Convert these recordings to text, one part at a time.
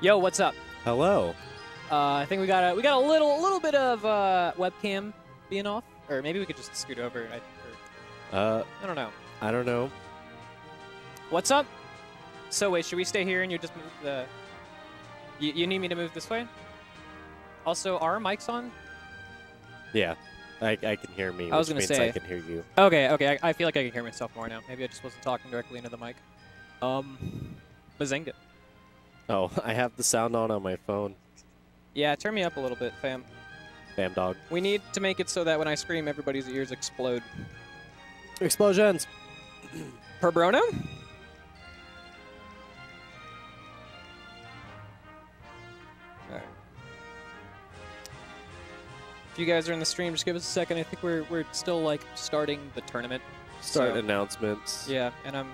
Yo, what's up? Hello. I think we got a little bit of webcam being off, or maybe we could just scoot over. I don't know. I don't know. What's up? So wait, should we stay here and you just move the? You need me to move this way? Also, are our mics on? Yeah, I can hear me. I was which gonna means say. I can hear you. Okay. I feel like I can hear myself more now. Maybe I just wasn't talking directly into the mic. Bazinga. Oh, I have the sound on my phone. Yeah, turn me up a little bit, fam. Fam dog. We need to make it so that when I scream, everybody's ears explode. Explosions. Per Brono? Alright. If you guys are in the stream, just give us a second. I think we're still like starting the tournament. Start So, announcements. yeah, and I'm.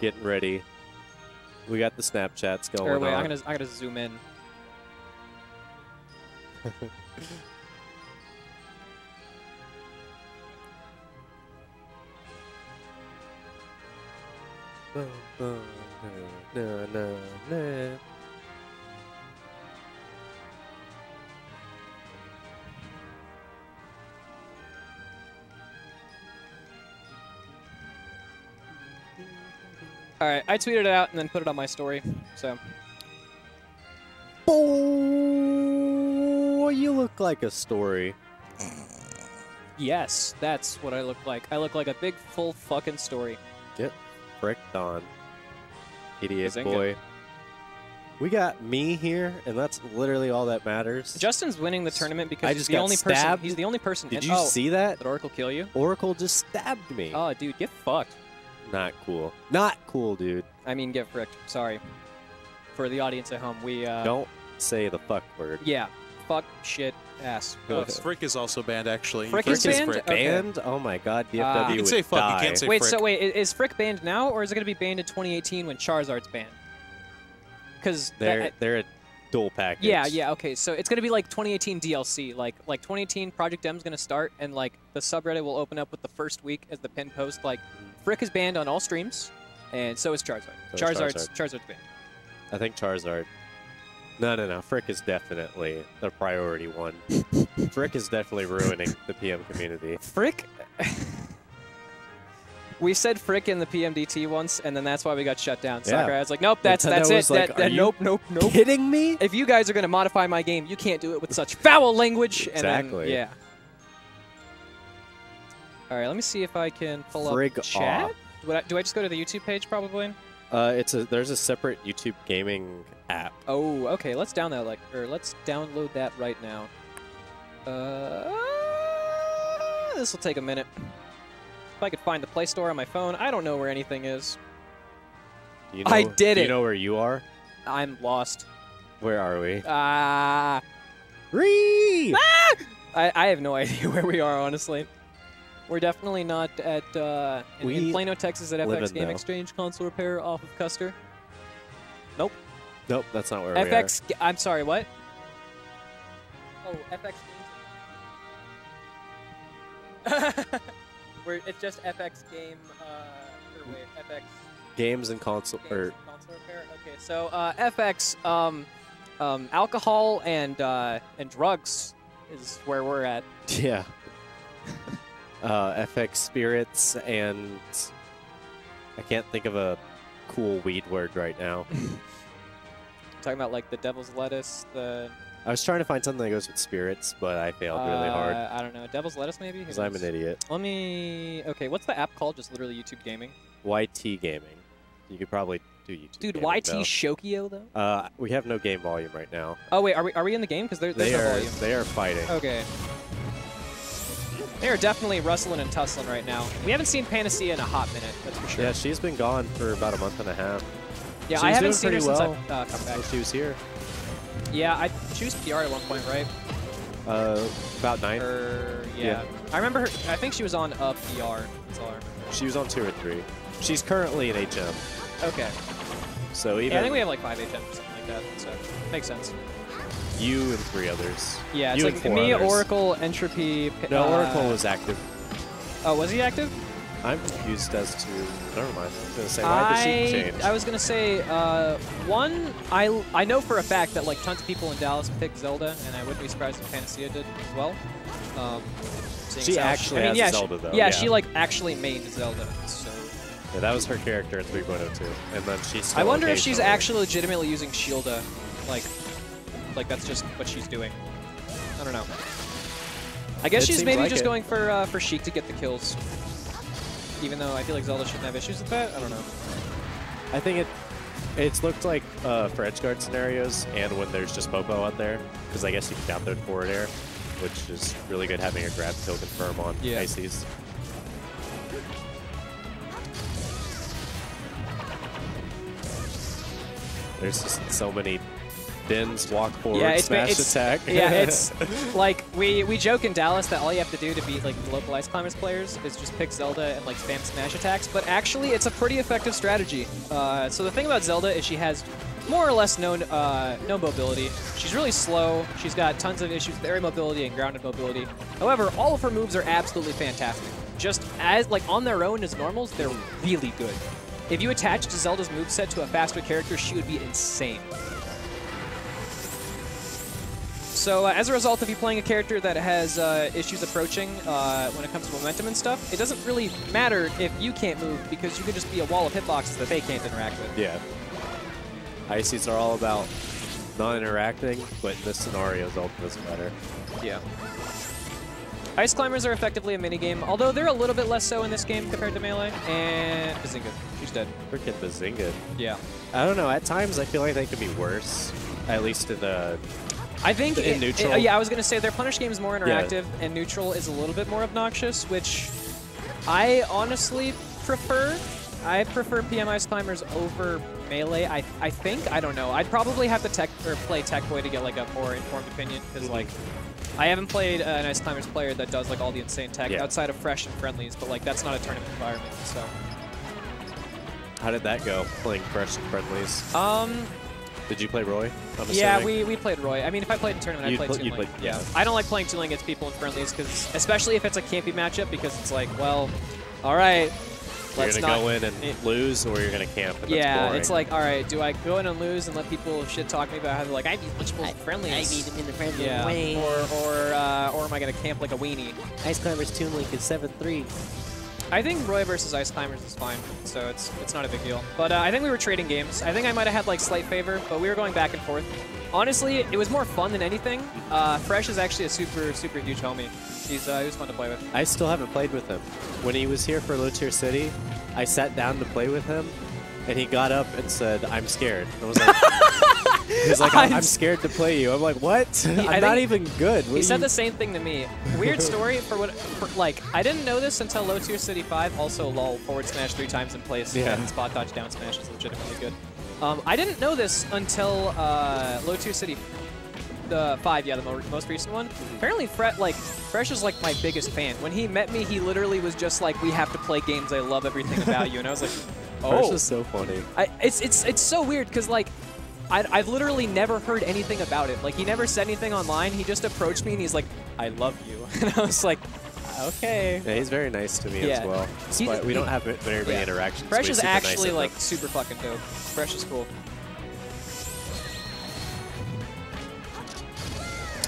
Getting ready. We got the Snapchats going Or wait, on. I gotta zoom in. All right, I tweeted it out and then put it on my story. So. Oh, you look like a story. Yes, that's what I look like. I look like a big, full fucking story. Get fricked on, idiot Bazinga. boy. We got me here, and that's literally all that matters. Justin's winning the tournament because I he's just the got only stabbed. person. He's the only person. Did in, you oh, see that? Did Oracle kill you? Oracle just stabbed me. Oh, dude, get fucked. Not cool. Not cool, dude. I mean, get fricked. Sorry. For the audience at home, we Don't say the fuck word. Yeah, fuck, shit, ass. Frick is also banned, actually. Frick is banned? Frick. Okay. Banned? Oh my god, DFW You can would say fuck, you die. can't say Wait, frick. so wait, is Frick banned now, or is it going to be banned in 2018 when Charizard's banned? Because They're a dual package. yeah, okay. So it's going to be like 2018 DLC. Like 2018 Project M's going to start, and like the subreddit will open up with the first week as the pin post. Like Frick is banned on all streams, and so is Charizard. So is Charizard's banned. I think Charizard. No. Frick is definitely the priority one. Frick is definitely ruining the PM community. Frick. We said Frick in the PMDT once, and then that's why we got shut down. Yeah. Sakurai was like, nope, that's Nintendo it. was like, "Are you Nope. Kidding me? If you guys are going to modify my game, you can't do it with such foul language. Exactly. And then, yeah. All right, let me see if I can pull Frig up chat. off. Do I just go to the YouTube page, probably? There's a separate YouTube gaming app. Oh, okay. Let's download that right now. This will take a minute. If I could find the Play Store on my phone, I don't know where anything is. Do you know, I did do it. you know where you are? I'm lost. Where are we? Ree! I have no idea where we are, honestly. We're definitely not at in Plano, Texas, at FX Game Exchange Console Repair off of Custer. Nope. Nope, that's not where FX. I'm sorry. What? Oh, FX Games. It's just FX Game. Or wait, FX Games and console. Games and Console Repair. Okay, so FX alcohol and drugs is where we're at. Yeah. FX Spirits, and I can't think of a cool weed word right now. Talking about like the Devil's Lettuce, the. I was trying to find something that goes with spirits, but I failed really hard. I don't know. Devil's Lettuce, maybe? Because I'm an idiot. Let me. Okay, what's the app called? Just literally YouTube Gaming. YT Gaming. You could probably do YouTube. Dude, gaming, YT though. Shokio though. We have no game volume right now. Oh wait, are we in the game? Because there's no volume. They are fighting. Okay. They are definitely rustling and tussling right now. We haven't seen Panacea in a hot minute, that's for sure. Yeah, she's been gone for about a month and a half. Yeah, She I was haven't doing seen her pretty since well I've come back. when she was here. Yeah, she was PR at one point, right? About 9. Yeah. I remember her. I think she was on a PR. That's all I remember. She was on 2 or 3. She's currently in HM. Okay. So even Yeah, I think we have like 5 HMs or something like that, so makes sense. you and 3 others. Yeah, it's you like and 4 me, others. Oracle, Entropy. No, Oracle was active. Oh, was he active? I'm confused as to. Never mind. I was gonna say why did she change? I was gonna say one. I know for a fact that like tons of people in Dallas picked Zelda, and I wouldn't be surprised if Panacea did as well. She actually has Zelda though. Yeah, she like actually made Zelda. So. Yeah, that was her character in 3.02, and then she's. I wonder if she's actually legitimately using Shielda, like that's just what she's doing. I don't know. I guess she's maybe just going for Sheik to get the kills. Even though I feel like Zelda shouldn't have issues with that, I don't know. I think it's looked like for edgeguard scenarios and when there's just Popo out there, because I guess you can down throw forward air, which is really good having a grab kill confirm on ICs. There's just so many bins, walk forward, smash attack. Yeah, it's like we joke in Dallas that all you have to do to beat like the local Ice Climbers players is just pick Zelda and like spam smash attacks, but actually it's a pretty effective strategy. So the thing about Zelda is she has more or less no mobility. She's really slow. She's got tons of issues with area mobility and grounded mobility. However, all of her moves are absolutely fantastic. Just as like on their own as normals, they're really good. If you attached Zelda's moveset to a faster character, she would be insane. So as a result of you playing a character that has issues approaching when it comes to momentum and stuff, it doesn't really matter if you can't move because you can just be a wall of hitboxes that they can't interact with. Yeah. ICs are all about non-interacting, but in this scenario, Zelda's better. Yeah. Ice Climbers are effectively a minigame, although they're a little bit less so in this game compared to Melee. And Bazinga. She's dead. Freaking Bazinga. Yeah. I don't know. At times, I feel like they could be worse, at least in the... I think in neutral. Yeah, I was going to say their punish game is more interactive, and neutral is a little bit more obnoxious, which I honestly prefer. I prefer PM Ice Climbers over Melee. I think. I don't know. I'd probably have to play Tech Boy to get like a more informed opinion, because like I haven't played an Ice Climbers player that does like all the insane tech outside of Fresh and Friendlies, but like that's not a tournament environment. So how did that go? Playing Fresh and Friendlies. Did you play Roy? Yeah, we played Roy. I mean, if I played in tournament, I'd play Toon Link. Yeah. I don't like playing Toon Link against people in friendlies, because especially if it's a campy matchup, because it's like, well, all right, you're gonna go in and lose, or you're gonna camp. And yeah, that's boring. It's like, all right, do I go in and lose and let people shit talk me about how they're like, I beat Lunchables in friendlies? I beat him in the friendly way. Or am I gonna camp like a weenie? Ice Climbers Toon Link is 7-3. I think Roy versus Ice Climbers is fine, so it's not a big deal. But I think we were trading games. I think I might have had like slight favor, but we were going back and forth. Honestly, it was more fun than anything. Fresh is actually a super huge homie. He was fun to play with. I still haven't played with him. When he was here for Low Tier City, I sat down to play with him, and he got up and said, "I'm scared." And I was like, he's like, I'm scared to play you. I'm like, what? I'm not even good. He said the same thing to me. Weird story like, I didn't know this until Low Tier City 5. Also, lol, forward smash 3 times in place. Yeah. And spot dodge down smash is legitimately good. I didn't know this until Low Tier City 5, yeah, the most recent one. Apparently, Fresh is like my biggest fan. When he met me, he literally was just like, we have to play games. I love everything about you. And I was like, oh. Fresh is so funny. It's so weird, because like, I've literally never heard anything about it. Like, he never said anything online. He just approached me and he's like, I love you. And I was like, okay. Yeah, he's very nice to me as well. Despite we don't have very many interactions. Fresh is actually like super fucking dope. Fresh is cool.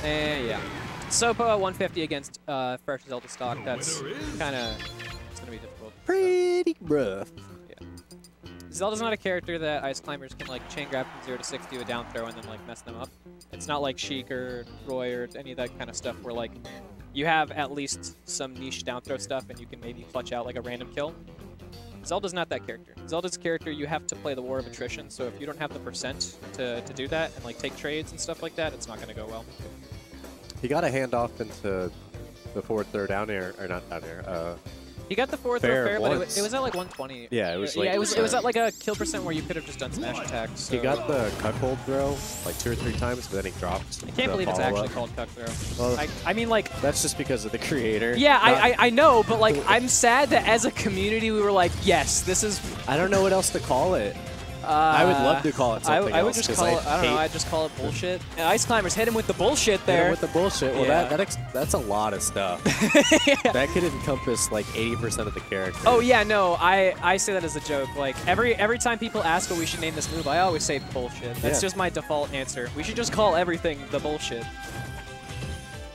And yeah. Sopo at 150 against Fresh Zelda stock. That's kind of, it's going to be difficult. Pretty rough. Zelda's not a character that Ice Climbers can like chain grab from 0 to 6, do a down throw, and then like mess them up. It's not like Sheik or Roy or any of that kind of stuff where like you have at least some niche down throw stuff and you can maybe clutch out like a random kill. Zelda's not that character. Zelda's a character you have to play the war of attrition, so if you don't have the percent to do that and like take trades and stuff like that, it's not going to go well. He got a handoff into the forward throw down air, or not down air. He got the forward throw fair, but it was at like 120. Yeah, it was like... Yeah, it was at like a kill percent where you could have just done smash attacks. So. He got the cuckold throw like 2 or 3 times, but then he dropped. I can't believe it's actually called cuck throw. Well, I mean, like... That's just because of the creator. Yeah, I know, but like, I'm sad that as a community we were like, yes, this is... I don't know what else to call it. I would love to call it something I would else, just 'cause call I it, I don't know, hate- I'd just call it bullshit. Ice Climbers, hit him with the bullshit Hit there. him with the bullshit. Well, Yeah. that's a lot of stuff. That could encompass like 80% of the character. Oh yeah, no, I say that as a joke. Like every time people ask what we should name this move, I always say bullshit. That's Yeah. just my default answer. We should just call everything the bullshit.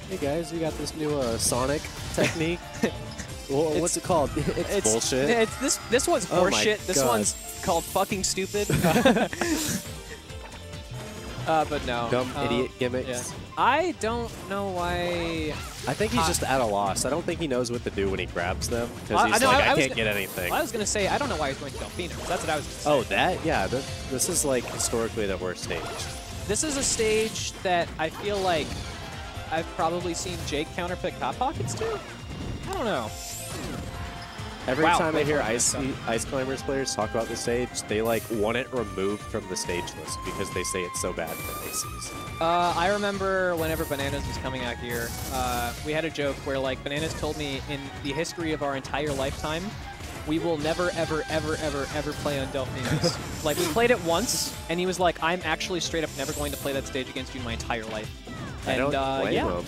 Hey guys, we got this new Sonic technique. Well, what's it called? It's bullshit. It's this one's Oh my horseshit. This God. one's called fucking stupid. But no. Dumb idiot gimmicks. Yeah. I don't know why. I think he's just at a loss. I don't think he knows what to do when he grabs them because I he's know, like, I I was can't gonna- get anything. Well, I was gonna say I don't know why he's going to Delfino. That's what I was gonna say. Oh, that? Yeah, this is like historically the worst stage. This is a stage that I feel like I've probably seen Jake counterpick Hot Pockets to. I don't know. Every Wow, time I hear playful. Ice Climbers players talk about the stage, they like want it removed from the stage list because they say it's so bad for ICs. I remember whenever Bananas was coming out here, we had a joke where like Bananas told me in the history of our entire lifetime, we will never, ever, ever, ever, ever play on Delphinos. Like we played it once, and he was like, I'm actually straight up never going to play that stage against you in my entire life. I don't blame yeah. him.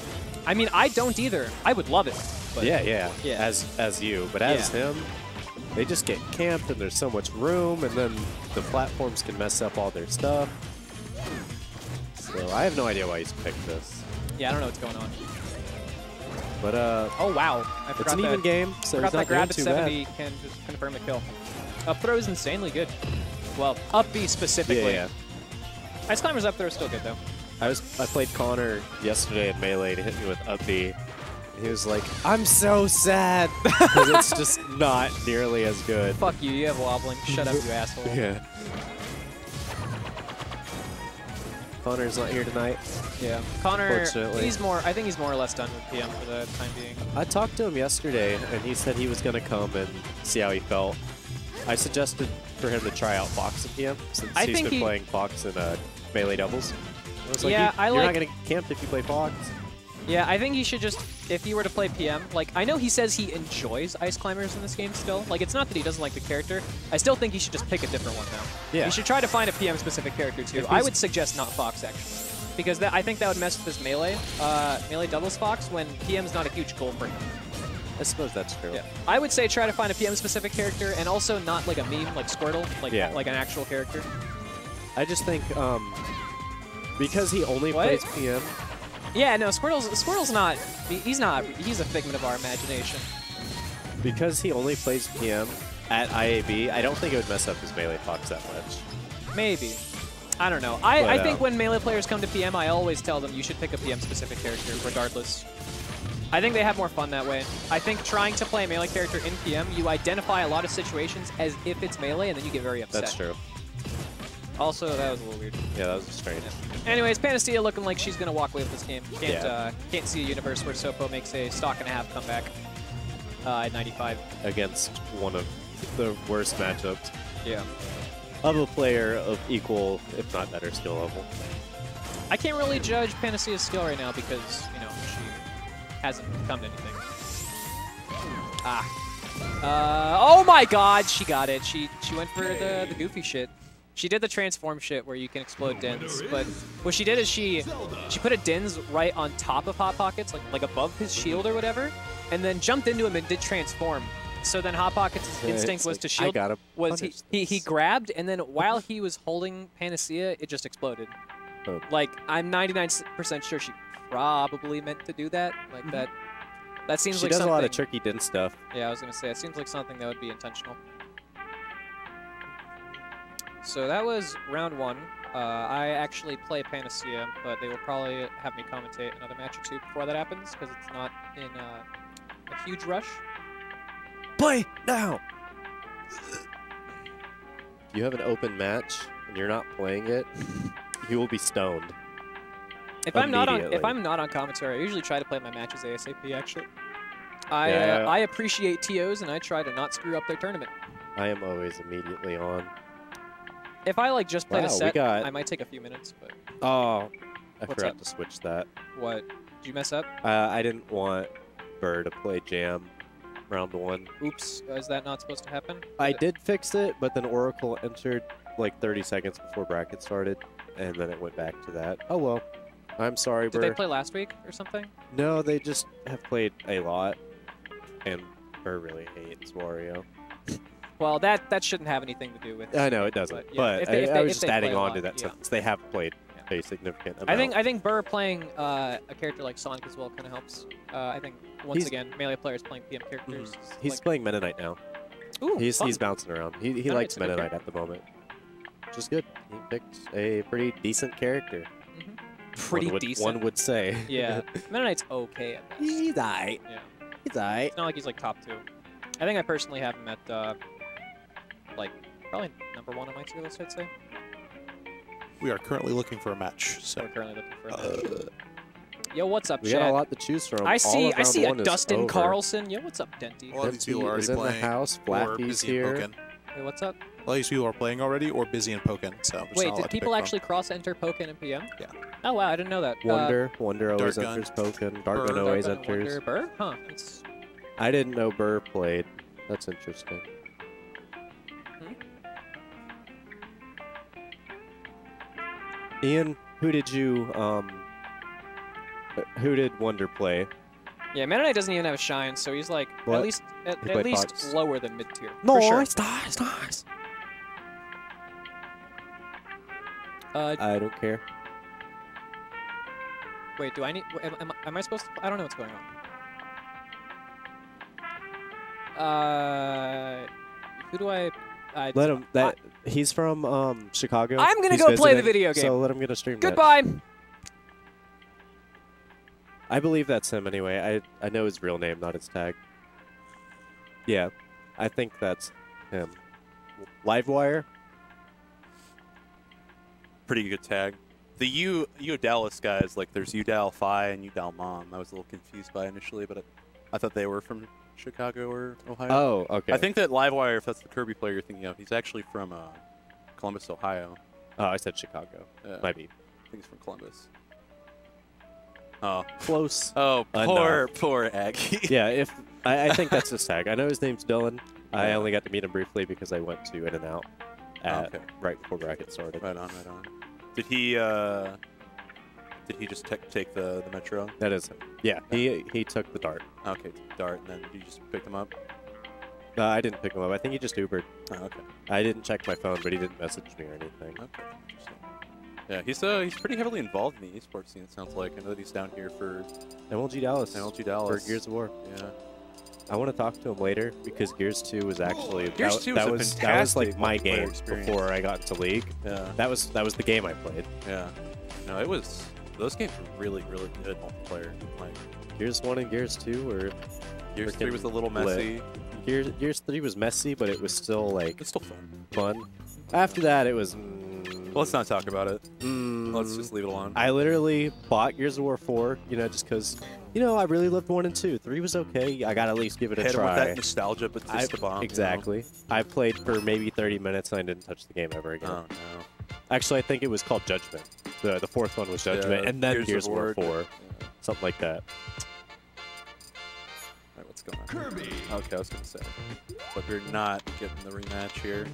I mean, I don't either. I would love it. But Yeah. Yeah. As you, but as him, they just get camped and there's so much room, and then the platforms can mess up all their stuff. So I have no idea why he's picked this. Yeah, I don't know what's going on. But Oh wow, I it's forgot an even that, game, so forgot he's not that grab doing at too 70 bad. can just confirm the kill. Up throw is insanely good. Well, up B specifically. Yeah. Ice Climber's up throw is still good though. I played Connor yesterday in Melee and he hit me with up B. He was like, I'm so sad because it's just not nearly as good. Fuck you, you have wobbling. Shut up, you asshole. Yeah. Connor's not here tonight. Yeah. Connor, Fortunately. I think he's more or less done with PM for the time being. I talked to him yesterday and he said he was going to come and see how he felt. I suggested for him to try out Fox at PM since I he's think been playing Fox in Melee doubles. I was like, Yeah, you're I not going to get camped if you play Fox. Yeah, I think he should just, if he were to play PM, like, I know he says he enjoys Ice Climbers in this game still. Like, it's not that he doesn't like the character. I still think he should just pick a different one now. Yeah. He should try to find a PM-specific character, too. I would suggest not Fox, actually. Because I think that would mess with his Melee, Melee doubles Fox, when PM's not a huge goal for him. I suppose that's true. Yeah. I would say try to find a PM-specific character, and also not like a meme, like Squirtle, like an actual character. I just think because he only What? plays PM. Yeah, no, Squirtle's not, he's a figment of our imagination. Because he only plays PM at IaB, I don't think it would mess up his Melee Fox that much. Maybe. I don't know. I But, think when Melee players come to PM, I always tell them you should pick a PM-specific character, regardless. I think they have more fun that way. I think trying to play a Melee character in PM, you identify a lot of situations as if it's Melee, and then you get very upset. That's true. Also, that was a little weird. Yeah, that was strange. Anyways, Panacea looking like she's going to walk away with this game. Can't see a universe where Sopo makes a stock and a half comeback at 95. Against one of the worst matchups Yeah. of a player of equal, if not better, skill level. I can't really judge Panacea's skill right now because, you know, she hasn't come to anything. Oh my god, she got it. She went for the goofy shit. She did the transform shit where you can explode Dins, but what she did is she put a Dins right on top of Hot Pockets, like above his shield or whatever, and then jumped into him and did transform. So then Hot Pockets' instinct was to shield. I gotta was punish he this. grabbed, and then while he was holding Panacea, it just exploded. Oh. Like, I'm 99% sure she probably meant to do that. Like that seems She like does something. a lot of tricky din stuff. Yeah, I was gonna say it seems like something that would be intentional. So that was round one. I actually play Panacea, but they will probably have me commentate another match or two before that happens because it's not in a huge rush. Play now! If you have an open match and you're not playing it, you will be stoned. If I'm not Immediately. on commentary, I usually try to play my matches ASAP. Actually, Yeah. I appreciate TOs and I try to not screw up their tournament. I am always immediately on. If I like just played a Wow, we set, got- I might take a few minutes. But Oh, I What's forgot up? to switch that. what? Did you mess up? I didn't want Burr to play Jam round one. Oops, is that not supposed to happen? I did fix it, but then Oracle entered like 30 seconds before bracket started, and then it went back to that. Oh well. I'm sorry, Did Burr. they play last week or something? No, they just have played a lot, and Burr really hates Wario. Well, that shouldn't have anything to do with it. I know it doesn't, yeah, but if they- I was if just they adding play a on lot, to that yeah. since they have played a significant amount. I think Burr playing a character like Sonic as well kind of helps. I think once again, melee players playing PM characters. He's like, playing Meta Knight now. ooh, He's fun. bouncing around. He Meta likes Knight's a good Meta Knight at the moment, which is good. He picked a pretty decent character. Pretty decent. One would say. Yeah, Meta Knight's okay at best. He's aight. Yeah, He's aight. it's not like he's like top 2. I think I personally have him at like probably number 1 on my tier list. I'd say. We are currently looking for a match. So So we're currently looking for a match. Yo, what's up, We chat? got a lot to choose from. I All see of I see round a one is Dustin over. Carlson. Yo, what's up, Denty? a lot of these people are already is in the playing. house. Or Flappy's busy and here. poking. Hey, what's up? A lot of these people are playing already or busy and poking. So there's Wait, not a lot did to people pick actually cross-enter Pokken and PM? Yeah. Oh wow, I didn't know that. Wonder always Dark Gun. enters Pokken. Dark Burr. Gun always Dark Gun, enters. Wonder, Burr? Huh. It's, I didn't know Burr played. That's interesting. Ian, who did Wonder play? yeah, Meta Knight doesn't even have a shine, so he's like What? at least He at played least Fox. lower than mid tier. For sure. nice. Uh, I don't care. wait, do I need? Am I supposed to? I don't know what's going on. Who do I? Let him. He's from Chicago. I'm gonna He's go play the visiting, video game. So let him get a stream. that. Goodbye. I believe that's him anyway. I know his real name, not his tag. Yeah, I think that's him. Livewire. Pretty good tag. The U Dallas guys, like there's UDal Phi and UDal Mom. I was a little confused by initially, but I thought they were from Chicago or Ohio. Oh, okay. I think that Livewire, if that's the Kirby player you're thinking of, he's actually from Columbus, Ohio. Oh, I said Chicago. Might be. I think he's from Columbus. Oh, Close. oh, Enough. poor Aggie. Yeah, I think that's his tag. I know his name's Dylan. I only got to meet him briefly because I went to In-N-Out right before bracket started. Right on. Did he just take the metro? That is him. Yeah, he took the dart. Okay, Dart, and then you just picked him up. I didn't pick him up. I think he just Ubered. Oh, okay. I didn't check my phone, but he didn't message me or anything. Okay, interesting. Yeah, he's pretty heavily involved in the esports scene. It sounds like. I know that he's down here for MLG Dallas. MLG Dallas. For Gears of War. Yeah. I want to talk to him later because Gears 2 was actually Gears 2 that was a was fantastic like my multiplayer game experience. before I got into League. Yeah. That was the game I played. Yeah. No, it was. Those games were really, really good multiplayer. Like Gears 1 and Gears 2 were Gears 3 was a freaking little messy. lit. Gears 3 was messy, but it was still like It's still fun. fun. After that, it was. Let's not talk about it. Let's just leave it alone. I literally bought Gears of War 4, just because, I really loved 1 and 2. 3 was okay. I gotta at least give it a Hit him with try. that nostalgia, but just the bomb. Exactly. I played for maybe 30 minutes and I didn't touch the game ever again. Oh no. Actually, I think it was called Judgment. The fourth one was Judgment, Yeah, and then Gears Gears of of War War. 4. Yeah. Something like that. Alright, what's going on? Kirby. Okay, I was gonna say, but we're not getting the rematch here.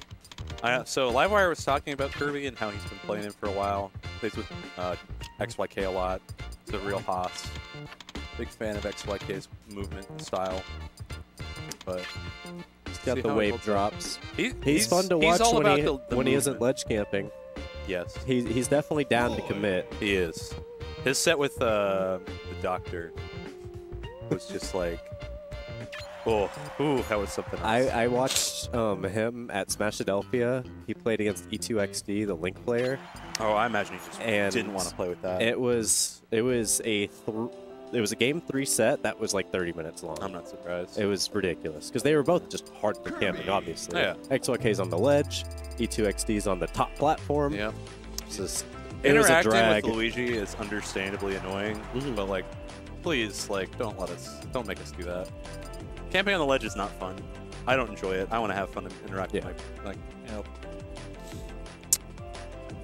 So Livewire was talking about Kirby and how he's been playing him for a while. Plays with XYK a lot. He's a real hoss. Big fan of XYK's movement and style. But He's got see the how it wave holds up. drops. He's fun to he's watch all when about he the when he isn't movement. ledge camping. Yes, He's definitely down to commit. he is. His set with the Doctor was just like, ooh, that was something else. I watched him at Smashadelphia. He played against E2XD, the Link player. Oh, I imagine he just And didn't want to play with that. It was a game 3 set that was like 30 minutes long. I'm not surprised. It was ridiculous because they were both just hardcore camping, obviously. Yeah. XYK's on the ledge, E2XD's on the top platform. Yeah. It was a Interacting drag. with Luigi is understandably annoying, Mhm. but like, please, like, don't make us do that. Camping on the ledge is not fun. I don't enjoy it. I want to have fun and interact with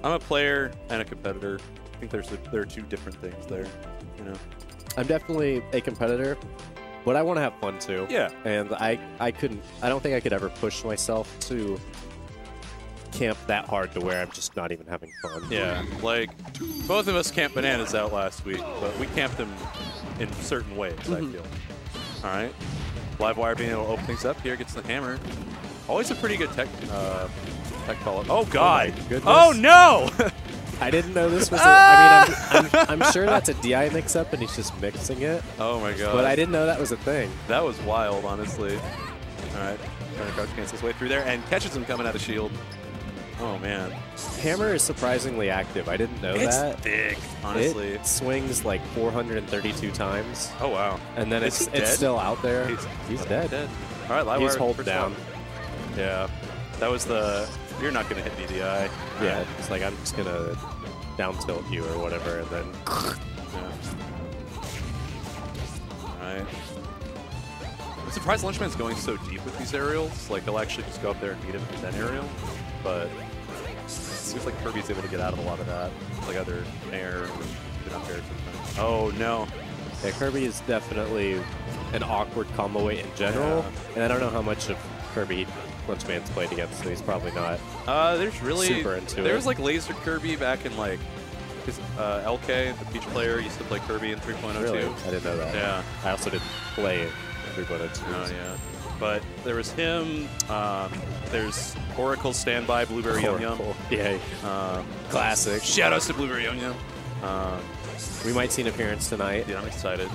I'm a player and a competitor. I think there are two different things there, I'm definitely a competitor, but I want to have fun too. Yeah. And I don't think I could ever push myself to camp that hard to where I'm just not even having fun. Yeah, like, both of us camped bananas out last week, but we camped them in certain ways, I feel. All right. Livewire being able to open things up here, gets the hammer. Always a pretty good tech call. Oh, God. Oh, no! I didn't know this was I mean, I'm sure that's a DI mix-up, and he's just mixing it. Oh, my God. But I didn't know that was a thing. That was wild, honestly. All right. Trying to crouch cancel his way through there and catches him coming out of shield. Oh, man. Hammer is surprisingly active. I didn't know that. It's big, honestly. It swings like 432 times. Oh, wow. And then it's still out there. He's dead. All right, Livewire. He's holding down. Yeah. That was the... You're not going to hit me DI. Yeah, it's like I'm just going to down tilt you or whatever, and then... Yeah. All right. I'm surprised Lunchman's going so deep with these aerials. Like, he'll actually just go up there and beat him with that aerial. But it seems like Kirby's able to get out of a lot of that. Like other air or even up air sometimes. Oh, no. Yeah, Kirby is definitely an awkward combo weight in general. Yeah. And I don't know how much of Kirby Lunchman's played against, so he's probably not there's really super into it. There was like Laser Kirby back in like LK, the Peach player, used to play Kirby in 3.02. Really? I didn't know that. Yeah. I also didn't play 3.02. Oh, yeah. But there was him. There's Oracle Standby, Blueberry Yum Yum. Yeah. Classic. Shoutouts to Blueberry Yum Yum. We might see an appearance tonight. Yeah, I'm excited.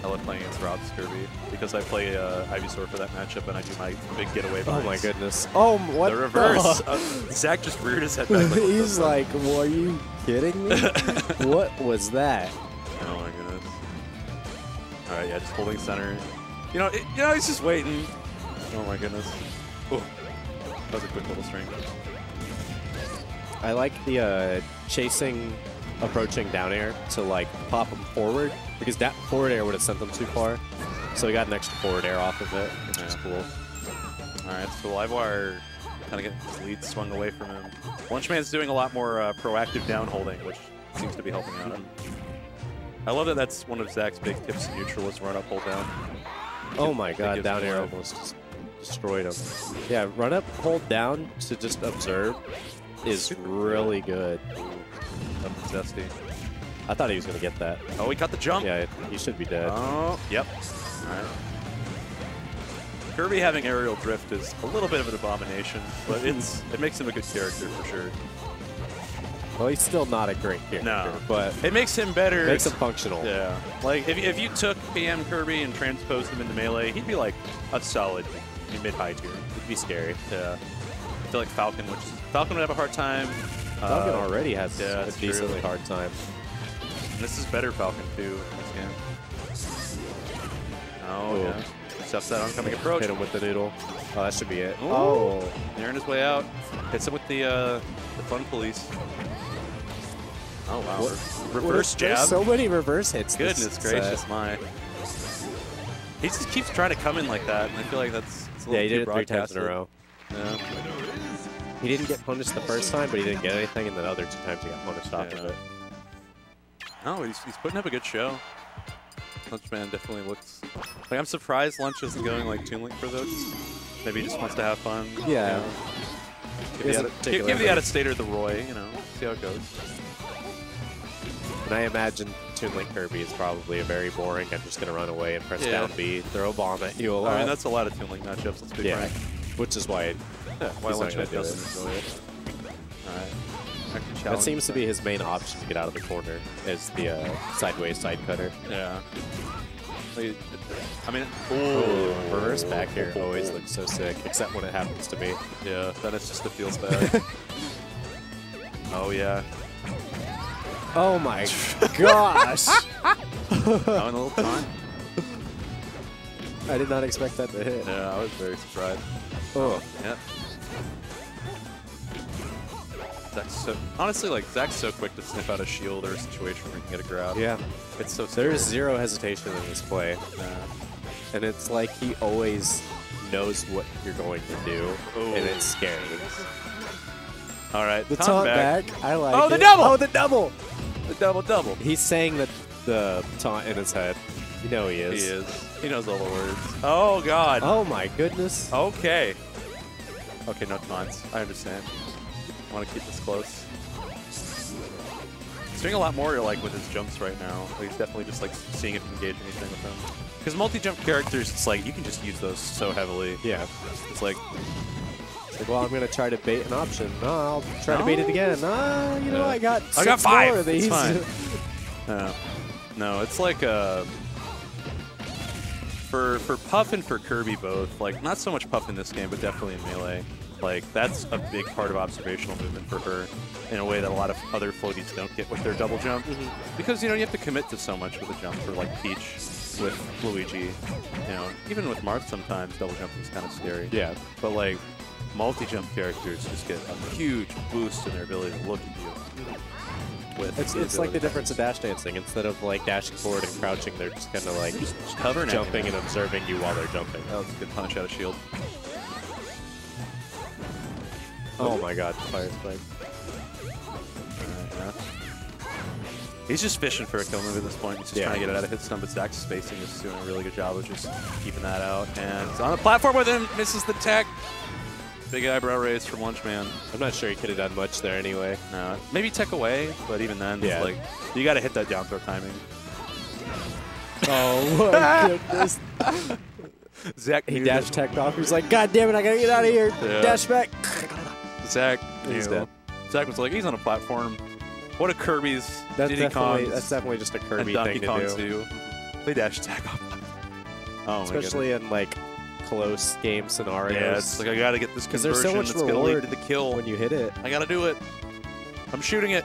I love playing against Rob's Kirby because I play Ivysaur for that matchup and I do my big getaway vines. Oh my goodness. Oh, what the reverse. Zach just reared his head back. Like, he's like, well, are you kidding me? What was that? Oh my goodness. All right, yeah, just holding center. You know, he's just waiting. Oh my goodness. Ooh. That was a quick little string. I like the approaching down air to like pop him forward, because that forward air would have sent them too far. So we got an extra forward air off of it, which is cool. All right, so Livewire kind of getting his lead swung away from him. Lunchman's doing a lot more proactive down holding, which seems to be helping out him. I love that that's one of Zach's big tips in neutral is run up, hold down. Oh my god, down air almost just destroyed him. Yeah, run up, hold down to just observe is really good. That's zesty. I thought he was going to get that. Oh, he cut the jump. Yeah, he should be dead. Oh, yep. All right. Kirby having aerial drift is a little bit of an abomination, but it makes him a good character for sure. Well, he's still not a great character, but it makes him better. Makes him functional. Yeah. Like, if you took PM Kirby and transposed him into Melee, he'd be like a solid mid-high tier. He'd be scary. Yeah. I feel like Falcon would have a hard time. Falcon already has a decently hard time. And this is better Falcon, too, in this game. Oh, yeah. Stuffs that oncoming approach. Hit him with the noodle. Oh, that should be it. Ooh. Oh. Nearing his way out. Hits him with the Fun Police. Oh, wow. Reverse jab. There's so many reverse hits. Goodness gracious, my. He just keeps trying to come in like that, and I feel like that's a little he did too it 3 times in a row. Yeah. He didn't get punished the first time, but he didn't get anything, and the other 2 times he got punished off of it. No, he's putting up a good show. Lunchman definitely looks like, I'm surprised Lunch isn't going like Toon Link for this. Maybe he just wants to have fun. Yeah. You know. Give the Added Stater the Roy, you know, see how it goes. And I imagine Toon Link Kirby is probably a very boring, I'm just going to run away and press down B, throw a bomb at you a lot. I mean, that's a lot of Toon Link matchups, let's be frank. Which is why Lunchman doesn't enjoy it. All right. That seems to be his main option to get out of the corner, is the sideways side cutter. Yeah. I mean, reverse back here always looks so sick, except when it happens to me. Yeah, then it's just it feels bad. Oh, yeah. Oh my gosh! Having a little time. I did not expect that to hit. Yeah, I was very surprised. Oh. Yep. Honestly, like, Zach's so quick to sniff out a shield or a situation where he can get a grab. Yeah. It's so scary. There's zero hesitation in this play. And it's like he always knows what you're going to do, and it's scary. All right, the taunt back. I like it. Oh, the double! Oh, the double! The double. He's saying that the taunt in his head. You know he is. He is. He knows all the words. Oh, God. Oh, my goodness. Okay. Okay, no taunts. I understand. I want to keep this close. He's doing a lot more like with his jumps right now. He's definitely just like seeing if he can engage anything with them. Because multi-jump characters, it's like you can just use those so heavily. Yeah. It's like, well, I'm going to try to bait an option. No, I'll try to bait it again. You know, I got 5 more of these. It's fine. No, it's like for Puff and for Kirby both, like not so much Puff in this game, but definitely in Melee. Like that's a big part of observational movement for her in a way that a lot of other floaties don't get with their double jump. Because, you know, you have to commit to so much with a jump for like Peach, with Luigi, you know, even with Marth sometimes double jumping is kind of scary. Yeah. But like multi-jump characters just get a huge boost in their ability to look at you. It's like the difference of dash dancing. Instead of like dashing forward and crouching, they're just kind of like just covering jumping and observing you while they're jumping. That was a good punish out of shield. Oh my god, fire spike. Yeah. He's just fishing for a kill move at this point. He's just trying to get it out of hit stun, but Zach's spacing is doing a really good job of just keeping that out. And it's on the platform with him, misses the tech. Big eyebrow raise from Lunchman. I'm not sure he could have done much there anyway. No, maybe tech away, but even then, it's like you got to hit that down throw timing. Oh my goodness. Zach, he dash teched off. He's like, God damn it, I gotta get out of here. Yeah. Dash back. Zach, He's dead. Zach was like, he's on a platform. What a Kirby's, Diddy Kong's, that's definitely just a Kirby and Donkey thing Kong's to do. do. They dash attack off. Oh Especially in like close game scenarios. Yeah, it's like I gotta get this conversion there's so much that's gonna lead reward to the kill. when you hit it. I gotta do it. I'm shooting it.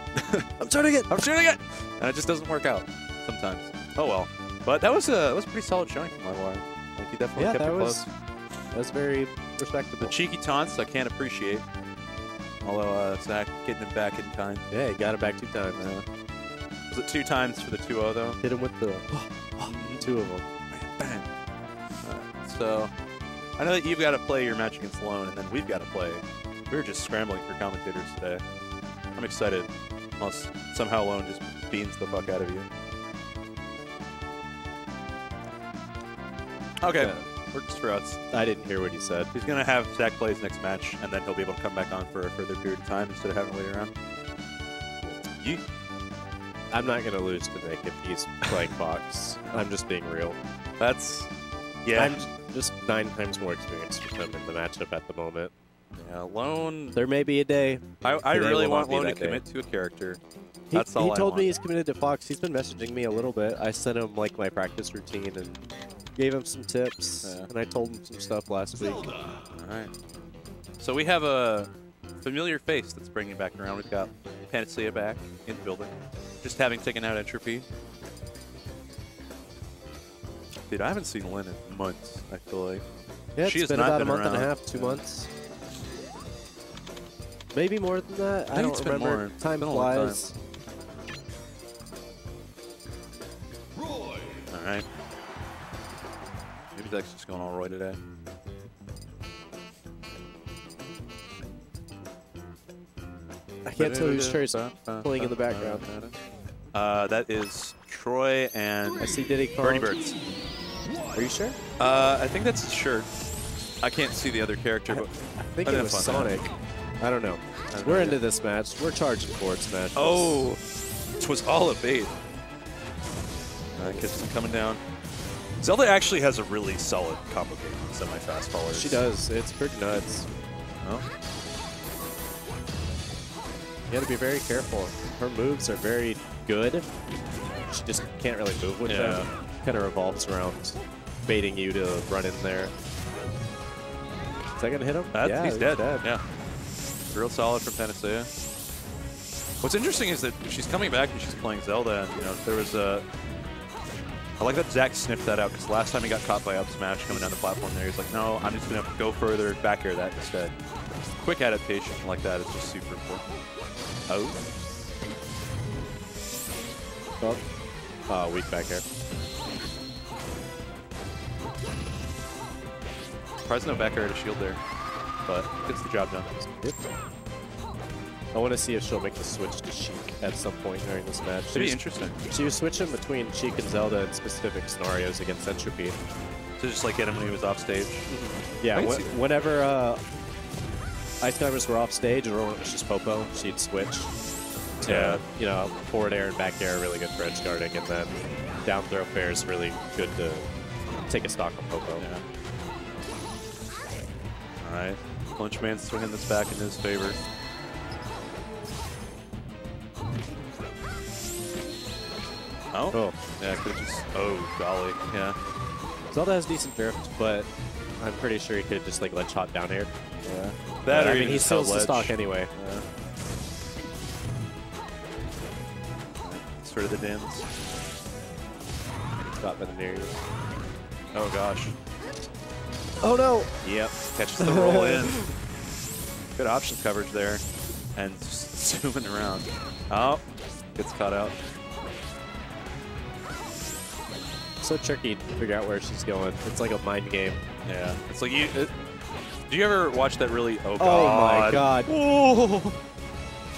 I'm shooting it. I'm shooting it. And it just doesn't work out sometimes. Oh well. But that was a pretty solid showing from LiveWire. Like he definitely kept it close. That was very respectable. The cheeky taunts I can't appreciate. Although Zach getting him back in time. Yeah, he got it back 2 times. Was it 2 times for the 2-0 though? Hit him with the 2 of them. Bang. So I know that you've got to play your match against Lone, and then we've got to play. We're just scrambling for commentators today. I'm excited. Unless somehow Lone just beans the fuck out of you. Okay. Yeah. Works for us. I didn't hear what he said. He's going to have Zach play his next match, and then he'll be able to come back on for a further period of time instead of having to wait around. Yeet. I'm not going to lose to Nick if he's playing Fox. I'm just being real. That's... Yeah. I'm just 9 times more experienced with him in the matchup at the moment. Yeah, Lone... There may be a day. I really will want not be Lone to that day. commit to a character. He That's all I told want. me he's committed to Fox. He's been messaging me a little bit. I sent him like my practice routine and gave him some tips. Yeah. And I told him some stuff last week. All right. So we have a familiar face that's bringing back around. We've got Panacea back in the building, just having taken out Entropy. Dude, I haven't seen Lynn in months, I feel like. Yeah, She it's has been not about been a month and a around. half, 2 months. Maybe more than that. I think don't it's been remember. more. It's Time been a long time. flies. All right. Maybe Zach's just going all Roy today. I can't tell who's Trey's playing in the background. That is Troy and I see Diddy Kong. Birdie Birds. Are you sure? I think that's his shirt. I can't see the other character, but I think I it didn't was find that. Sonic. I don't know. We're into this match. We're charging for its match. oh, it was all a bait. Kids coming down. Zelda actually has a really solid combo game with semi-fast followers. She does. It's pretty nuts. Oh. You got to be very careful. Her moves are very good. She just can't really move with them. Kind of revolves around baiting you to run in there. Is that going to hit him? Yeah, He's dead. Yeah. Real solid from Panacea. What's interesting is that she's coming back and she's playing Zelda, and there was a... I like that Zach sniffed that out, because last time he got caught by up smash coming down the platform there, he's like, no, I'm just going to go further, back air that instead. Quick adaptation like that is just super important. Oh, weak back air. Surprised no back air to shield there, but gets the job done. Yep. I want to see if she'll make the switch to Sheik at some point during this match. It'd be interesting. She was switching between Sheik and Zelda in specific scenarios against Entropy. To just like get him when he was off stage. Yeah, I can see that. whenever Ice Climbers were off stage and Rowan was just Popo, she'd switch to, you know, forward air and back air really good for edge guarding, and then down throw fair is really good to take a stock on Popo. Yeah. All right. Lunchman's swinging this back in his favor. Oh. Yeah, could just. Oh, golly. Yeah. Zelda has decent drift, but I'm pretty sure he could just like ledge hop down air. Yeah. That or I mean, even he just steals the ledge. stock anyway. Yeah. Sort of the dins. Got by the near. Oh gosh. Oh no! Yep. Catches the roll in. Good option coverage there. And just zooming around. Oh. Gets caught out. So tricky to figure out where she's going. It's like a mind game. Yeah. It's like you. Do you ever watch that really? Oh god. Oh my god. Ooh.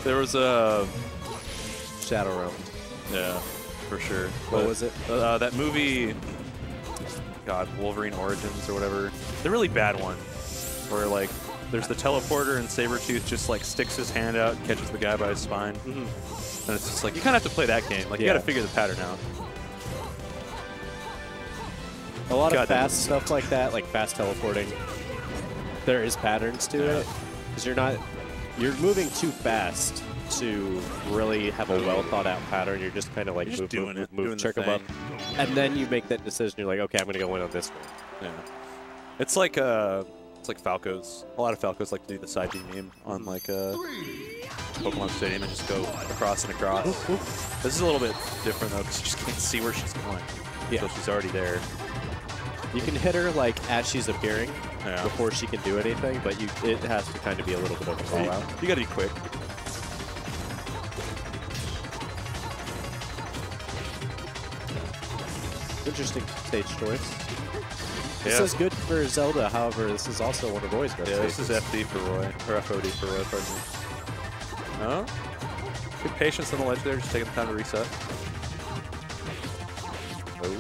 There was a. Shadow Realm. Yeah, for sure. What was it? That movie. God, Wolverine Origins or whatever. The really bad one, where like there's the teleporter and Sabretooth just like sticks his hand out and catches the guy by his spine. And it's just like you kind of have to play that game. Like you got to figure the pattern out. A lot of fast stuff like that, like fast teleporting, there is patterns to it. Because you're moving too fast to really have a well thought out pattern. You're just kind of like move, trick them up. And then you make that decision, you're like, okay, I'm going to go in on this one. Yeah. It's like Falcos. A lot of Falcos like to do the side B meme on like Pokemon Stadium and just go across and across. This is a little bit different though, because you just can't see where she's going. Yeah. So she's already there. You can hit her like as she's appearing before she can do anything, but it has to kind of be a little bit of a fallout. You got to be quick. Interesting stage choice. This is good for Zelda, however, this is also one of Roy's best stages. This is FD for Roy, or FOD for Roy, pardon me. No? Good patience on the ledge there, just taking the time to reset. Oh,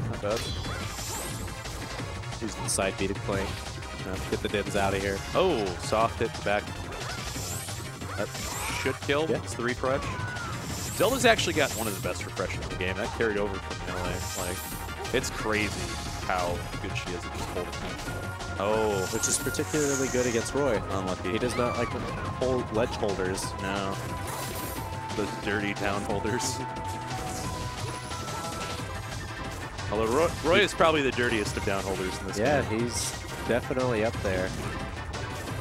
not bad. Using the side beated flank. Get the dibs out of here. Oh, soft hit the back. That should kill. Yeah. It's the refresh. Zelda's actually got one of the best refreshes in the game. That carried over from melee. Like, it's crazy how good she is at just holding him. Oh. Which is particularly good against Roy. Unlucky. He does not like to hold ledge holders. No. Those dirty down holders. Although Roy is probably the dirtiest of down holders in this game. Yeah, he's definitely up there.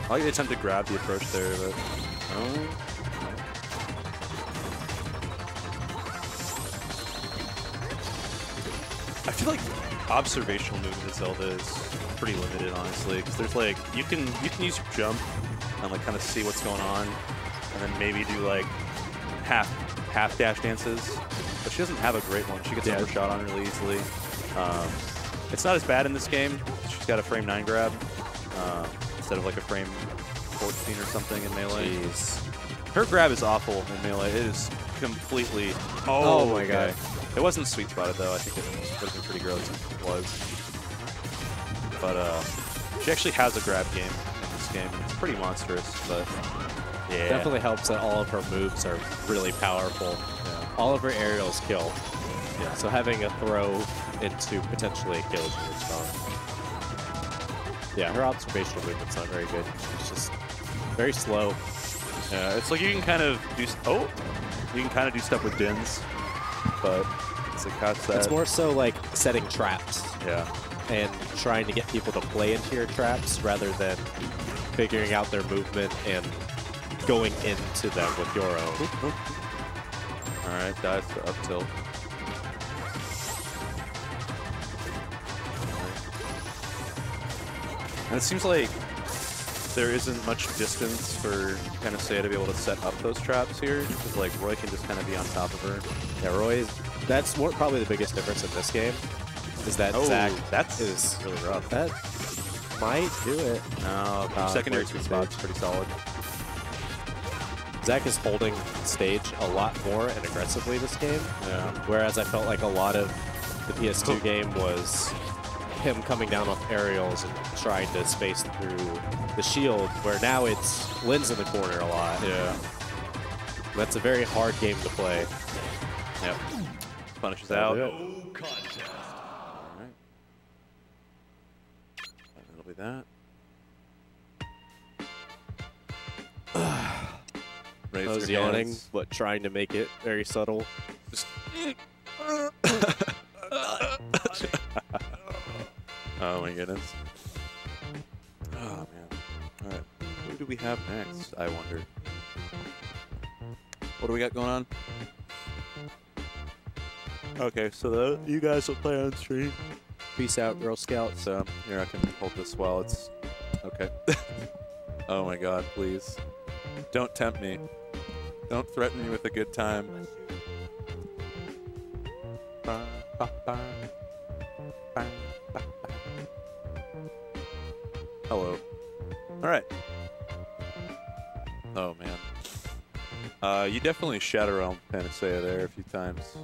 I like the attempt to grab the approach there, but oh. I feel like observational movement in Zelda is pretty limited, honestly, because there's like you can use your jump and like kind of see what's going on, and then maybe do like half dash dances. But she doesn't have a great one. She gets overshot on really easily. It's not as bad in this game. She's got a frame 9 grab instead of like a frame 14 or something in melee. Jeez. Her grab is awful in melee. It is completely. Oh my god. It wasn't sweet spotted though. I think it would have been pretty gross if it was. But she actually has a grab game in this game. It's pretty monstrous, but yeah. Definitely helps that all of her moves are really powerful. Yeah. All of her aerials kill. Yeah. So having a throw into potentially a kill is really strong. Yeah, her observational movement's not very good. It's just very slow. Yeah, it's like you can kind of do. Oh, you can kind of do stuff with dins, but it's like that's that. It's more so like setting traps. Yeah. And trying to get people to play into your traps rather than figuring out their movement and going into them with your own. All right, dive to up tilt. And it seems like there isn't much distance for kind of Saya to be able to set up those traps here, because like Roy can just kind of be on top of her. Yeah, Roy, that's probably the biggest difference in this game, is that Zach is really rough. That might do it. No, secondary sweet spot's pretty solid. Zach is holding stage a lot more and aggressively this game, yeah. Whereas I felt like a lot of the PS2 game was him coming down off aerials and trying to space through the shield, where now it's Lynn's in the corner a lot. Yeah. That's a very hard game to play. Yep. Punishes out. That'll All right. And it'll be that. I was yawning, but trying to make it very subtle. Just oh my goodness. Oh man. Alright. Who do we have next, I wonder? What do we got going on? Okay, so you guys will play on stream. Peace out, Girl Scouts. So here, I can hold this while it's okay. Oh my god, please. Don't tempt me. Don't threaten me with a good time. Hello. Alright. Oh man. You definitely Shadow Realm Panacea there a few times.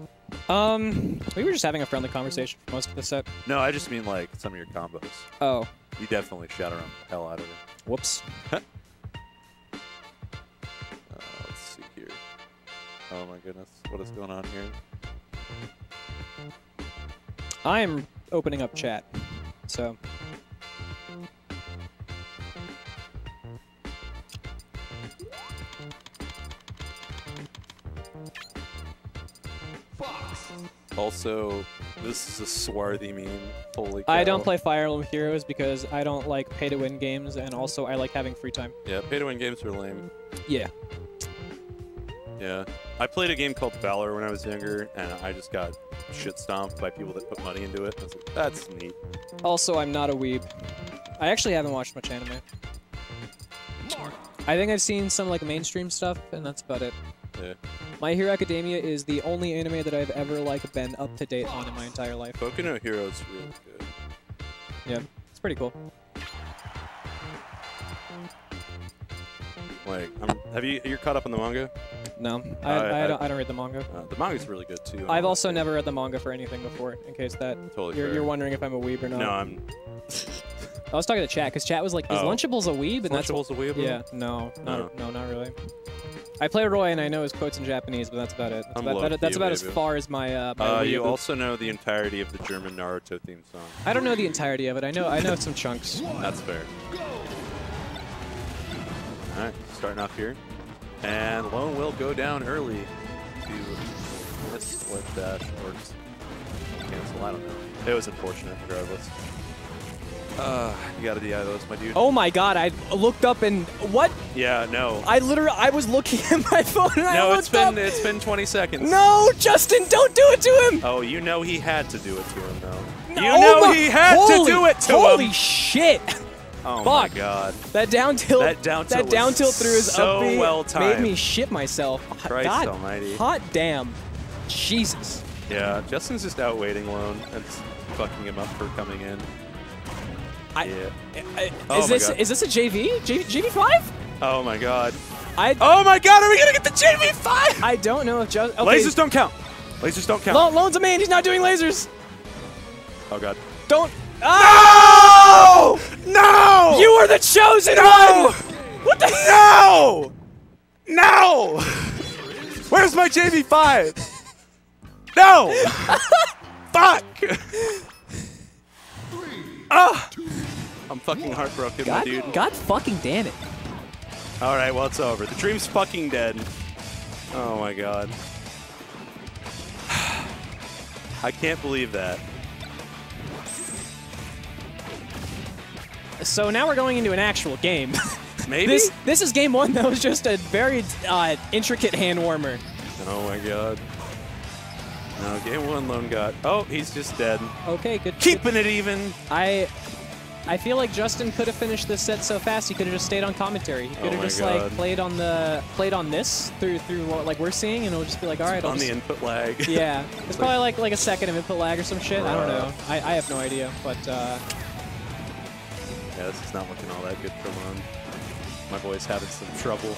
We were just having a friendly conversation for most of the set. No, I just mean like some of your combos. Oh. You definitely Shadow Realm the hell out of it. Whoops. Let's see here. Oh my goodness. What is going on here? I am opening up chat, so. Also, this is a swarthy meme. Holy cow. I don't play Fire Emblem Heroes because I don't like pay-to-win games, and also I like having free time. Yeah, pay-to-win games are lame. Yeah. Yeah. I played a game called Valor when I was younger, and I just got shit-stomped by people that put money into it. I was like, that's neat. Also, I'm not a weeb. I actually haven't watched much anime. I think I've seen some like mainstream stuff, and that's about it. Yeah. My Hero Academia is the only anime that I've ever like been up to date on in my entire life. Boku no Hero's really good. Yeah, it's pretty cool. Like, you're caught up on the manga? No, I don't read the manga. The manga's really good too. I've also never read the manga for anything before, in case that Totally you're wondering if I'm a weeb or not. No, I'm. I was talking to chat because chat was like, "Is Lunchables a weeb?" And that's Lunchables a weeb? Yeah, no, not really. I play Roy and I know his quotes in Japanese, but that's about it. That's about as far as my. You also know the entirety of the German Naruto theme song. I don't know the entirety of it. I know some chunks. That's fair. All right, starting off here, and Lone will go down early to miss what dash or just cancel. I don't know. It was unfortunate, regardless. You gotta DI those, my dude. Oh my god, I looked up and what? Yeah, no. I was looking at my phone and I looked up. No, it's been 20 seconds. No, Justin, don't do it to him! Oh, you know he had to do it to him, though. No, you know he had to do it to him! Holy shit! Oh Fuck. my god. That down tilt, that down tilt through his so up B well timed. made me shit myself. Christ god almighty. Hot damn. Jesus. Yeah, Justin's just outwaiting Lone. That's fucking him up for coming in. Is this a JV? JV5? Oh my god. Oh my god, are we gonna get the JV5? I don't know if Justin. Okay. Lasers don't count. Lasers don't count. Lone's a man, he's not doing lasers. Oh god. Don't. No! No! You are the chosen one! What the No! No! Where's my JV5? No! Fuck! I'm fucking heartbroken, my dude. God fucking damn it. Alright, well, it's over. The dream's fucking dead. Oh my god. I can't believe that. So now we're going into an actual game. Maybe? This is game one. That was just a very intricate hand warmer. Oh my god. No, game one Lone got. Oh, he's just dead. Okay, good. Keeping it even. I feel like Justin could have finished this set so fast he could have just stayed on commentary. He could have just like played on this through what like we're seeing, and it'll just be like, all right, on the input lag. Yeah, it's probably like a second of input lag or some shit. I don't know. I have no idea, but. Yeah, this is not looking all that good for Lone. My boy's having some trouble.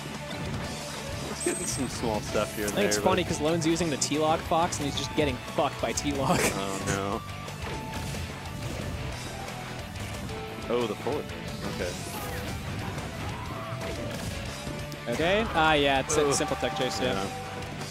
He's getting some small stuff here and there. I think it's funny because Lone's using the T-Log Fox and he's just getting fucked by T-Log. Oh no. Oh, the forward. Okay. Okay. Yeah, it's a simple tech chase, yeah.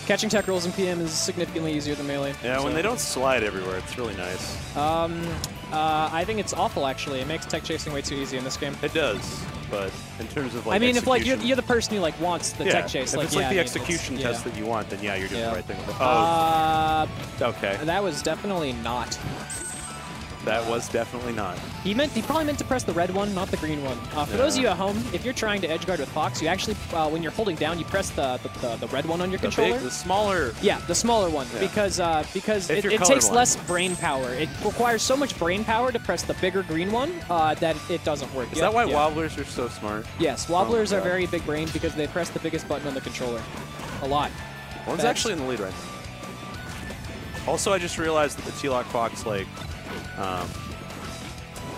Catching tech rolls in PM is significantly easier than melee. Yeah, so. when they don't slide everywhere, it's really nice. I think it's awful, actually. It makes tech chasing way too easy in this game. It does, but in terms of like I mean, if like execution- you're the person who like wants the tech chase, if like it's like the I mean, execution test that you want, then yeah, you're doing the right thing. With it. Okay. That was definitely not. That was definitely not. He probably meant to press the red one, not the green one. For those of you at home, if you're trying to edgeguard with Fox, you actually, when you're holding down, you press the red one on your controller. The smaller. Yeah, the smaller one, because it takes less brain power. It requires so much brain power to press the bigger green one that it doesn't work. Is that why wobblers are so smart? Yes, wobblers are very big brain because they press the biggest button on the controller. A lot. One's actually in the lead right now. Also, I just realized that the T-Lock Fox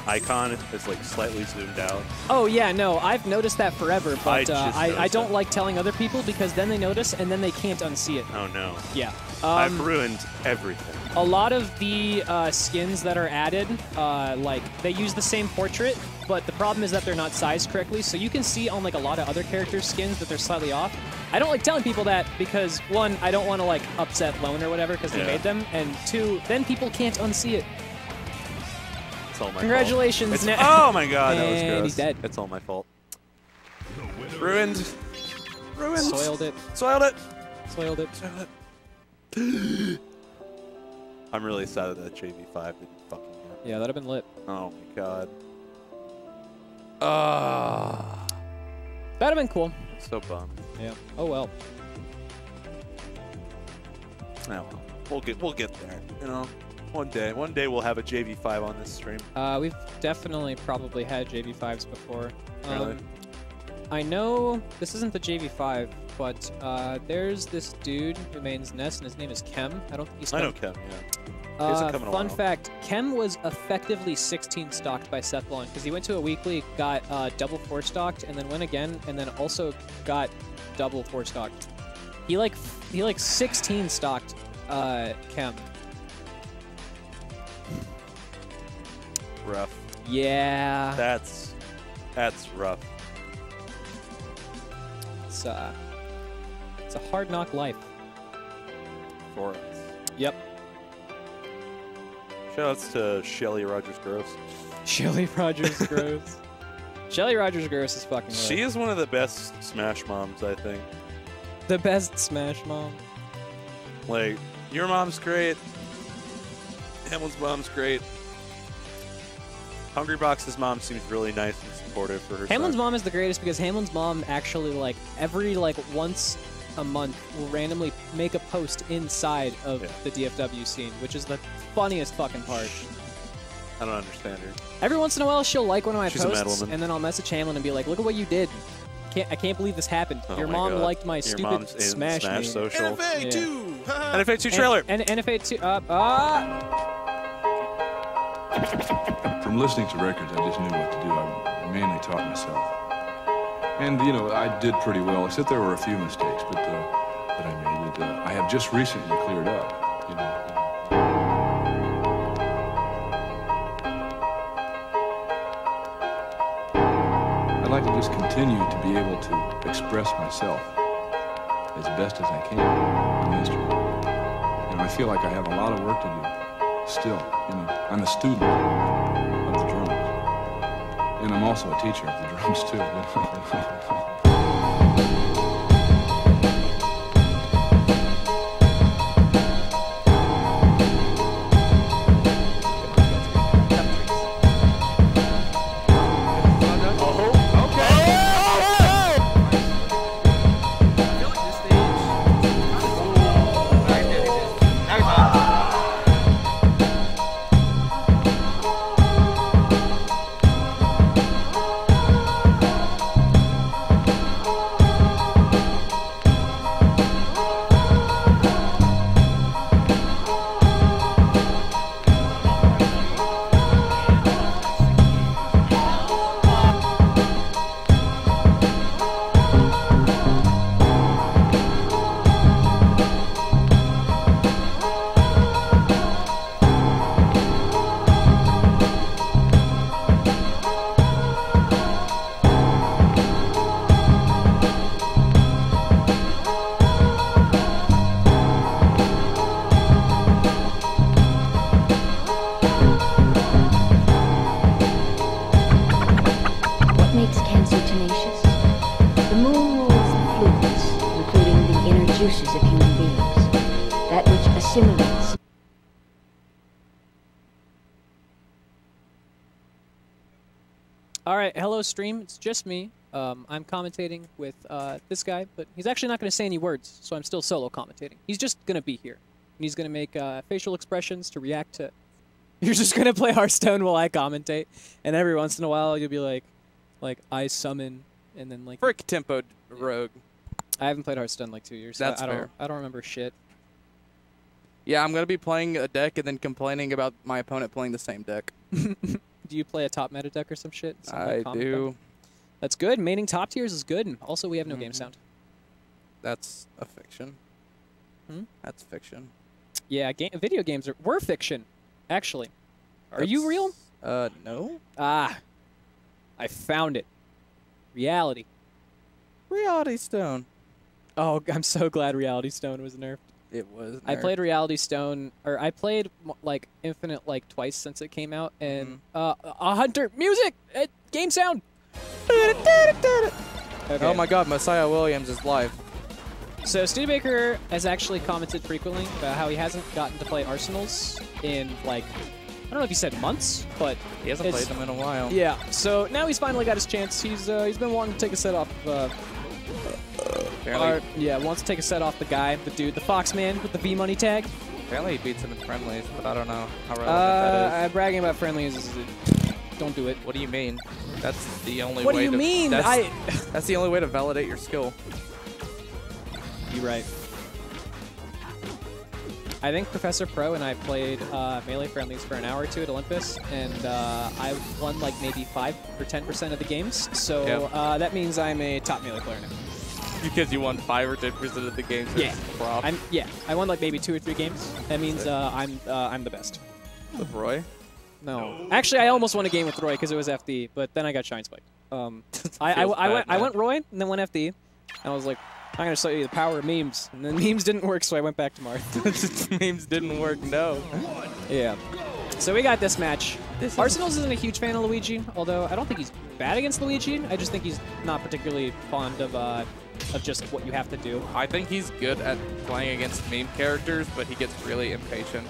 icon is like slightly zoomed out. Oh yeah, no, I've noticed that forever, but I don't that. like telling other people because then they notice and then they can't unsee it. Oh no. Yeah. I've ruined everything. A lot of the skins that are added, like they use the same portrait, but the problem is that they're not sized correctly. So you can see on like a lot of other characters' skins that they're slightly off. I don't like telling people that because one, I don't want to like upset Lone or whatever because they made them, and two, then people can't unsee it. It's all my Congratulations. fault. Oh my god, that was And gross. he's dead. It's all my fault. Ruined. Ruined. Soiled it. Soiled it. Soiled it. Soiled it. I'm really sad that JV5 didn't fucking hit. Yeah, that'd have been lit. Oh my god. That'd have been cool. So bummed. Yeah. Oh well. Oh, well, we'll get there. You know, one day we'll have a JV5 on this stream. We've definitely probably had JV5s before. Really? I know this isn't the JV5, but there's this dude who mains Ness, and his name is Kem. I don't think he's. I know Kem. Yeah. He hasn't come in a Fun while. fact: Kem was effectively 16 stocked by Sethlon because he went to a weekly, got double 4 stocked, and then went again, and then also got double 4 stocked. He like 16 stocked Kem. Rough. Yeah. That's rough. It's a hard knock life. For us. Yep. Shoutouts to Shelly Rogers Gross. Shelly Rogers Gross. Shelly Rogers Gross is fucking She is one of the best Smash moms, I think. the best Smash mom. Like, your mom's great. Hamlin's mom's great. Hungrybox's mom seems really nice and supportive for her Hamlin's son. mom is the greatest because Hamlin's mom actually, like, every, like, once a month will randomly make a post inside of the DFW scene, which is the funniest fucking part. I don't understand her. Every once in a while, she'll like one of my She's a mad posts, woman. and then I'll message Hamlin and be like, look at what you did. I can't believe this happened. Oh Your my mom God. liked my Your stupid mom's in Smash meme. Social. NFA2! NFA2 trailer! And NFA2, From listening to records, I just knew what to do. I mainly taught myself. And, you know, I did pretty well, except there were a few mistakes that I made that I have just recently cleared up, you know. I'd like to just continue to be able to express myself as best as I can on the instrument. And I feel like I have a lot of work to do still. You know, I'm a student of the drums. And I'm also a teacher of the drums, too. All right, hello stream. It's just me. I'm commentating with this guy, but he's actually not going to say any words, so I'm still solo commentating. He's just going to be here, and he's going to make facial expressions to react to. You're just going to play Hearthstone while I commentate, and every once in a while you'll be like I summon, and then like Frick tempoed rogue. I haven't played Hearthstone in like 2 years. So That's I fair. don't remember shit. Yeah, I'm gonna be playing a deck and then complaining about my opponent playing the same deck. Do you play a top meta deck or some shit? I do. That's good. Maining top tiers is good. And also, we have no game sound. That's a fiction. Hmm? That's fiction. Yeah, video games were fiction, actually. Are you real? No. Ah, I found it. Reality. Reality Stone. Oh, I'm so glad Reality Stone was nerfed. It was. I played Reality Stone, or I played like Infinite like twice since it came out, and a Hunter music, game sound. Okay. Oh my God, Messiah Williams is live. So Studebaker has actually commented frequently about how he hasn't gotten to play Arsenals in like, I don't know if he said months, but He hasn't played them in a while. Yeah, so now he's finally got his chance. He's been wanting to take a set off. Wants to take a set off the guy, the dude, the Foxman with the V money tag. Apparently he beats him in friendlies, but I don't know how relevant that is. Bragging about friendlies don't do it. What do you mean? That's the only What way do you to, mean? That's the only way to validate your skill. You're right. I think Professor Pro and I played melee friendlies for an hour or two at Olympus, and I won like maybe 5 or 10% of the games. So that means I'm a top melee player now. Because you won 5 or 10% of the games. Yeah. Prop. I won like maybe 2 or 3 games. That means I'm the best. With Roy? No. Actually, I almost won a game with Roy because it was FD, but then I got shine spiked. I went Roy and then went FD. And I was like, I'm gonna show you the power of memes, and then memes didn't work, so I went back to Marth. Memes didn't work. No. Yeah. So we got this match. Arsenals isn't a huge fan of Luigi, although I don't think he's bad against Luigi. I just think he's not particularly fond of just what you have to do. I think he's good at playing against meme characters, but he gets really impatient.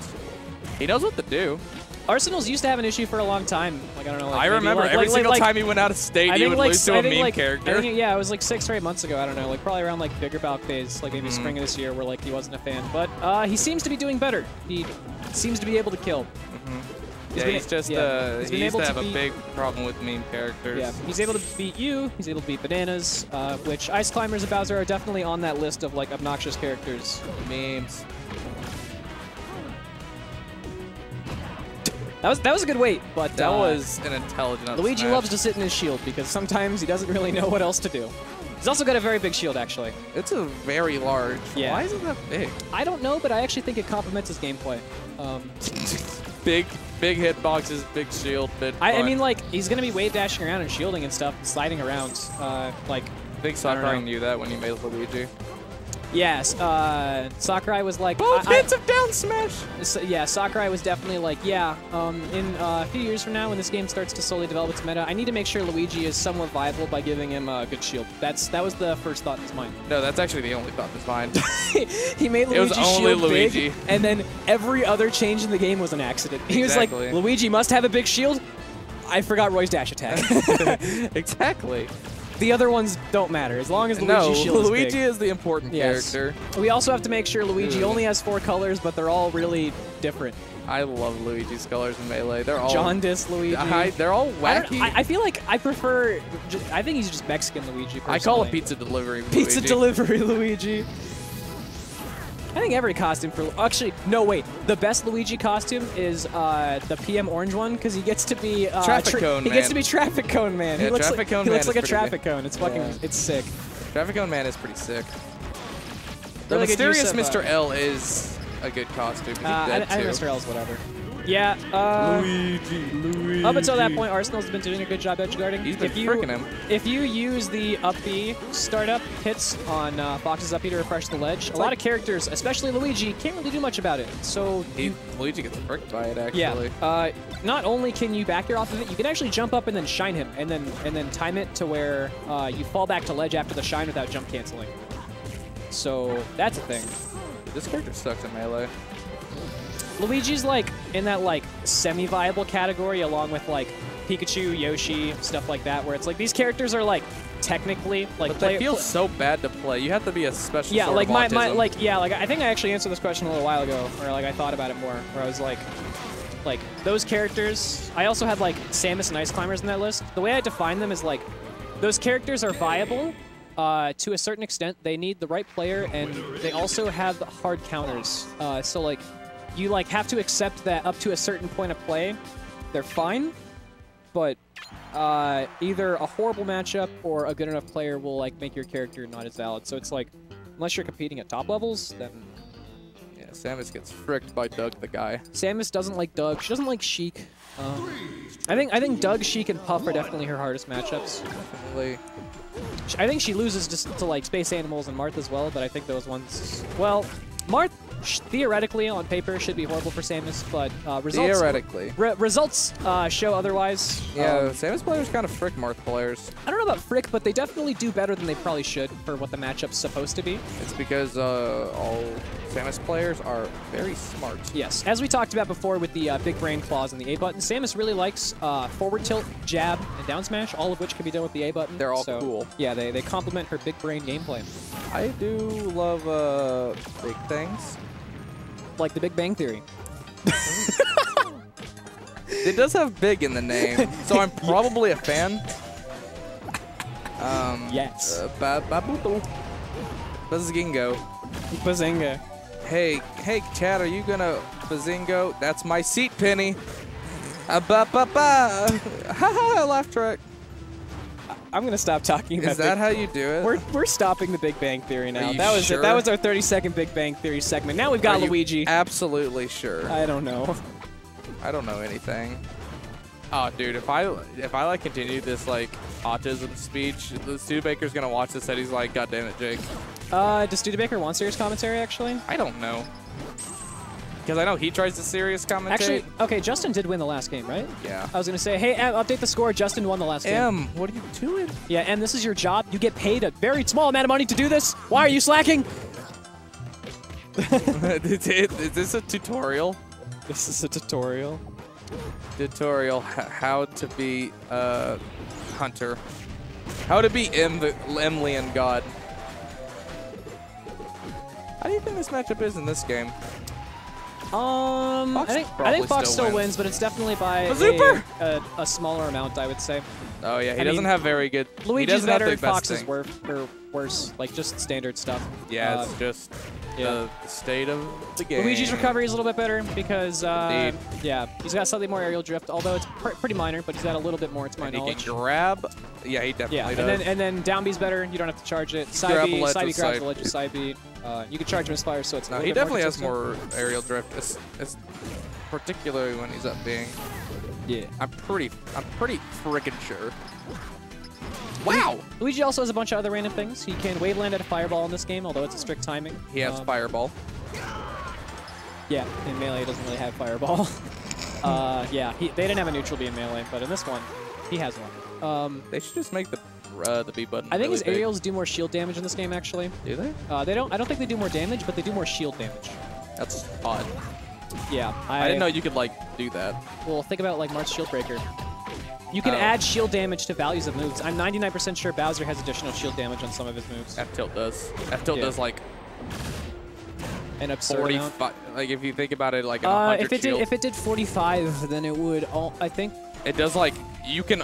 He knows what to do. Arsenals used to have an issue for a long time. Like, I don't know. Like, I remember every single time he went out of state, he would lose to a meme character. Yeah, it was like 6 or 8 months ago. I don't know. Like, probably around like bigger bout days, like maybe spring of this year, where like he wasn't a fan. But he seems to be doing better. He seems to be able to kill. Yeah, he's just he used to have a big problem with meme characters. Yeah, he's able to beat you. He's able to beat Bananas, which Ice Climbers and Bowser are definitely on that list of like obnoxious characters. Memes. That was a good wait, but that was an intelligent Luigi smash. loves to sit in his shield because sometimes he doesn't really know what else to do. He's also got a very big shield, actually. It's a very large. Yeah. Why is it that big? I don't know, but I actually think it complements his gameplay. Big hitboxes, big shield, big. I mean, like he's gonna be wave dashing around and shielding and stuff, and sliding around. Like I think Sakurai knew that when he made Luigi. Yes, Sakurai was like, both hits of down smash. Yeah, Sakurai was definitely like, yeah, in a few years from now when this game starts to slowly develop its meta, I need to make sure Luigi is somewhat viable by giving him a good shield. That was the first thought in his mind. No, that's actually the only thought in his mind. He made Luigi's shield big, and then every other change in the game was an accident. He was like, Luigi must have a big shield. I forgot Roy's dash attack. Exactly. The other ones don't matter, as long as Luigi's shield is big. Luigi is the important character. We also have to make sure Luigi only has 4 colors, but they're all really different. I love Luigi's colors in Melee. They're all Jaundice Luigi. They're all wacky. I feel like I prefer. I think he's just Mexican Luigi. Personally. I call it pizza delivery. Pizza Luigi. delivery Luigi. I think every costume for... Actually, no, wait. The best Luigi costume is the PM Orange one, because he gets to be... Traffic Cone Man. He gets to be Traffic Cone Man. Yeah, he looks Traffic Cone Man looks like a pretty traffic good. cone. It's fucking... Yeah. It's sick. Traffic Cone Man is pretty sick. The Really good use Mysterious of, Mr. L is a good costume. He's dead I think too. Mr. L's whatever. Yeah. Luigi. Up until that point, Arsenal's been doing a good job edge guarding. He's been fricking him. If you use the up B startup hits on Fox's up B to refresh the ledge, a lot of characters, especially Luigi, can't really do much about it. So Luigi gets fricked by it actually. Yeah. Not only can you back air off of it, you can actually jump up and then shine him, and then time it to where you fall back to ledge after the shine without jump canceling. So that's a thing. This character sucks in Melee. Luigi's like in that like semi-viable category, along with like Pikachu, Yoshi, stuff like that, where it's like these characters are like technically like. But they feel so bad to play. You have to be a special. Yeah, sort like of autism. like I think I actually answered this question a little while ago, or like I thought about it more, where I was like those characters. I also had like Samus and Ice Climbers in that list. The way I define them is like those characters are viable to a certain extent. They need the right player, and they also have hard counters. So like you like have to accept that up to a certain point of play, they're fine, but either a horrible matchup or a good enough player will like make your character not as valid. So it's like unless you're competing at top levels, then. Yeah, Samus gets fricked by Doug the guy. Samus doesn't like Doug. She doesn't like Sheik. I think Doug, Sheik, and Puff are definitely her hardest matchups. Definitely. I think she loses just to like Space Animals and Marth as well, but I think those ones. Well, Marth theoretically on paper should be horrible for Samus, but results. Theoretically. Results show otherwise. Yeah, Samus players kind of frick Marth players. I don't know about frick, but they definitely do better than they probably should for what the matchup's supposed to be. It's because all Samus players are very smart. Yes, as we talked about before with the big brain claws and the A button, Samus really likes forward tilt, jab, and down smash, all of which can be done with the A button. They're all so, cool. Yeah, they complement her big brain gameplay. I do love big things. Like the Big Bang Theory. It does have big in the name, so I'm probably a fan. Yes. Babuto. Bazingo. Bazinga. Hey, Chad, are you gonna Bazingo? That's my seat, Penny. Ba-ba-ba. Ha-ha, laugh track. I'm gonna stop talking about Is that how you do it? We're stopping the Big Bang Theory now. You That was sure? it. That was our 30-second Big Bang Theory segment. Now we've got Are you Luigi. Absolutely sure. I don't know. I don't know anything. Oh, dude, if I like continue this like autism speech, the Studebaker's gonna watch this and he's like, God damn it, Jake. Does Studebaker want serious commentary actually? I don't know. Because I know he tries to serious commentate. Actually, okay, Justin did win the last game, right? Yeah. I was gonna say, hey, Em, update the score. Justin won the last game. What are you doing? Yeah, and this is your job. You get paid a very small amount of money to do this. Why are you slacking? Is this a tutorial? This is a tutorial. Tutorial how to be Hunter. How to be the Emlian God. How do you think this matchup is in this game? I think Fox still wins, but it's definitely by a smaller amount, I would say. Oh yeah, he doesn't have very good. Luigi's better, have the best Fox is worse, like just standard stuff. Yeah, it's just the state of the game. Luigi's recovery is a little bit better because yeah, he's got slightly more aerial drift, although it's pretty minor, but he's got a little bit more to my knowledge. He can grab. Yeah, he definitely does. And then down B's better. You don't have to charge it. Side B grabs the ledge of side B. You can charge him as fire, so it's. No, he definitely has more aerial drift, particularly when he's up being. Yeah, I'm pretty freaking sure. Wow! Luigi also has a bunch of other random things. He can wave land at a fireball in this game, although it's a strict timing. He has fireball. Yeah, in Melee he doesn't really have fireball. Yeah, they didn't have a neutral B in Melee, but in this one, he has one. They should just make the B button. I think really his aerials do more shield damage in this game, actually. Do they? I don't think they do more damage, but they do more shield damage. That's odd. Yeah, I didn't know you could like do that. Well, think about like Marth's Shield Breaker. You can add shield damage to values of moves. I'm 99% sure Bowser has additional shield damage on some of his moves. F-Tilt does. F-Tilt does like an absurd amount. Like if you think about it, like 100 if it did 45, then it would. I think it does. Like you can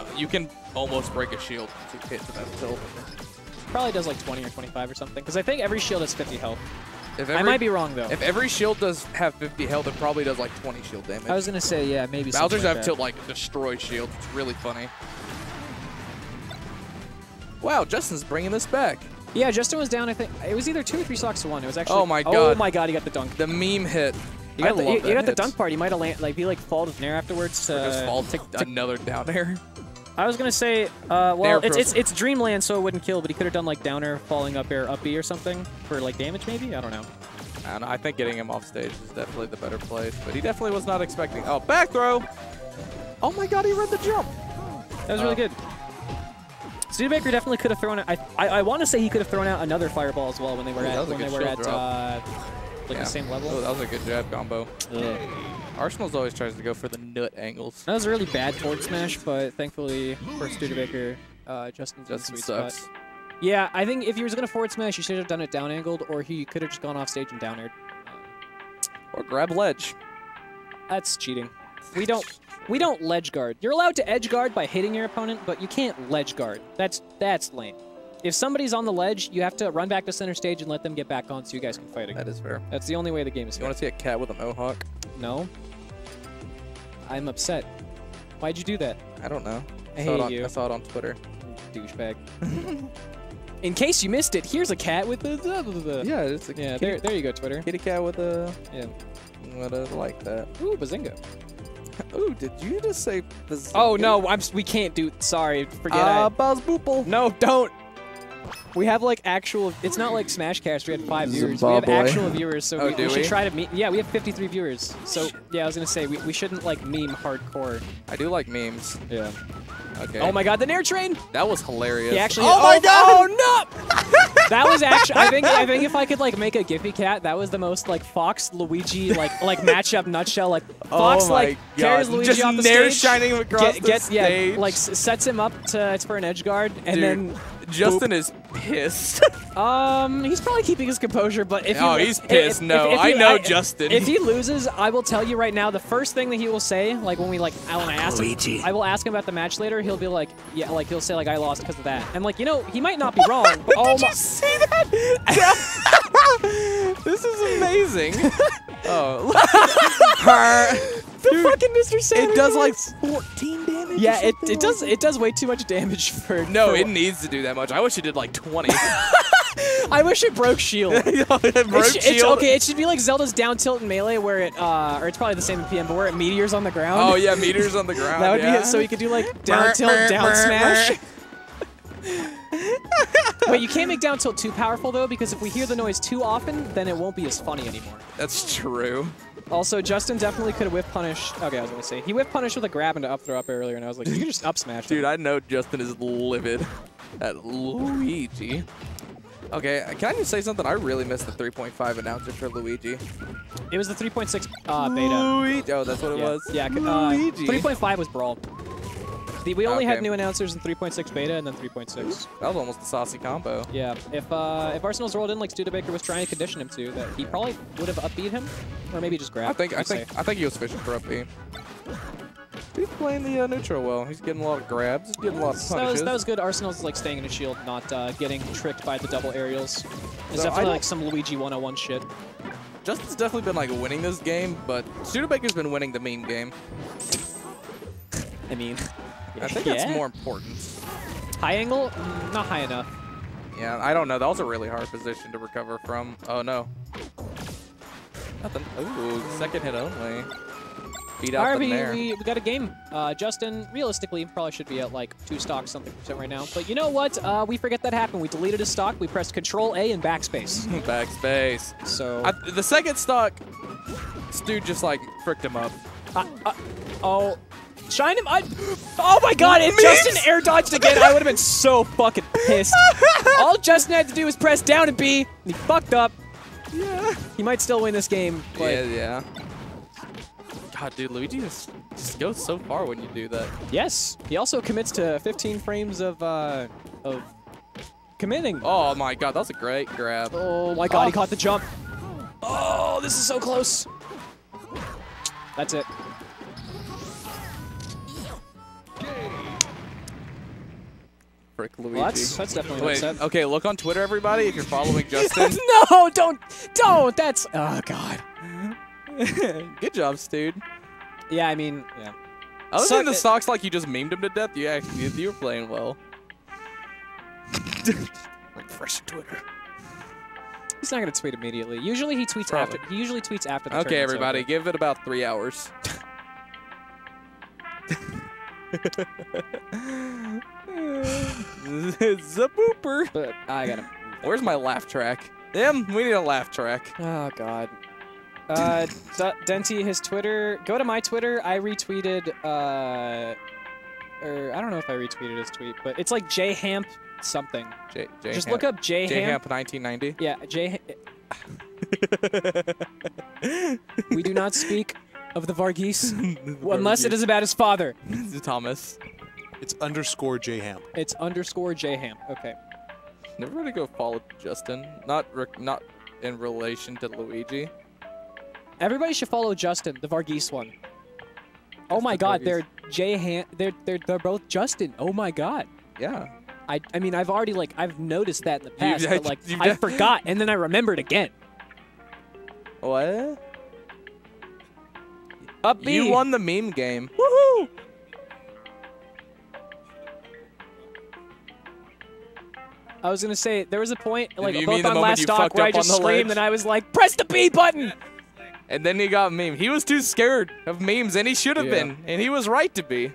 almost break a shield to hit the F-Tilt. Probably does like 20 or 25 or something. Because I think every shield has 50 health. I might be wrong though. If every shield does have 50 health, it probably does like 20 shield damage. I was gonna say yeah, maybe. Bowser's like F-Tilt like destroys shields. It's really funny. Wow, Justin's bringing this back. Yeah, Justin was down. I think it was either 2 or 3 stocks to 1. It was actually. Oh my god! Oh my god! He got the dunk. The meme hit. You got the dunk part. He might have like he like falled with Nair afterwards. Or just fall take another down air. I was gonna say, well, it's Dreamland, so it wouldn't kill, but he could have done like downer, falling up air, up B or something for like damage, maybe. I don't know. I think getting him off stage is definitely the better place, but he definitely was not expecting. Oh, back throw! Oh my god, he read the jump. That was really good. Studebaker definitely could have thrown. I want to say he could have thrown out another fireball as well when they were like the same level. Oh, that was a good jab combo. Ugh. Arsenal's always tries to go for the nut angles. That was a really bad forward smash, but thankfully for Studebaker, Justin's in the sweet sucks. spot. Yeah, I think if he was going to forward smash, he should have done it down angled, or he could have just gone off stage and down aired. Or grab ledge. That's cheating. We don't ledge guard. You're allowed to edge guard by hitting your opponent, but you can't ledge guard. That's lame. If somebody's on the ledge, you have to run back to center stage and let them get back on so you guys can fight again. That is fair. That's the only way the game is You fair. want to see a cat with a mohawk? No. I'm upset. Why'd you do that? I don't know. I hate you. I saw it on Twitter. Douchebag. In case you missed it, here's a cat with the... Yeah, it's a Yeah, kitty, there you go, Twitter. kitty cat with a... Yeah. What I like that. Ooh, Bazinga. Ooh, did you just say bazinga? Oh, no, we can't do... Sorry, forget it. Buzz Boople. No, don't. We have like actual. It's not like Smashcast. We had 5 viewers. Zimbabwe. We have actual viewers, so Oh, we do should we? try to meet. Yeah, we have 53 viewers. So yeah, I was gonna say we shouldn't like meme hardcore. I do like memes. Yeah. Okay. Oh my God, the Nair Train. That was hilarious. He actually. Oh my God! Oh no! That was actually. I think if I could like make a Giphy cat, that was the most like Fox Luigi like matchup nutshell. Like Fox oh my like God. carries Luigi Just off the Nair stage. shining across the stage. Yeah, like sets him up to it's for an edge guard, and Dude, then. Justin is pissed. He's probably keeping his composure, but if he's pissed. I know Justin. If he loses, I will tell you right now, the first thing that he will say, like when I ask him, I will ask him about the match later. He'll be like, yeah, like he'll say like I lost because of that, and like he might not be wrong. But Did you see that? This is amazing. Oh, the fucking Mr. Sanders. it does like 14 damage. Yeah, it does way too much damage for. No, for it needs to do that much. I wish it did like 20. I wish it broke shield. It broke shield. Okay, it should be like Zelda's down tilt in melee, where it or it's probably the same in PM, but where it meteors on the ground. Oh yeah, meters on the ground. That would yeah. be it. So he could do like down tilt, down smash. Wait, you can't make down tilt too powerful though, because if we hear the noise too often, then it won't be as funny anymore. That's true. Also, Justin definitely could have whiff punished. Okay, I was gonna say he whiff punished with a grab into up throw up earlier, and I was like, you can just up smash. Dude, I know Justin is livid at Luigi. Okay, can I just say something? I really missed the 3.5 announcer for Luigi. It was the 3.6 beta. Luigi. Oh, that's what it was? Yeah, Luigi. 3.5 was Brawl. We only had Okay. new announcers in 3.6 beta and then 3.6. That was almost a saucy combo. Yeah, if Arsenal's rolled in like Studebaker was trying to condition him to, that he probably would have upbeat him, or maybe just grabbed. I think he was fishing for up B. He's playing the neutral well. He's getting a lot of grabs. He's getting a lot of punishes. That was good. Arsenal's like staying in his shield, not getting tricked by the double aerials. It's So definitely like some Luigi 101 shit. Justin's definitely been like winning this game, but Studebaker's been winning the meme game. I mean, I think that's more important. High angle, not high enough. Yeah, I don't know. That was a really hard position to recover from. Oh no. Nothing. Ooh, second hit only. Beat out the Nair. We got a game. Justin, realistically, probably should be at like 2 stocks something % right now. But you know what? We forget that happened. We deleted a stock. We pressed Control A and backspace. Backspace. So the second stock, Stu just like fricked him up. oh, shine him! Oh my God! If Justin air dodged again, I would have been so fucking pissed. All Justin had to do was press down and B, and he fucked up. Yeah. He might still win this game. But Yeah. God, dude, Luigi just goes so far when you do that. yes, he also commits to 15 frames of committing. Oh my God, that was a great grab. Oh my God, he caught the jump. Oh, this is so close. That's it. Frick Luigi. Well, that's definitely an Wait, upset. okay, look on Twitter, everybody, if you're following Justin. No, don't. That's, oh God. Good job, Stu. Yeah, I mean, yeah. Other So- than the stocks like you just memed him to death, you were playing well. Refresh Twitter. He's not gonna tweet immediately. Usually he tweets Probably. after. He usually tweets after the Okay, tournament's everybody, over. give it about 3 hours. It's a booper. But I gotta. Where's my laugh track? We need a laugh track. Oh God. Denti, his Twitter. Go to my Twitter. I retweeted. Or I don't know if I retweeted his tweet, but it's like JHamp something. Just look up JHamp. JHamp 1990. Yeah, We do not speak of the Varghese unless it is about his father. Thomas. It's underscore JHam. It's underscore JHam. Okay. Never really go follow Justin. Not in relation to Luigi. Everybody should follow Justin, the Varghese one. Oh my God, they're JHam. They're both Justin. Oh my God. Yeah. I mean, I've already I've noticed that in the past, but I forgot, and then I remembered again. What? Up B. You won the meme game. Woohoo! I was gonna say there was a point both on last stock where I just screamed and I was like, "Press the B button!" And then he got meme. He was too scared of memes, and he should have been, and he was right to be.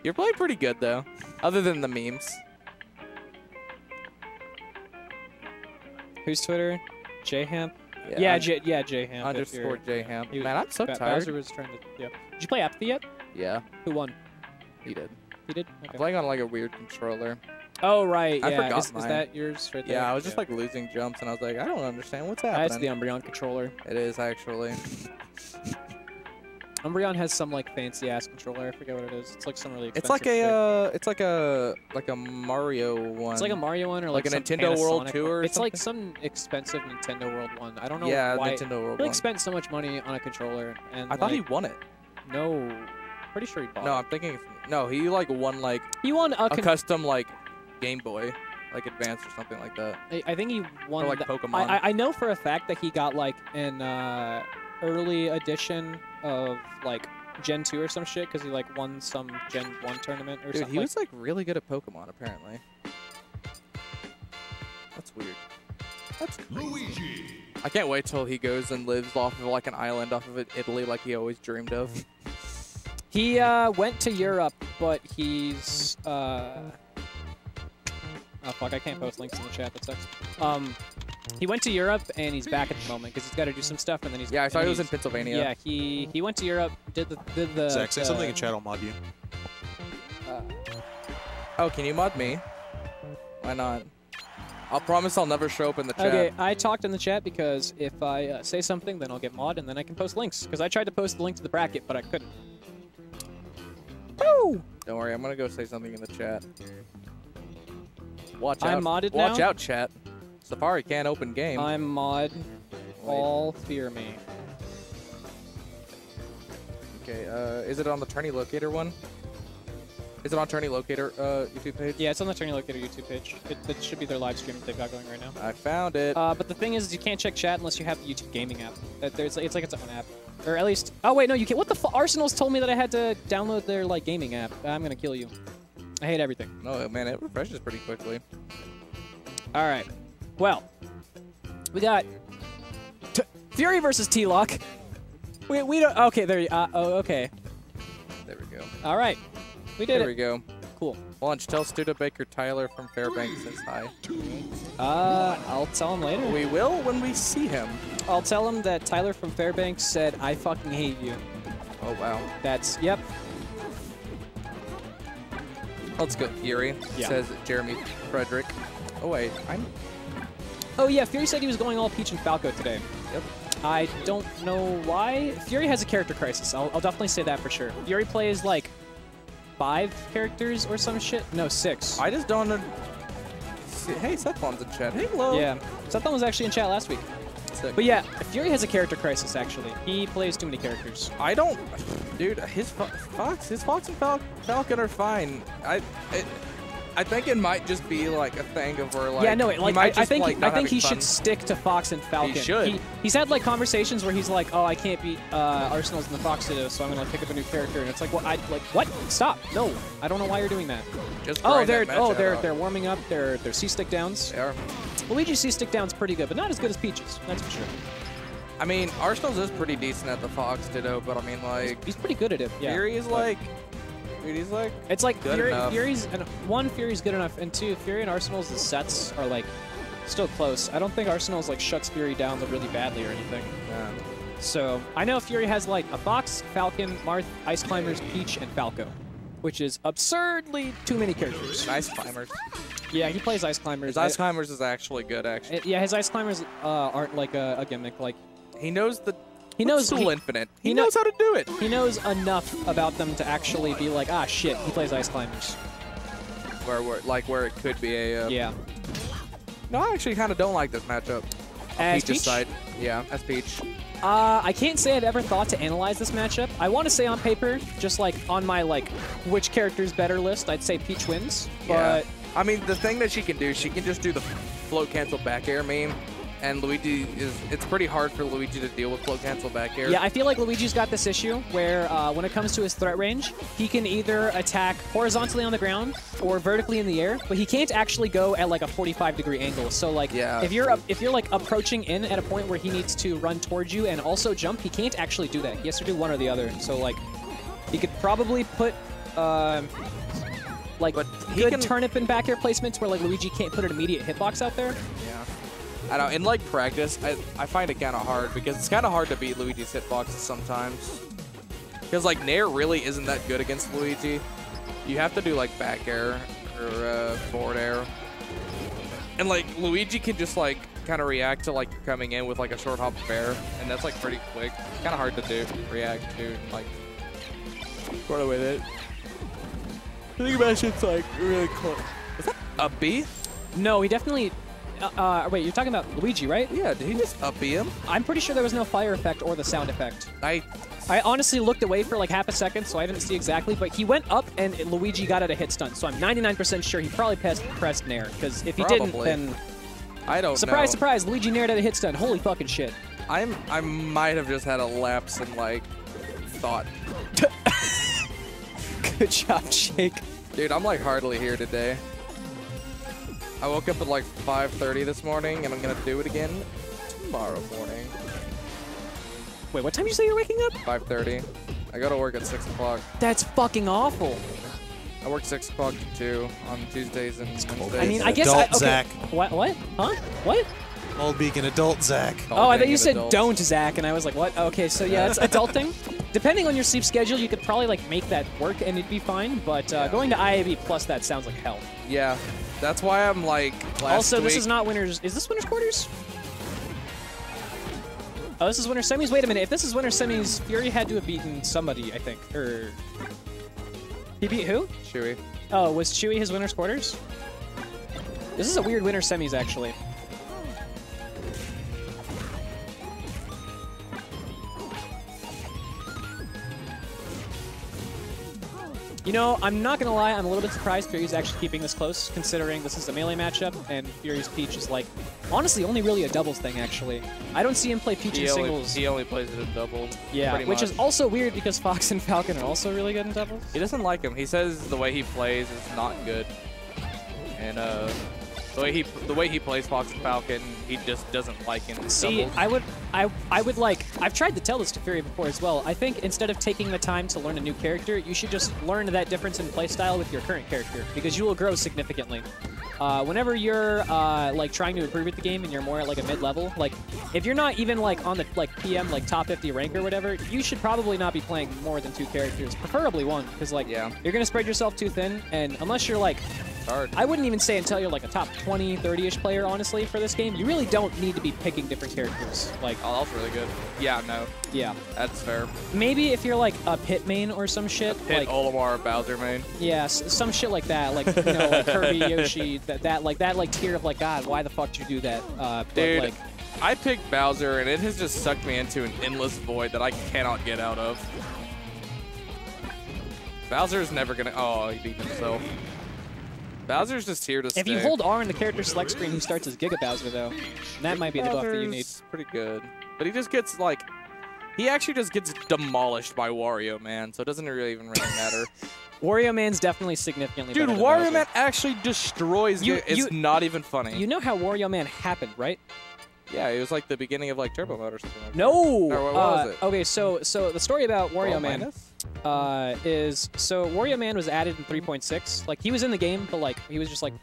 You're playing pretty good though, other than the memes. Who's Twitter? JHam? Yeah, JHam. Underscore JHam. Man, I'm so tired. Bowser was trying to. Yeah. Did you play Apathy yet? Yeah. Who won? He did. He did. I'm Okay. playing on like a weird controller. Oh right. I Yeah. forgot Is mine. that yours right there? Yeah, I was just like losing jumps, and I was like, I don't understand what's happening. That's the Umbreon controller. It is actually. Umbreon has some fancy ass controller. I forget what it is. It's like some really expensive. It's like a Mario one. It's like a Mario one or like a some Nintendo World Panasonic Tour one. or It's like something? some expensive Nintendo World one. I don't know Yeah, why. Nintendo World He one. spent so much money on a controller, and I thought he won it. No, pretty sure he bought. No, it. I'm thinking. No, he won He won a. a custom Game Boy, Advance or something like that. I think he won. Or Pokemon. I know for a fact that he got an early edition of Gen 2 or some shit because he won some Gen 1 tournament or Dude, something. he was really good at Pokemon apparently. That's weird. That's crazy. I can't wait till he goes and lives off of an island off of Italy like he always dreamed of. He went to Europe, but he's oh fuck, I can't post links in the chat. That sucks. He went to Europe and he's back at the moment because he's got to do some stuff and then he's. Yeah, I saw he was in Pennsylvania. Yeah, he went to Europe, did the. Zach, say something in chat. I'll mod you. Oh, can you mod me? Why not? I'll promise I'll never show up in the chat. Okay, I talked in the chat because if I say something, then I'll get mod and then I can post links. Because I tried to post the link to the bracket, but I couldn't. Woo! Don't worry, I'm gonna go say something in the chat. Watch out! I'm modded now? Watch out, chat. Safari can't open game. I'm mod. All fear me. Okay, is it on the Tourney Locator one? Is it on Tourney Locator YouTube page? Yeah, it's on the Tourney Locator YouTube page. It should be their live stream that they've got going right now. I found it. But the thing is, you can't check chat unless you have the YouTube gaming app. It's like its own app. Or at least... Oh, wait, no, you can't. What the fuck? Arsenal's told me that I had to download their, gaming app. I'm gonna kill you. I hate everything. No, man, it refreshes pretty quickly. All right. Well, we got Fury versus T-Lock. We don't... Okay, there you... oh, okay. There we go. All right. We did There we go. Cool. Lunch, tell Studebaker Tyler from Fairbanks says hi. I'll tell him later. We will when we see him. I'll tell him that Tyler from Fairbanks said, I fucking hate you. Oh, wow. That's... Yep. Let's go, Fury. Yeah. Says Jeremy Frederick. Oh, wait. Oh, yeah, Fury said he was going all Peach and Falco today. Yep. I don't know why. Fury has a character crisis. I'll definitely say that for sure. Fury plays, 5 characters or some shit? No, 6. I just don't... Hey, Sethon's in chat. Hey, hello. Yeah. Sethon was actually in chat last week. Sick. But yeah, Fury has a character crisis, actually. He plays too many characters. I don't... Dude, his Fox and Falcon are fine. I think it might just be a thing of where yeah, no, I think he fun. should stick to Fox and Falcon. He should. He's had conversations where he's like, oh, I can't beat Arsenal's in the Fox Ditto, so I'm gonna pick up a new character, and it's like, well, what? Stop! No, I don't know why you're doing that. Just they're warming up. They're C-stick downs. They are. Luigi's C-stick down's pretty good, but not as good as Peach's. That's for sure. I mean, Arsenal's is pretty decent at the Fox Ditto, but I mean, he's pretty good at it. Yeah. Fury is dude, he's it's like good enough. Fury's good enough, and 2, Fury and Arsenal's the sets are still close. I don't think Arsenal's shuts Fury down really badly or anything. Yeah. So I know Fury has a Fox, Falcon, Marth, Ice Climbers, Peach, and Falco, which is absurdly too many characters. Ice Climbers. Yeah, he plays Ice Climbers. His Ice Climbers is actually good, actually. Yeah, his Ice Climbers aren't like a gimmick. Like He knows the... he knows Soul Infinite. He knows how to do it. He knows enough about them to actually be like, ah, shit, he plays Ice Climbers. Where it could be a... Yeah. No, I actually kind of don't like this matchup. As Peach's Peach? side. Yeah, as Peach. I can't say I've ever thought to analyze this matchup. I want to say on paper, just like on my like which character's better list, I'd say Peach wins. Yeah. But I mean, the thing that she can do, she can just do the float cancel back air meme. And Luigi it's pretty hard for Luigi to deal with float cancel back air. yeah, I feel like Luigi's got this issue where when it comes to his threat range, he can either attack horizontally on the ground or vertically in the air, but he can't actually go at like a 45-degree angle. So like, Yeah. if you're like approaching in at a point where he needs to run towards you and also jump, he can't actually do that. He has to do one or the other. So like, he could probably put like But he good can- turnip and back air placements where like Luigi can't put an immediate hitbox out there. Yeah. I don't know, in like practice, I find it kind of hard because it's kind of hard to beat Luigi's hitboxes sometimes. Because like Nair really isn't that good against Luigi. You have to do like back air or forward air. And like Luigi can just like kind of react to like coming in with like a short hop fair, and that's like pretty quick. Kind of hard to do, react to, like sort of with it. I think that shit's like really close. Is that a B? No, he definitely. Wait, you're talking about Luigi, right? Yeah, did he just up B him? I'm pretty sure there was no fire effect or the sound effect. I honestly looked away for like half a second, so I didn't see exactly, but he went up and Luigi got out a hit stun, so I'm 99% sure he probably pressed Nair, because if he didn't, then... I don't surprise, know. surprise, Luigi Nair at a hit stun. Holy fucking shit. I might have just had a lapse in, like, thought. Good job, Jake. Dude, I'm, like, hardly here today. I woke up at, like, 5:30 this morning, and I'm gonna do it again tomorrow morning. Wait, what time did you say you're waking up? 5:30. I go to work at 6 o'clock. That's fucking awful. I work 6 o'clock to 2 on Tuesdays and Wednesdays. I mean, I guess Adult okay. Zach. What? Huh? What? Old Beacon adult Zach. Oh, I thought you Adulting said adults. don't, Zach, and I was like, what? Okay, so yeah, it's adulting. Depending on your sleep schedule, you could probably like make that work and it'd be fine, but going to IaB plus that sounds like hell. Yeah, that's why I'm like, Also, this week- is not winners. Is this winners quarters? Oh, this is winners semis? Wait a minute. If this is winners semis, Fury had to have beaten somebody, I think. Or he beat who? Chewy. Oh, was Chewy his winners quarters? This is a weird winners semis, actually. You know, I'm not going to lie, I'm a little bit surprised Fury's actually keeping this close, considering this is a melee matchup, and Fury's Peach is, like, honestly, only really a doubles thing, actually. I don't see him play Peach in singles. He only plays it in doubles. Yeah, which is much. also weird because Fox and Falcon are also really good in doubles. He doesn't like him. He says the way he plays is not good. And the way he plays Fox and Falcon, he just doesn't like him. See, doubles. I would like, I've tried to tell this to Fury before as well. I think instead of taking the time to learn a new character, you should just learn that difference in playstyle with your current character, because you will grow significantly. Whenever you're like trying to improve at the game and you're more at like a mid-level, like if you're not even like on the like PM like top 50 rank or whatever, you should probably not be playing more than 2 characters, preferably 1, because like you're gonna spread yourself too thin, and unless you're like, I wouldn't even say until you're like a top 20, 30-ish player, honestly, for this game, you really don't need to be picking different characters. Like, oh, that's really good. Yeah, no. Yeah. That's fair. Maybe if you're like a Pit main or some shit. Pit, like, Olimar, Bowser main. Yeah, some shit like that. Like, you know, like Kirby, Yoshi, that tier of like, God, why the fuck did you do that? Dude, like, I picked Bowser, and it has just sucked me into an endless void that I cannot get out of. Bowser's never gonna... Oh, he beat himself. Bowser's just here to stay. If you hold R in the character select screen, he starts as Giga Bowser, though. And that might be the buff that you need. Bowser's pretty good. But he just gets, like... He actually just gets demolished by Wario Man, so it doesn't really even matter. Wario Man's definitely significantly Dude, better than Wario Bowser. Man actually destroys you. It's not even funny. You know how Wario Man happened, right? Yeah, it was like the beginning of like Turbo Mode or something like No! that. Or what was it? Okay, so the story about Wario Man minus? is... So Wario Man was added in 3.6. Like, he was in the game, but like, he was just like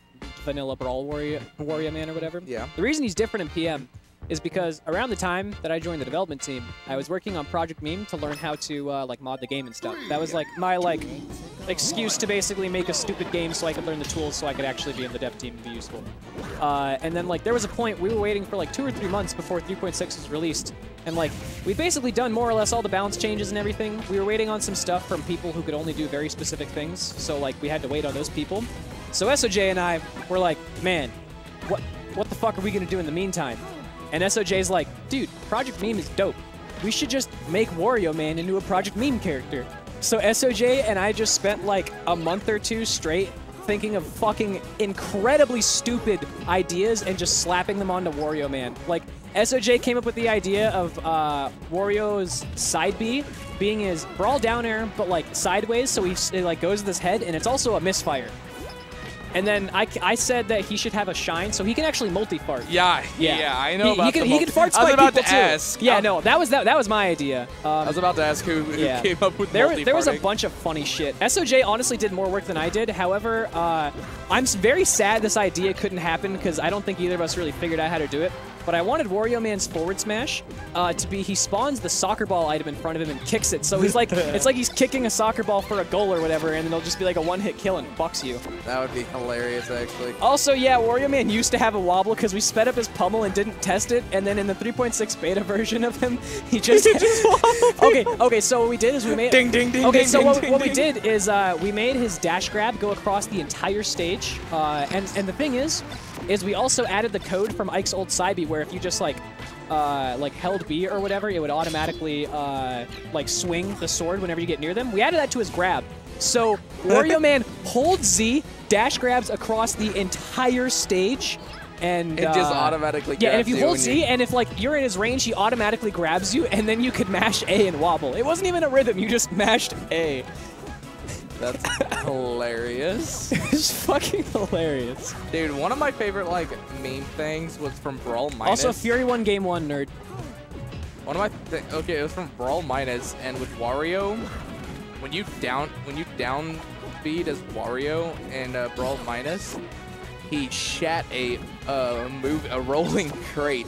vanilla Brawl Wario Man or whatever. Yeah. The reason he's different in PM is because around the time that I joined the development team, I was working on Project Meme to learn how to like mod the game and stuff. That was like my like excuse to basically make a stupid game so I could learn the tools so I could actually be in the dev team and be useful. And then like there was a point we were waiting for like 2 or 3 months before 3.6 was released, and like we'd basically done more or less all the balance changes and everything. We were waiting on some stuff from people who could only do very specific things, so like we had to wait on those people. So SOJ and I were like, man, what the fuck are we gonna do in the meantime? And SOJ's like, dude, Project Meme is dope. We should just make Wario Man into a Project Meme character. So SOJ and I just spent like a month or 2 straight thinking of fucking incredibly stupid ideas and just slapping them onto Wario Man. Like, SOJ came up with the idea of Wario's side B being his brawl down air, but like sideways, so it like goes with his head, and it's also a misfire. And then I said that he should have a shine, so he can actually multi-fart. Yeah, I know about he can fart spike I was about people to ask. Yeah, no, that was my idea. I was about to ask who came up with multi-farting. There was a bunch of funny shit. SOJ honestly did more work than I did. However, I'm very sad this idea couldn't happen because I don't think either of us really figured out how to do it. But I wanted Wario Man's forward smash to be he spawns the soccer ball item in front of him and kicks it. So he's like, it's like he's kicking a soccer ball for a goal or whatever, and then it'll just be like a one-hit kill and fucks you. That would be hilarious, actually. Also, yeah, Wario Man used to have a wobble because we sped up his pummel and didn't test it, and then in the 3.6 beta version of him, he just okay, so what we did is we made ding ding ding. Okay, ding, so ding, what ding, we did is we made his dash grab go across the entire stage, and the thing is we also added the code from Ike's old Cybe where if you just like held B or whatever, it would automatically like swing the sword whenever you get near them. We added that to his grab. So Wario Man holds Z, dash grabs across the entire stage, and it just automatically grabs yeah, and if you hold when Z, and if like you're in his range, he automatically grabs you, and then you could mash A and wobble. It wasn't even a rhythm, you just mashed A. That's hilarious. It's fucking hilarious. Dude, one of my favorite like meme things was from Brawl Minus. Also, Fury 1 Game 1, nerd. One of my okay, it was from Brawl Minus, and with Wario, when you down speed as Wario and Brawl Minus, he shat a rolling crate.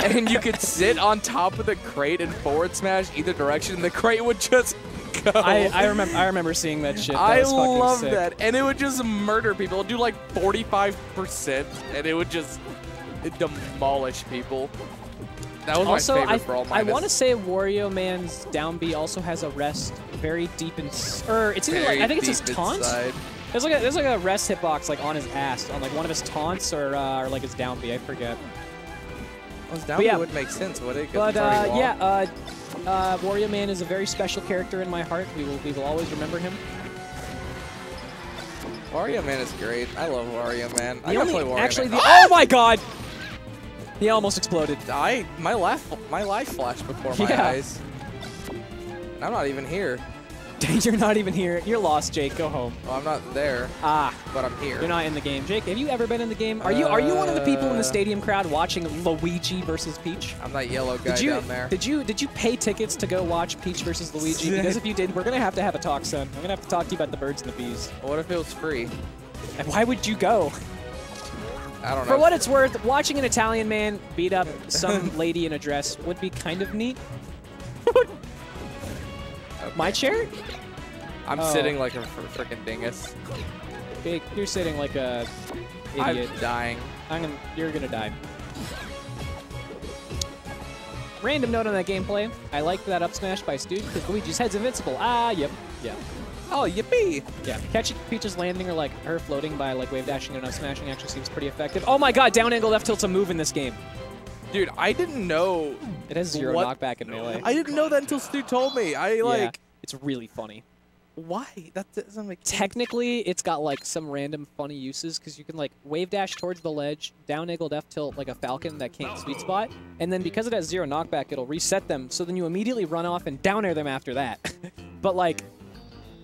And you could sit on top of the crate and forward smash either direction, and the crate would just go. I remember seeing that shit. That I was fucking love sick. that. And it would just murder people. It would do like 45%, and it would just demolish people. That was also, my favorite Brawl Minus. I want to say Wario Man's down B also has a rest very deep in, or it's either like, I think it's his taunt. Inside. There's like a rest hitbox like on his ass, on like one of his taunts or like his down B. I forget. Well, his down B would make sense, would it? But yeah, Wario Man is a very special character in my heart. We will always remember him. Wario Man is great. I love Wario Man. I gotta play Wario Man. Oh my god! He almost exploded. My life flashed before my eyes. I'm not even here. You're not even here. You're lost, Jake. Go home. Well, I'm not there. Ah, but I'm here. You're not in the game, Jake. Have you ever been in the game? Are you one of the people in the stadium crowd watching Luigi versus Peach? I'm that yellow guy down there. Did you pay tickets to go watch Peach versus Luigi? Because if you did, we're gonna have to have a talk, son. I'm gonna have to talk to you about the birds and the bees. Well, what if it was free? And why would you go? I don't know. For what it's worth, watching an Italian man beat up some lady in a dress would be kind of neat. Okay. My chair? I'm sitting like a freaking dingus. Big, you're sitting like a idiot. I'm dying. You're gonna die. Random note on that gameplay. I liked that up smash by Stu because Luigi's head's invincible. Ah, yep. Yeah. Oh, yippee! Yeah, catching Peach's landing or like her floating by like wave dashing and up smashing actually seems pretty effective. Oh my god, down angle left tilt's a move in this game. Dude, I didn't know. It has zero knockback in melee. I didn't know that until Stu told me. Yeah, it's really funny. Why? That doesn't make sense. Technically, it's got like some random funny uses because you can like wave dash towards the ledge, down angle left tilt like a falcon that can't sweet spot, and then because it has zero knockback, it'll reset them. So then you immediately run off and down air them after that. But like,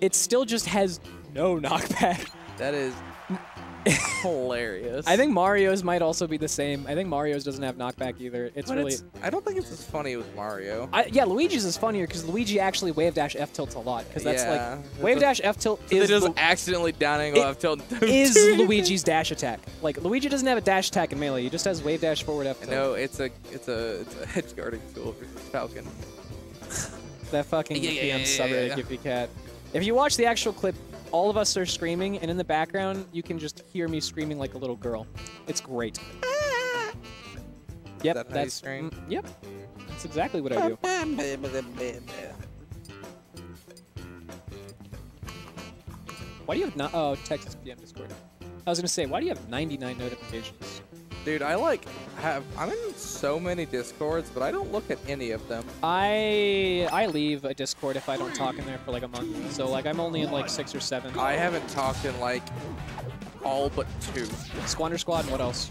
it still just has no knockback. That is hilarious. I think Mario's might also be the same. I think Mario's doesn't have knockback either. I don't think it's as funny with Mario. Yeah, Luigi's is funnier because Luigi actually wave dash F tilts a lot because that's yeah, like wave dash F tilt is just accidentally down angle F tilt is Luigi's dash attack. Like Luigi doesn't have a dash attack in melee. He just has wave dash forward F tilt. No, it's a hedge guarding tool for Falcon. That fucking subreddit Giffy Cat. If you watch the actual clip, all of us are screaming, and in the background, you can just hear me screaming like a little girl. It's great. Yep, Is that how you scream? Yep, that's exactly what I do. Why do you have not? Oh, Texas PM Discord. I was gonna say, why do you have 99 notifications? Dude, I'm in so many Discords, but I don't look at any of them. I leave a Discord if I don't talk in there for like a month. So like I'm only in like 6 or 7. I haven't talked in like all but 2. Squander Squad and what else?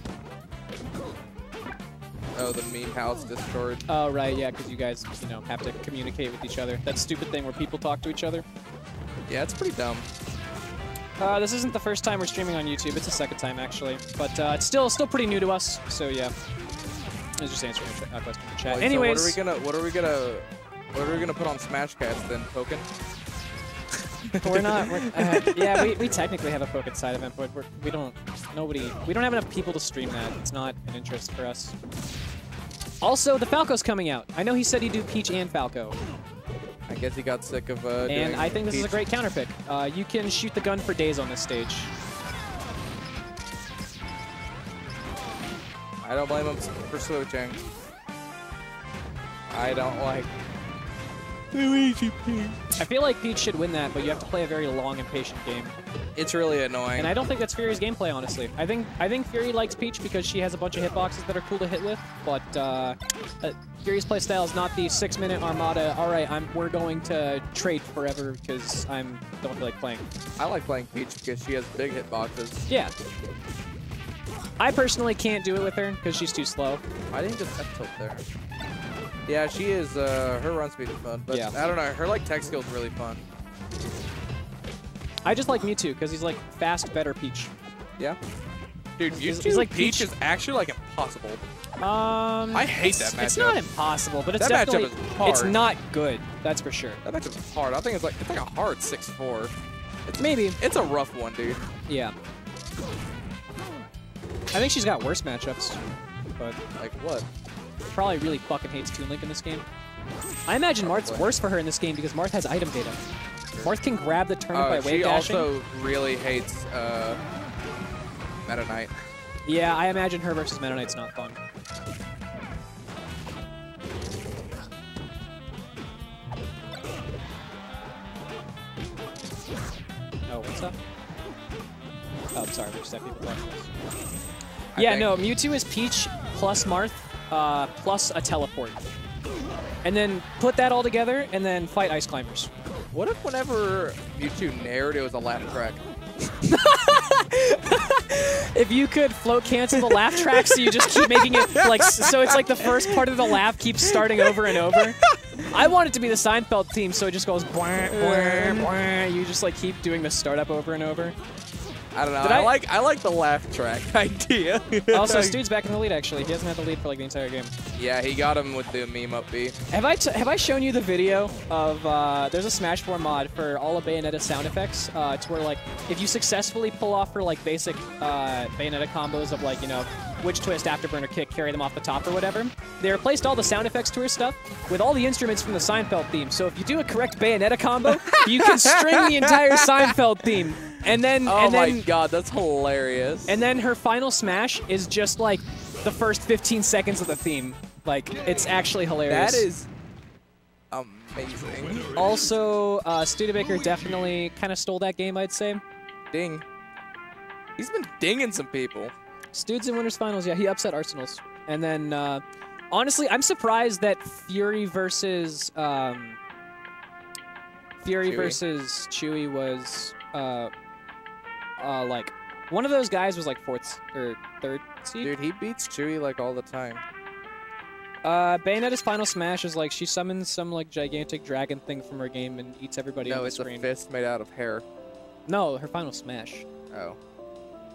Oh, the Meme House Discord. Oh right, yeah, because you guys, you know, have to communicate with each other. That stupid thing where people talk to each other. Yeah, it's pretty dumb. This isn't the first time we're streaming on YouTube. It's the second time actually, but it's still pretty new to us. So yeah, I was just answering a question in the chat. Wait, Anyways, so what are we gonna put on Smashcast then, Pokken? we're not. Yeah, we technically have a Pokken side event, but we don't have enough people to stream that. It's not an interest for us. Also, the Falco's coming out. I know he said he'd do Peach and Falco. I guess he got sick of and I think this is a great counter pick. You can shoot the gun for days on this stage. I don't blame him for switching. I don't like Luigi Peach. I feel like Peach should win that, but you have to play a very long and patient game. It's really annoying. And I don't think that's Fury's gameplay, honestly. I think Fury likes Peach because she has a bunch of hitboxes that are cool to hit with, but Fury's playstyle is not the 6-minute Armada. All right, we're going to trade forever because I don't feel like playing. I like playing Peach because she has big hitboxes. Yeah. I personally can't do it with her because she's too slow. I didn't just F tilt there. Yeah, she is. Her run speed is fun, but yeah. I don't know. Her like tech skill is really fun. I just like Mewtwo because he's like fast, better Peach. Yeah. Dude, he's like Peach is actually like impossible. I hate that matchup. It's not impossible, but it's that definitely matchup is hard. It's not good. That's for sure. That matchup is hard. I think it's like a hard 6-4. Maybe. It's a rough one, dude. Yeah. I think she's got worse matchups, but like what? Probably really fucking hates Toon Link in this game. I imagine Marth's worse for her in this game because Marth has item data. Marth can grab the turnip by wave dashing. She also really hates Meta Knight. Yeah, I imagine her versus Meta Knight's not fun. Oh, what's up? Oh, I'm sorry, we just have people watching this. Yeah, no, Mewtwo is Peach plus Marth plus a teleport. And then put that all together and then fight Ice Climbers. What if whenever Mewtwo nared, it was a laugh track? If you could float cancel the laugh track so you just keep making it like, so it's like the first part of the laugh keeps starting over and over. I want it to be the Seinfeld theme, so it just goes bwah, bwah, bwah. You just like keep doing the startup over and over. I don't know. I like the laugh track idea. Also, Stude's back in the lead, actually. He hasn't had the lead for like the entire game. Yeah, he got him with the meme up B. Have I shown you the video of, there's a Smash 4 mod for all of Bayonetta sound effects. It's where like, if you successfully pull off her like basic Bayonetta combos of like, you know, witch twist, afterburner kick, carry them off the top or whatever, they replaced all the sound effects to her stuff with all the instruments from the Seinfeld theme. So if you do a correct Bayonetta combo, you can string the entire Seinfeld theme. And then, my god, that's hilarious. And then her final smash is just like the first 15 seconds of the theme. Like, it's actually hilarious. That is amazing. Also, Studebaker definitely kind of stole that game, I'd say. Ding. He's been dinging some people. Stude's in Winners Finals, yeah, he upset Arsenals. And then, honestly, I'm surprised that Fury versus Chewy was, like, one of those guys was like 4th or 3rd seed. Dude, he beats Chewy like all the time. Bayonetta's final smash is like she summons some like gigantic dragon thing from her game and eats everybody on the screen. No, it's a fist made out of hair. No, her final smash. Oh.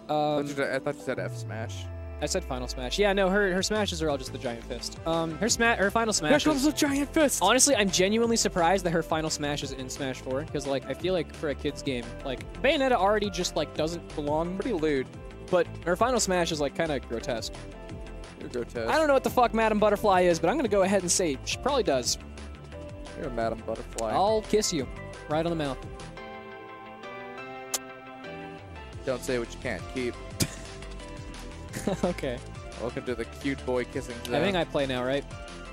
I thought you said F smash. I said final smash. Yeah, no, her smashes are all just the giant fist. Her final smash. Here comes the giant fist. Honestly, I'm genuinely surprised that her final smash is in Smash 4 because like I feel like for a kid's game, like Bayonetta already just like doesn't belong. Pretty lewd. But her final smash is like kind of grotesque. You're grotesque. I don't know what the fuck Madam Butterfly is, but I'm gonna go ahead and say she probably does. You're a Madam Butterfly. I'll kiss you right on the mouth. Don't say what you can't keep. Okay. Welcome to the cute boy kissing zone. I think I play now, right?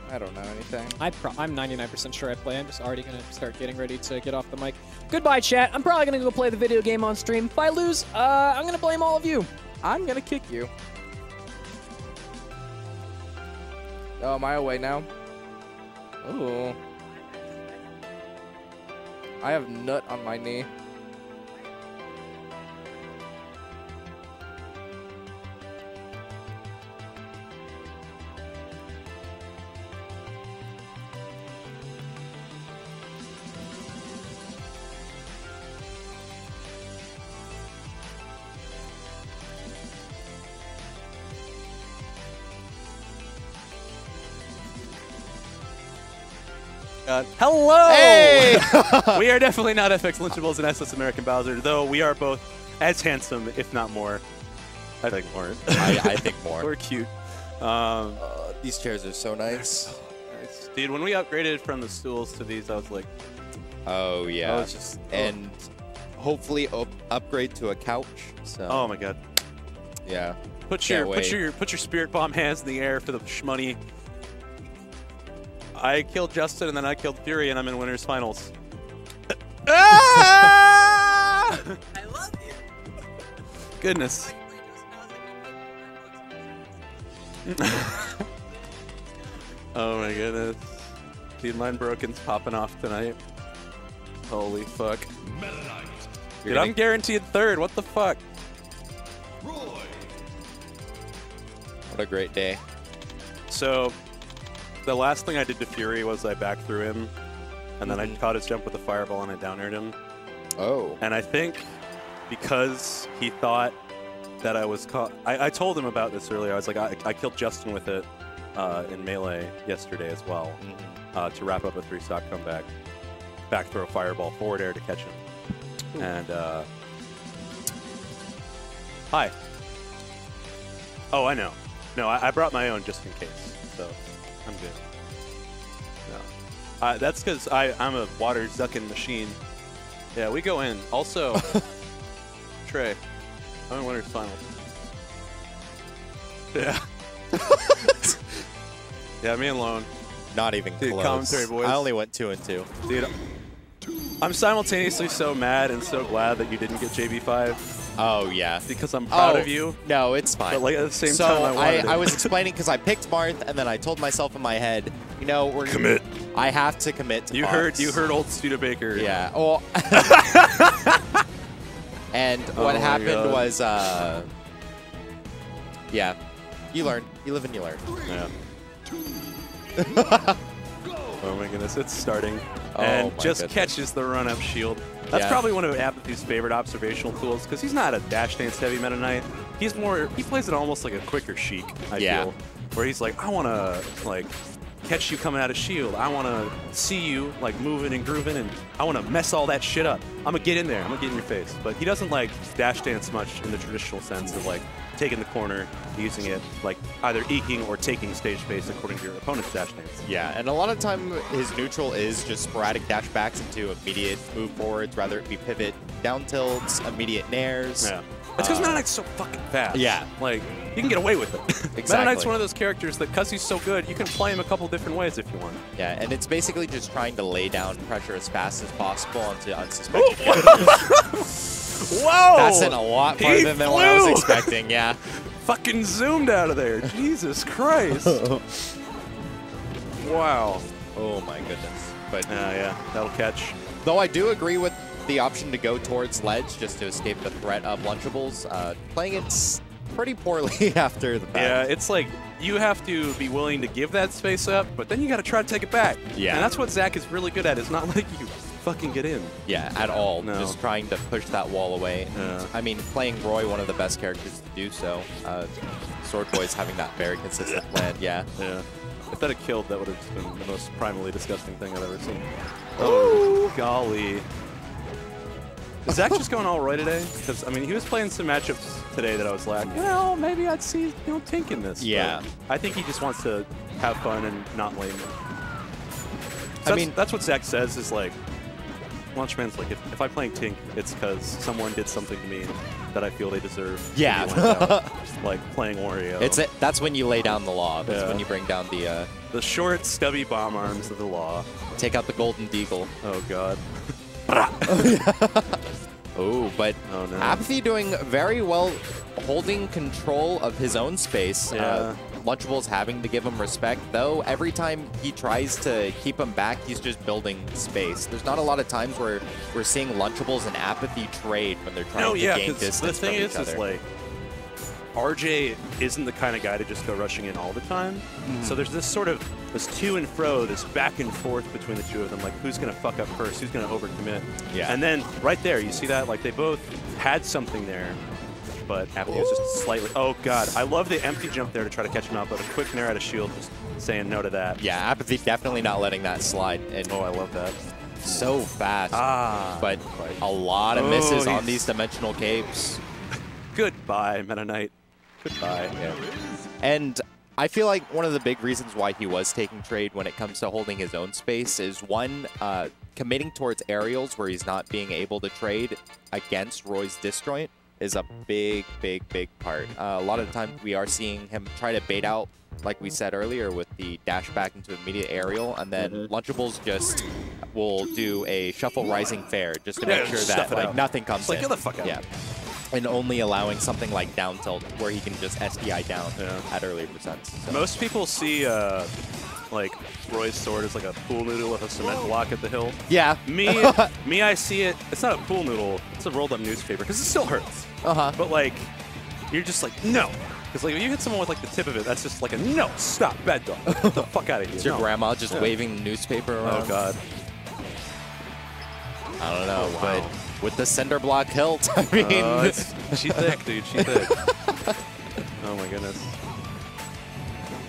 I don't know anything. I'm 99% sure I play. I'm just already going to start getting ready to get off the mic. Goodbye, chat. I'm probably going to go play the video game on stream. If I lose, I'm going to blame all of you. I'm going to kick you. Oh, am I away now? Ooh. I have nut on my knee. Hello! Hey! We are definitely not FX Lunchables and SS American Bowser, though we are both as handsome, if not more. I think more. I think more. We're cute. These chairs are so nice. Nice. Dude, when we upgraded from the stools to these, I was like, Oh yeah. I was just, and hopefully upgrade to a couch. So. oh my god. Yeah. Put your spirit bomb hands in the air for the shmoney. I killed Justin and then I killed Fury and I'm in winners finals. Ah! I love you. Goodness. Oh my goodness. Dude, mine broken's popping off tonight. Holy fuck. Dude, I'm guaranteed third. What the fuck? What a great day. So, the last thing I did to Fury was I back threw him, and then I caught his jump with a fireball and I down aired him. Oh. And I think because he thought that I was caught, I told him about this earlier. I was like, I killed Justin with it in Melee yesterday as well to wrap up a 3-stock comeback. Back throw fireball, forward air to catch him. Ooh. And, hi. Oh, I know. No, I brought my own just in case, so I'm good. No. That's because I'm a water zucking machine. Yeah, we go in. Also, Trey, I'm in winners finals. Yeah. Yeah, me and Lone. Not even Dude, close. commentary boys. I only went 2 and 2. Dude, I'm simultaneously so mad and so glad that you didn't get JB5. Oh, yeah. Because I'm proud of you. No, it's fine. But like at the same time, I was explaining because I picked Marth, and then I told myself in my head, you know, we're commit. I have to commit to You Fox. heard old Studebaker. Yeah. Well, and what happened was, yeah, you learn. You live and you learn. Yeah. Oh my goodness, it's starting. Oh And just goodness. catches the run-up shield. That's probably one of Apathy's favorite observational tools, because he's not a dash dance heavy Meta Knight. He's more, he plays it almost like a quicker Sheik, I feel. Where he's like, I want to, like, catch you coming out of shield. I want to see you, like, moving and grooving, and I want to mess all that shit up. I'm going to get in there. I'm going to get in your face. But he doesn't, like, dash dance much in the traditional sense of, like, taking the corner, using it, like, either eking or taking stage space according to your opponent's dash dance. Yeah, and a lot of time his neutral is just sporadic dash backs into immediate move forwards, rather it be pivot down tilts, immediate nairs. Yeah. It's because Meta Knight's so fucking fast. Yeah. Like, you can get away with it. Exactly. Meta Knight's one of those characters that, because he's so good, you can play him a couple different ways if you want. Yeah, and it's basically just trying to lay down pressure as fast as possible onto unsuspecting enemies. Whoa! That's in a lot farther than what I was expecting, yeah. Fucking zoomed out of there. Jesus Christ. Wow. Oh my goodness. But yeah, that'll catch. Though I do agree with the option to go towards ledge just to escape the threat of Lunchables, playing it pretty poorly after the fact. Yeah, it's like you have to be willing to give that space up, but then you got to try to take it back. Yeah. And that's what Zach is really good at. It's not like you fucking get in. Yeah, at all. No. Just trying to push that wall away. Yeah. I mean, playing Roy, one of the best characters to do so. Sword Boy's having that very consistent land, yeah. Yeah. If that had killed, that would have been the most primally disgusting thing I've ever seen. Oh, golly. Is Zach just going all right today? Because, I mean, he was playing some matchups today that I was like, well, maybe I'd see, Tink in this. Yeah. But I think he just wants to have fun and not lame. So I mean, that's what Zach says is like, Launchman's like, if I'm playing Tink, it's because someone did something to me that I feel they deserve. Yeah. To be wiped out. Like playing Wario. That's when you lay down the law. That's when you bring down the short, stubby bomb arms of the law. Take out the golden deagle. Oh god. Oh, but oh, no. Apathy doing very well, holding control of his own space. Yeah. Lunchables having to give him respect, though. Every time he tries to keep him back, he's just building space. There's not a lot of times where we're seeing Lunchables and Apathy trade when they're trying to gain distance the thing from each other. like, RJ isn't the kind of guy to just go rushing in all the time. So there's this sort of this to and fro, this back and forth between the two of them, like who's going to fuck up first, who's going to overcommit. Yeah. And then right there, you see that? Like they both had something there, but Apathy was just slightly... Oh, God. I love the empty jump there to try to catch him out, but a quick nair out of shield just saying no to that. Yeah, Apathy definitely not letting that slide. And oh, I love that. So fast. But right. a lot of misses on these dimensional capes. Goodbye, Meta Knight. Goodbye. Yeah. And I feel like one of the big reasons why he was taking trade when it comes to holding his own space is, one, committing towards aerials where he's not being able to trade against Roy's disjoint is a big, big, big part. A lot of the time we are seeing him try to bait out, like we said earlier, with the dash back into immediate aerial, and then Lunchables just will do a shuffle rising fair just to make sure that like nothing comes in. Get the fuck out. Yeah. And only allowing something like down tilt where he can just SDI down at earlier percents. So. Most people see like Roy's sword as like a pool noodle with a cement block at the hill. Yeah. Me, I see it. It's not a pool noodle. It's a rolled up newspaper because it still hurts. But like, you're just like no. Because like if you hit someone with like the tip of it, that's just like a no. Stop, bad dog. Get the fuck out of here. It's your grandma just waving the newspaper around. Oh god. I don't know, but with the cinder block hilt, I mean, she thick, dude. She thick. Oh my goodness.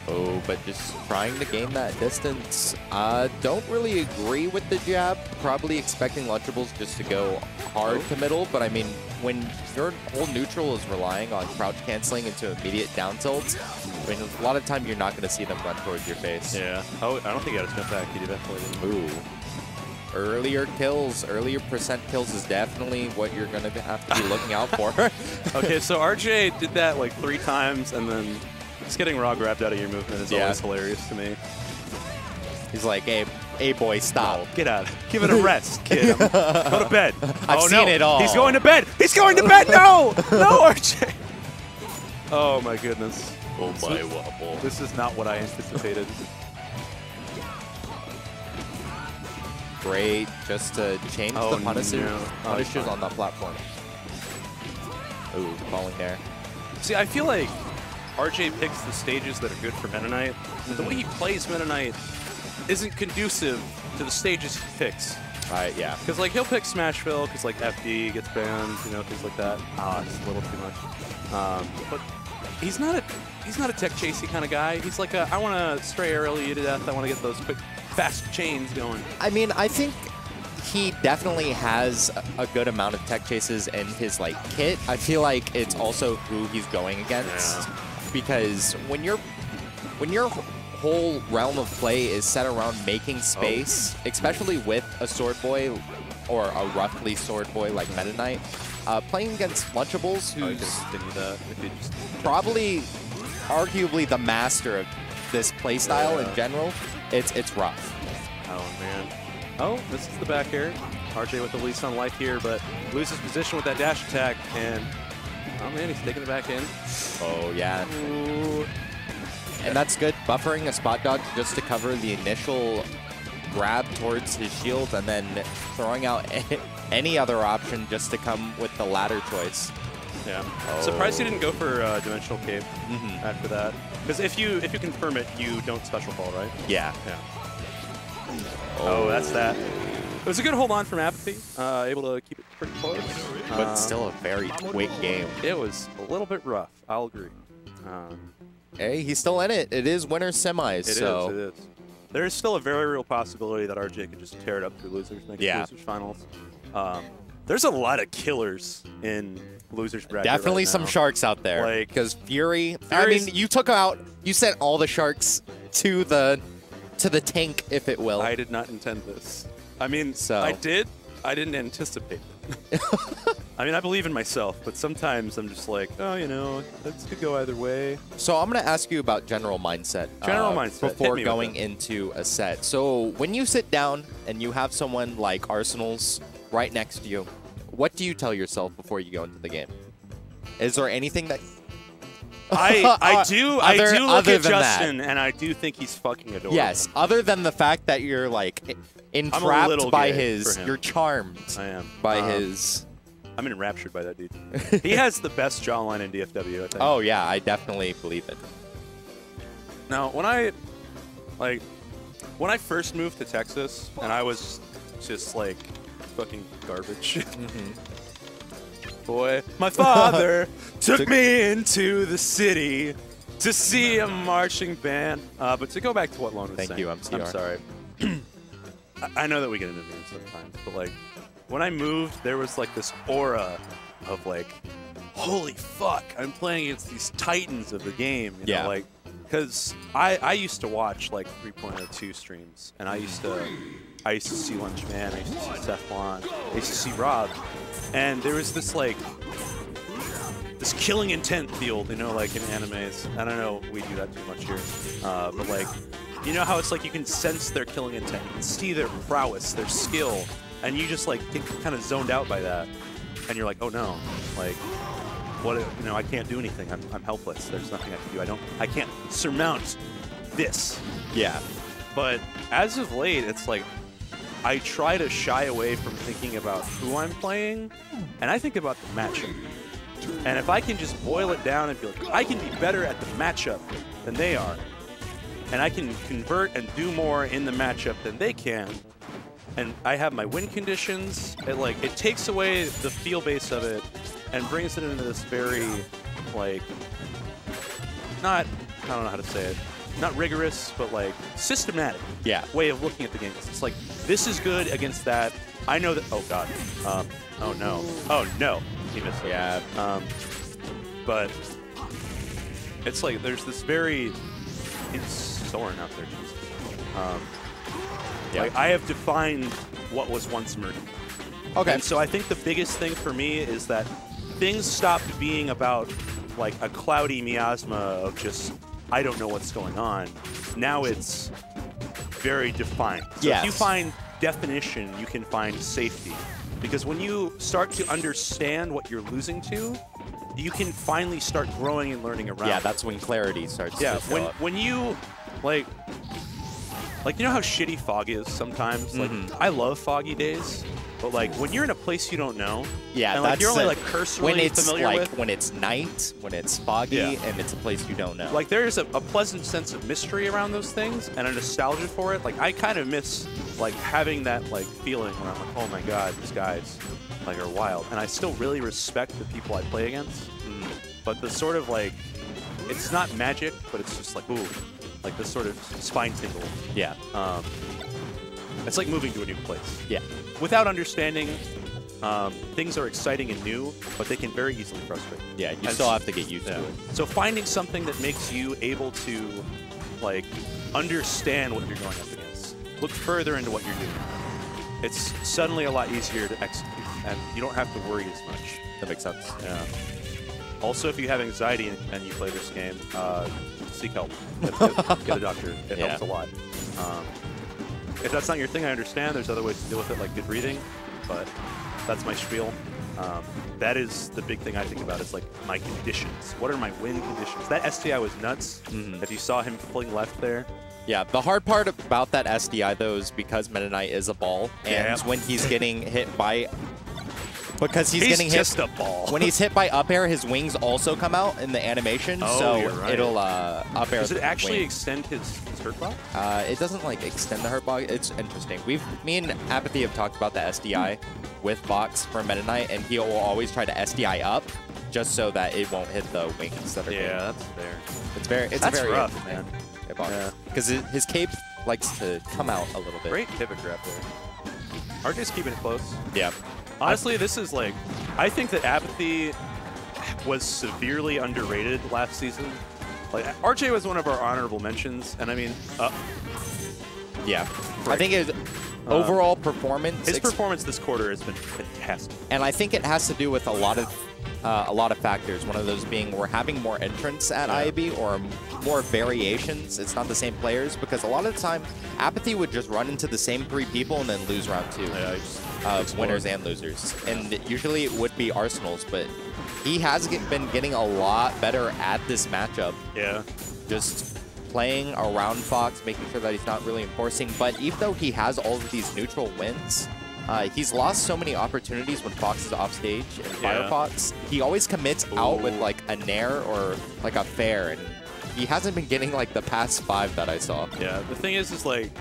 Oh, but just trying to gain that distance. Don't really agree with the jab. Probably expecting Lunchables just to go hard to middle, but I mean, when your whole neutral is relying on crouch canceling into immediate down tilts, I mean, a lot of time you're not going to see them run towards your face. Yeah. Oh, I don't think he had a step back. He definitely didn't. Ooh. Earlier kills, earlier percent kills is definitely what you're going to have to be looking out for. Okay, so RJ did that like 3 times, and then just getting raw grabbed out of your movement is always hilarious to me. He's like, hey boy, stop. No, get out. Give it a rest, kid. Go to bed. I've seen it all. He's going to bed. He's going to bed. No! No, RJ. Oh, my goodness. Oh, my wobble. This is not what I anticipated. Great, just to change the punishers on that platform. Ooh, falling there. See, I feel like RJ picks the stages that are good for Meta Knight. The way he plays Meta Knight isn't conducive to the stages he picks. Right, yeah. Because like he'll pick Smashville because like FD gets banned, you know, things like that. It's a little too much. But he's not a tech chasey kind of guy. He's like I want to stray aerial you to death. I want to get those quick, fast chains going. I mean, I think he definitely has a good amount of tech chases in his like kit. I feel like it's also who he's going against, because when your whole realm of play is set around making space, especially with a sword boy or a roughly sword boy like Meta Knight, playing against Lunchables, who's probably arguably the master of this playstyle in general, it's rough. Oh man. Oh, this is the back air. RJ with the least on life here, but loses position with that dash attack, and oh man, he's taking it back in. Oh yeah. Ooh. And that's good. Buffering a spot dodge just to cover the initial grab towards his shield, and then throwing out any other option just to come with the latter choice. Yeah. Surprised he didn't go for Dimensional Cape after that. Because if you confirm it, you don't special fall, right? Yeah. Yeah. Oh, that's that. It was a good hold on from Apathy. Able to keep it pretty close. But still a very quick game. It was a little bit rough. I'll agree. Hey, he's still in it. It is winner semis. It is. There is still a very real possibility that RJ could just tear it up through losers, make losers finals. There's a lot of killers in losers bracket. Definitely right some now. sharks out there. Like because Fury. I mean, you sent all the sharks to the tank, if it will. I did not intend this. I mean, so I did. I didn't anticipate it. I mean, I believe in myself, but sometimes I'm just like, oh, you know, this could go either way. So I'm going to ask you about general mindset. Before going into a set. So when you sit down and you have someone like Arsenal's right next to you, what do you tell yourself before you go into the game? Is there anything that... I do look at Justin, and I do think he's fucking adorable. Yes, other than the fact that you're, like, entrapped by his... You're charmed by his... I'm enraptured by that dude. He has the best jawline in DFW, I think. Oh, yeah, I definitely believe it. Now, when I first moved to Texas, and I was just, like, fucking garbage. Boy, my father took me into the city to see a marching band. But to go back to what Lone was saying. Thank you, MCR. I'm sorry. I know that we get into memes sometimes, but, like, when I moved, there was, like, this aura of, like, holy fuck, I'm playing against these titans of the game. You know, like, because I used to watch, like, 3.02 streams, and I used to see Lunchman, I used to see Seth Long, I used to see Rob, and there was this, like, this killing intent field, you know, like in animes. I don't know if we do that too much here, but, like, you know how it's like you can sense their killing intent, you can see their prowess, their skill, and you just, like, get kind of zoned out by that, and you're like, oh no, like, what, you know, I can't do anything, I'm helpless, there's nothing I can do, I can't surmount this. Yeah. But as of late, it's like, I try to shy away from thinking about who I'm playing, and I think about the matchup. And if I can just boil it down and be like, I can be better at the matchup than they are, and I can convert and do more in the matchup than they can, and I have my win conditions, it takes away the feel base of it and brings it into this very, like, I don't know how to say it, not rigorous, but, like, systematic way of looking at the game. It's like, this is good against that. I know that, oh god, oh no, he missed it. Yeah. But it's like, there's this very, it's soaring out there, Jesus. Like, I have defined what was once murky. Okay. And so I think the biggest thing for me is that things stopped being about, like, a cloudy miasma of just, I don't know what's going on. Now it's very defined. So if you find definition, you can find safety. Because when you start to understand what you're losing to, you can finally start growing and learning around. Yeah, that's when clarity starts to develop. When you, like, you know how shitty fog is sometimes? Like, I love foggy days, but, like, when you're in a place you don't know, and, like, you're only, like, cursorily familiar with. When it's night, when it's foggy, and it's a place you don't know. Like, there's a pleasant sense of mystery around those things and a nostalgia for it. Like, I kind of miss, like, having that, like, feeling where I'm like, oh my god, these guys, like, are wild. And I still really respect the people I play against. But the sort of, like, it's not magic, but it's just like, ooh, like this sort of spine tingle. Yeah. It's like moving to a new place. Yeah. Without understanding, things are exciting and new, but they can very easily frustrate. Yeah, you still have to get used to it. So finding something that makes you able to, like, understand what you're going up against, look further into what you're doing, it's suddenly a lot easier to execute, and you don't have to worry as much. That makes sense. Yeah. Also, if you have anxiety and you play this game, seek help. Get a doctor. It helps a lot. If that's not your thing, I understand. There's other ways to deal with it, like good breathing, but that's my spiel. That is the big thing I think about, is, like, my conditions. What are my win conditions? That STI was nuts. If you saw him fling left there. Yeah, the hard part about that SDI, though, is because Meta Knight is a ball, and when he's getting hit by... Because he's getting hit just a ball. When he's hit by up air, his wings also come out in the animation, so it'll up air. Does it actually extend his hurt box? It doesn't, like, extend the hurt box. It's interesting. Me and Apathy have talked about the SDI with box for Meta Knight, and he will always try to SDI up just so that it won't hit the wings that are that's fair. It's very rough, man. Because his cape likes to come out a little bit. Great pivot grab there. RJ's keeping it close. Yeah. Honestly, this is, like, I think that Apathy was severely underrated last season. Like, RJ was one of our honorable mentions, and I mean, yeah, I think overall performance. His performance this quarter has been fantastic. And I think it has to do with a lot of factors. One of those being we're having more entrants at IaB or more variations. It's not the same players because a lot of the time, Apathy would just run into the same 3 people and then lose round 2. Winners and losers. And usually it would be Arsenals, but he has been getting a lot better at this matchup. Yeah. Just playing around Fox, making sure that he's not really enforcing. But even though he has all of these neutral wins, he's lost so many opportunities when Fox is off stage in Firefox. He always commits out with like a nair or like a fair, and he hasn't been getting like the past 5 that I saw. Yeah, the thing is like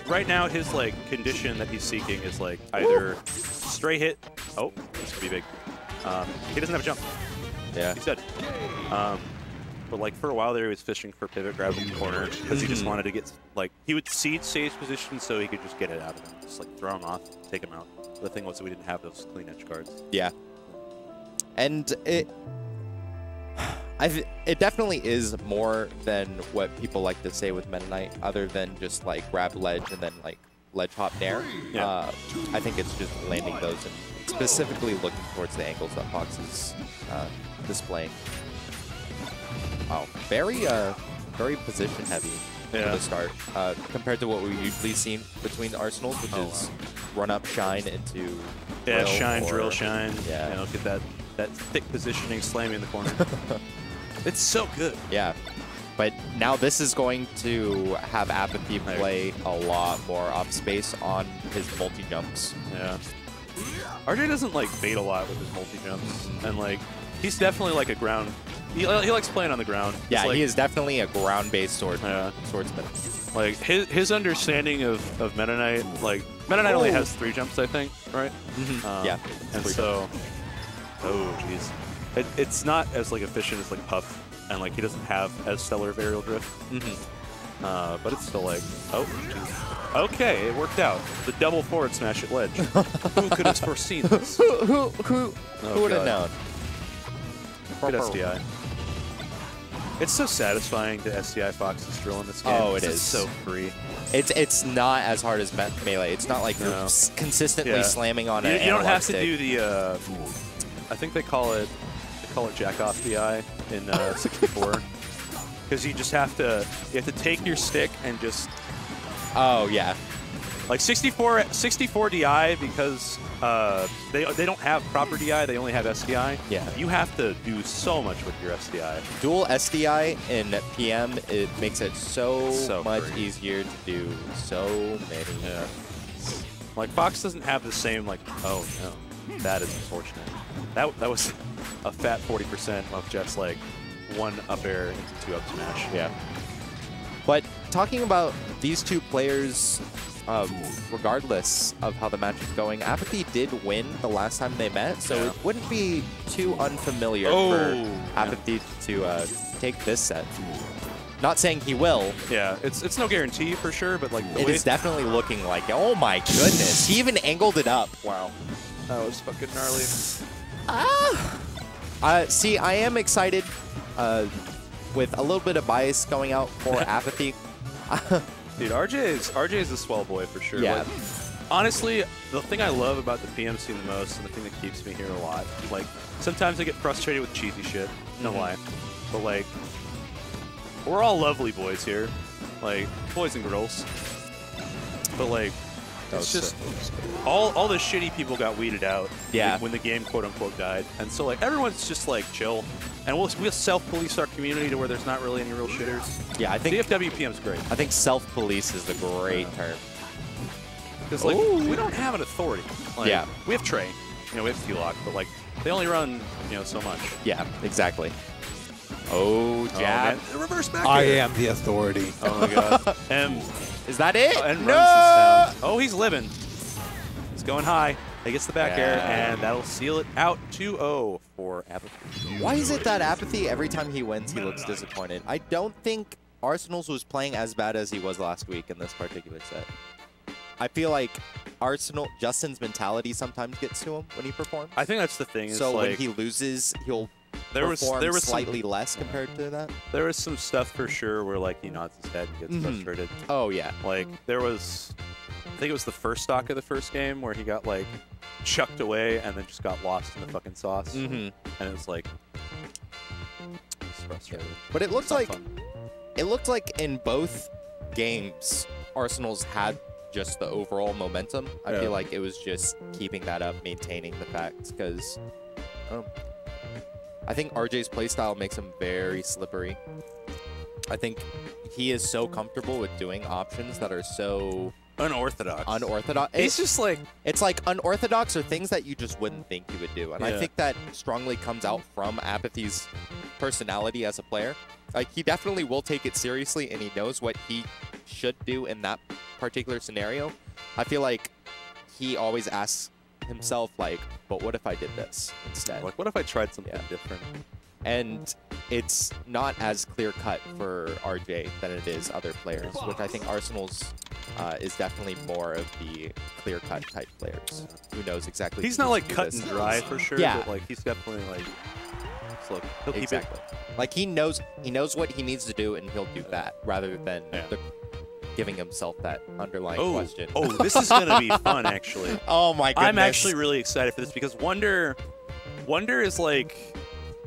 right now his like condition that he's seeking is like either stray hit. Oh, this could be big. He doesn't have a jump. Yeah, he's dead. But like for a while there, he was fishing for pivot grab in the corner because he just wanted to get like he would seed stage position so he could just get it out of him, just like throw him off, take him out. The thing was that we didn't have those clean edge cards. Yeah, and it definitely is more than what people like to say with Meta Knight, other than just like grab ledge and then like ledge hop nair. Yeah. I think it's just landing those and specifically looking towards the angles that Fox is displaying. Wow, very position heavy for the start compared to what we usually see between Arsenals, which is run up shine into drill shine, or, drill, shine. Yeah, you know, get that thick positioning, slamming in the corner. It's so good. Yeah, but now this is going to have Apathy play a lot more off space on his multi jumps. Yeah, RJ doesn't like bait a lot with his multi jumps, and like he's definitely like a ground. He likes playing on the ground. Yeah, like, he is definitely a ground-based swordsman. Like his understanding of Meta Knight, like Meta Knight only has 3 jumps, I think, right? Yeah, and so, jeez, it's not as like efficient as like Puff, and like he doesn't have as stellar varial drift. But it's still like, jeez. Okay, it worked out. The double forward smash at ledge. Who could have foreseen this? Who would have known? Good SDI. It's so satisfying to SDI Fox's drill in this game. Oh, it is so free. It's not as hard as Melee. It's not like you're consistently slamming on it. You don't have to do the. I think they call it jack off DI in 64, because you just have to take your stick and just. Oh yeah. Like 64 DI, because they don't have proper DI, they only have SDI. Yeah. You have to do so much with your SDI. Dual SDI in PM, it makes it so much great. Easier to do so many. Yeah. Like Fox doesn't have the same like, oh no, that is unfortunate. That was a fat 40% of just like 1 up air into 2 up smash. Yeah. But talking about these 2 players, regardless of how the match is going, Apathy did win the last time they met, so it wouldn't be too unfamiliar for Apathy to take this set. Not saying he will. Yeah, it's no guarantee for sure, but like it is definitely looking like it. Oh my goodness, he even angled it up. Wow, that was fucking gnarly. See, I am excited with a little bit of bias going out for Apathy. Dude, RJ is a swell boy for sure. Yeah. Like, honestly, the thing I love about the PM scene the most, and the thing that keeps me here a lot, like sometimes I get frustrated with cheesy shit, no lie, but like we're all lovely boys here, like boys and girls. But like it's just all the shitty people got weeded out when the game quote unquote died, and so like everyone's just like chill. And we'll self-police our community to where there's not really any real shitters. Yeah, I think DFWPM's great. I think self-police is a great term. Because like we don't have an authority. Like, we have Trey, we have T-Lock, but like they only run so much. Yeah, exactly. Oh, jab. The reverse back I air. am the authority. Oh my god. Is that it? And no. Runs this down. Oh, he's living. He's going high. He gets the back air, and that'll seal it out 2-0 for Apathy. Why is it that Apathy, every time he wins, he looks disappointed? I don't think Arsenals was playing as bad as he was last week in this particular set. I feel like Justin's mentality sometimes gets to him when he performs. I think that's the thing. So like, when he loses, he'll perform slightly less compared to that. There was some stuff for sure where like he nods his head and gets frustrated. Oh yeah. Like there was think it was the first stock of the first game where he got like chucked away and then just got lost in the fucking sauce. And it was like, it's frustrating. But it looked like fun. it looked like in both games, Arsenal's had just the overall momentum. I feel like it was just keeping that up, maintaining the facts, because I think RJ's playstyle makes him very slippery. I think he is so comfortable with doing options that are so unorthodox. It's just like, it's like unorthodox or things that you just wouldn't think he would do. And I think that strongly comes out from Apathy's personality as a player. Like, he definitely will take it seriously, and he knows what he should do in that particular scenario. I feel like he always asks himself, like, but what if I did this instead? Like, what if I tried something different? And it's not as clear-cut for RJ than it is other players, which I think Arsenal's is definitely more of the clear-cut type players who knows exactly. He's not like cut and dry for sure, but like he's definitely like, look, he'll keep it. Like, he knows what he needs to do, and he'll do that rather than giving himself that underlying question. Oh, this is gonna be fun, actually. Oh my goodness! I'm actually really excited for this because Wonder is like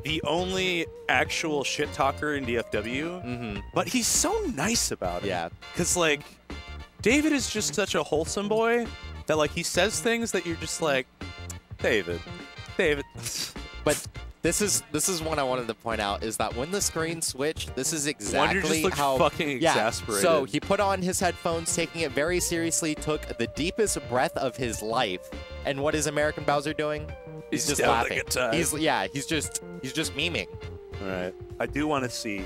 the only actual shit talker in DFW, but he's so nice about it. Yeah, because like David is just such a wholesome boy that like he says things that you're just like, David. But this is one I wanted to point out, is that when the screen switched, this is exactly Wonder just looked how fucking exasperated. So he put on his headphones, taking it very seriously, took the deepest breath of his life, and what is American Bowser doing? He's just laughing. He's just memeing. All right, I do want to see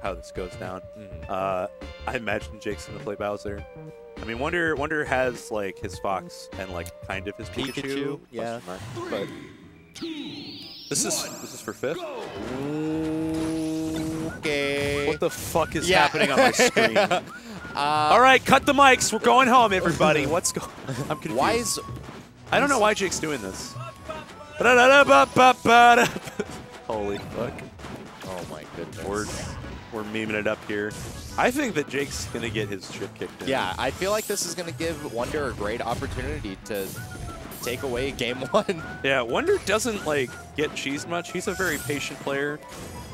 how this goes down. I imagine Jake's gonna play Bowser. I mean, Wonder has like his Fox and like kind of his Pikachu. Yeah, but this is for 5th. Okay. What the fuck is happening on my screen? All right, cut the mics. We're going home, everybody. What's going? I'm confused. I don't know why Jake's doing this. Holy fuck! Oh my goodness. We're memeing it up here. I think that Jake's gonna get his shit kicked in. Yeah, I feel like this is gonna give Wonder a great opportunity to take away game 1. Yeah, Wonder doesn't like get cheesed much. He's a very patient player,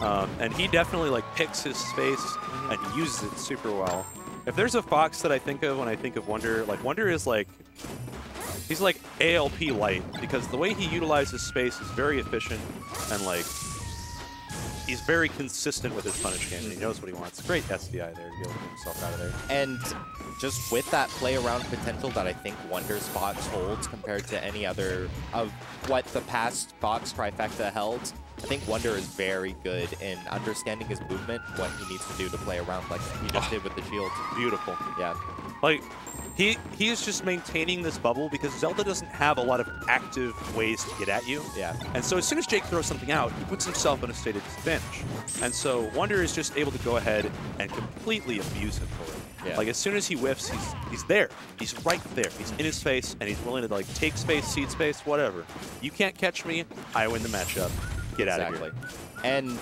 and he definitely like picks his space and uses it super well. If there's a Fox that I think of when I think of Wonder, like Wonder is like, he's like ALP light, because the way he utilizes space is very efficient and like he's very consistent with his punish game, and he knows what he wants. Great SDI there to be able to get himself out of there. And just with that play around potential that I think Wonder's Fox holds compared to any other of what the past Fox trifecta held, I think Wonder is very good in understanding his movement, what he needs to do to play around like he just did with the shield. Beautiful. Yeah. Like, he is just maintaining this bubble because Zelda doesn't have a lot of active ways to get at you. Yeah. And so as soon as Jake throws something out, he puts himself in a state of disadvantage. And so Wonder is just able to go ahead and completely abuse him for it. Yeah. Like, as soon as he whiffs, he's there. He's right there. He's in his face, and he's willing to like take space, cede space, whatever. You can't catch me. I win the matchup. Get out of here. And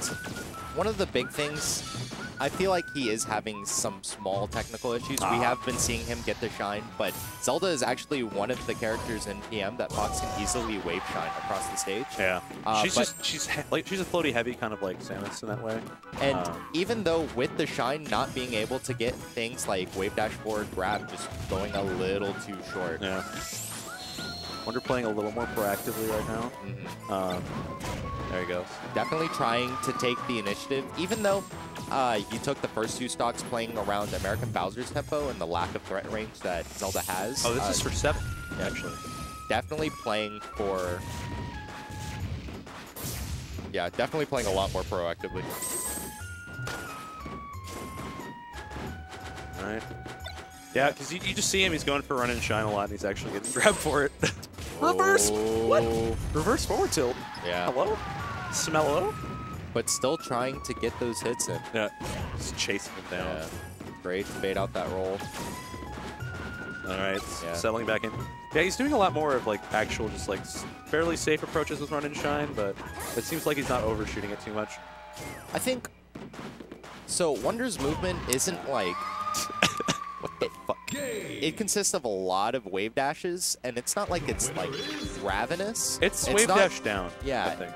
one of the big things, I feel like he is having some small technical issues. We have been seeing him get the shine, but Zelda is actually one of the characters in PM that Fox can easily wave shine across the stage. Yeah, she's a floaty heavy kind of like Samus in that way. And even though with the shine not being able to get things like wave dash forward grab just going a little too short. Yeah. Wonder playing a little more proactively right now. There he goes. Definitely trying to take the initiative, even though you took the first 2 stocks playing around American Bowser's tempo and the lack of threat range that Zelda has. Oh, this is for 7, actually. Definitely playing for... Yeah, definitely playing a lot more proactively. All right. Yeah, because you just see him, he's going for run and shine a lot, and he's actually getting grabbed for it. Reverse! What? Reverse forward tilt. Yeah. Hello? Smello? But still trying to get those hits in. Yeah. Just chasing him down. Yeah. Great to bait out that roll. All right. Yeah. Settling back in. Yeah, he's doing a lot more of like actual just like fairly safe approaches with run and shine, but it seems like he's not overshooting it too much. I think... So Wonder's movement isn't like... it consists of a lot of wave dashes, and it's not like it's like ravenous. It's wave dash down. Yeah, I think.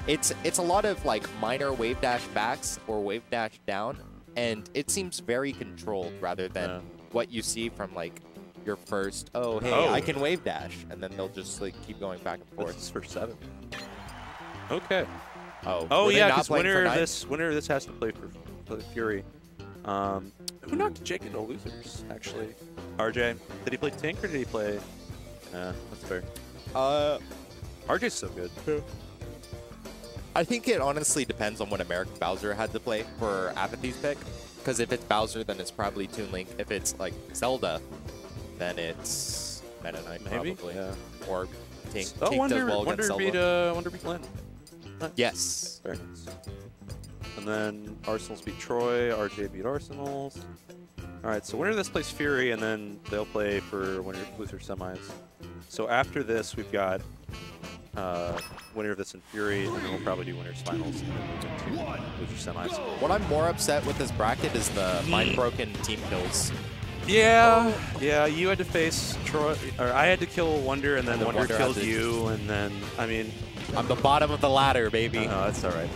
it's a lot of like minor wave dash backs or wave dash down, and it seems very controlled rather than what you see from like your first. Oh, hey, I can wave dash, and then they'll just like keep going back and forth. This is for 7. Okay. Oh yeah, because winner of this has to play for Fury. Who knocked Jake into losers, actually? RJ. Did he play Tank or did he play... that's fair. RJ's so good. I think it honestly depends on what American Bowser had to play for Apathy's pick. Because if it's Bowser, then it's probably Toon Link. If it's like Zelda, then it's Meta Knight probably. Yeah. Or Tink. Oh, Tink does well against Zelda. Wonder beat Glenn. Yes. Very nice. And then Arsenals beat Troy, RJ beat Arsenals. All right, so winner of this plays Fury, and then they'll play for winner loser semis. So after this, we've got winner of this and Fury, and then we'll probably do winners finals and then move into loser semis. What I'm more upset with this bracket is the mind-broken team kills. Yeah, yeah, you had to face Troy, or I had to kill Wonder, and then Wonder killed you, and then, I mean... I'm the bottom of the ladder, baby. No, that's all right.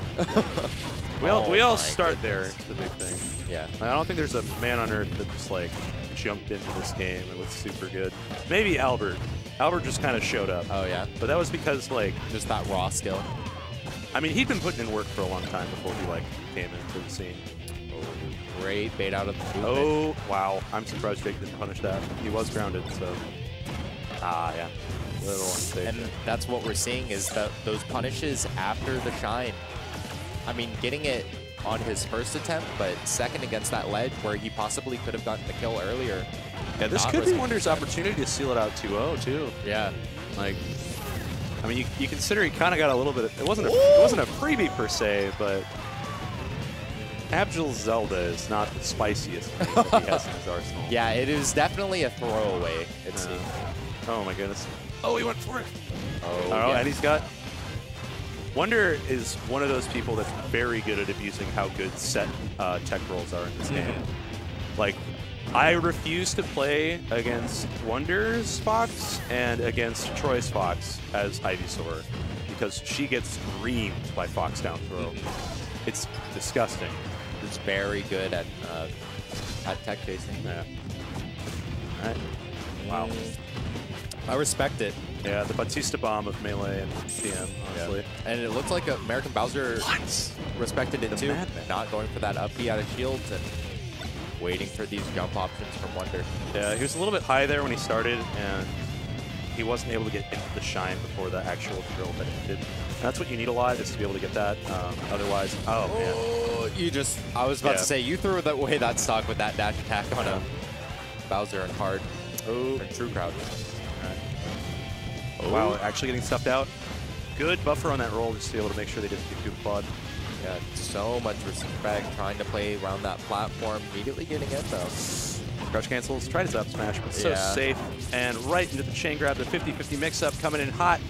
we all start there. It's the big thing. Yeah. I don't think there's a man on Earth that just like jumped into this game and was super good. Maybe Albert. Albert just kind of showed up. Oh yeah. But that was because like just that raw skill. I mean, he'd been putting in work for a long time before he like came into the scene. Oh, great bait out of the movement. Oh wow! I'm surprised Jake didn't punish that. He was grounded, so yeah. Little unsafe. And that's what we're seeing is that those punishes after the shine. I mean, getting it on his first attempt, but second against that ledge where he possibly could have gotten the kill earlier. Yeah, this could be Wonder's opportunity to seal it out 2-0 too. Yeah. Like, I mean, you consider he kind of got a little bit. It wasn't a freebie per se, but Abjul's Zelda is not the spiciest thing that he has in his arsenal. Yeah, it is definitely a throwaway. It seems. Oh my goodness. Oh, he went for it. Oh, yeah. And he's got... Wonder is one of those people that's very good at abusing how good set tech rolls are in this game. Like, I refuse to play against Wonder's Fox and against Troy's Fox as Ivysaur because she gets reamed by Fox down throw. It's disgusting. It's very good at tech chasing. Yeah. All right. Wow. I respect it. Yeah, the Batista bomb of Melee and TM, honestly. Yeah. And it looks like American Bowser respected it too. Not going for that up B out of shields and waiting for these jump options from Wonder. Yeah, he was a little bit high there when he started, and he wasn't able to get into the shine before the actual drill that he did. And that's what you need a lot, is to be able to get that. Otherwise, oh man. You just, I was about to say, you threw away that stock with that dash attack on a Bowser and hard. Oh, and true crouch. Oh. Wow, actually getting stuffed out. Good buffer on that roll just to be able to make sure they didn't get too quad. Yeah, so much respect trying to play around that platform. Immediately getting it though. Crouch cancels, tried his up smash, but so safe. And right into the chain grab, the 50-50 mix-up coming in hot.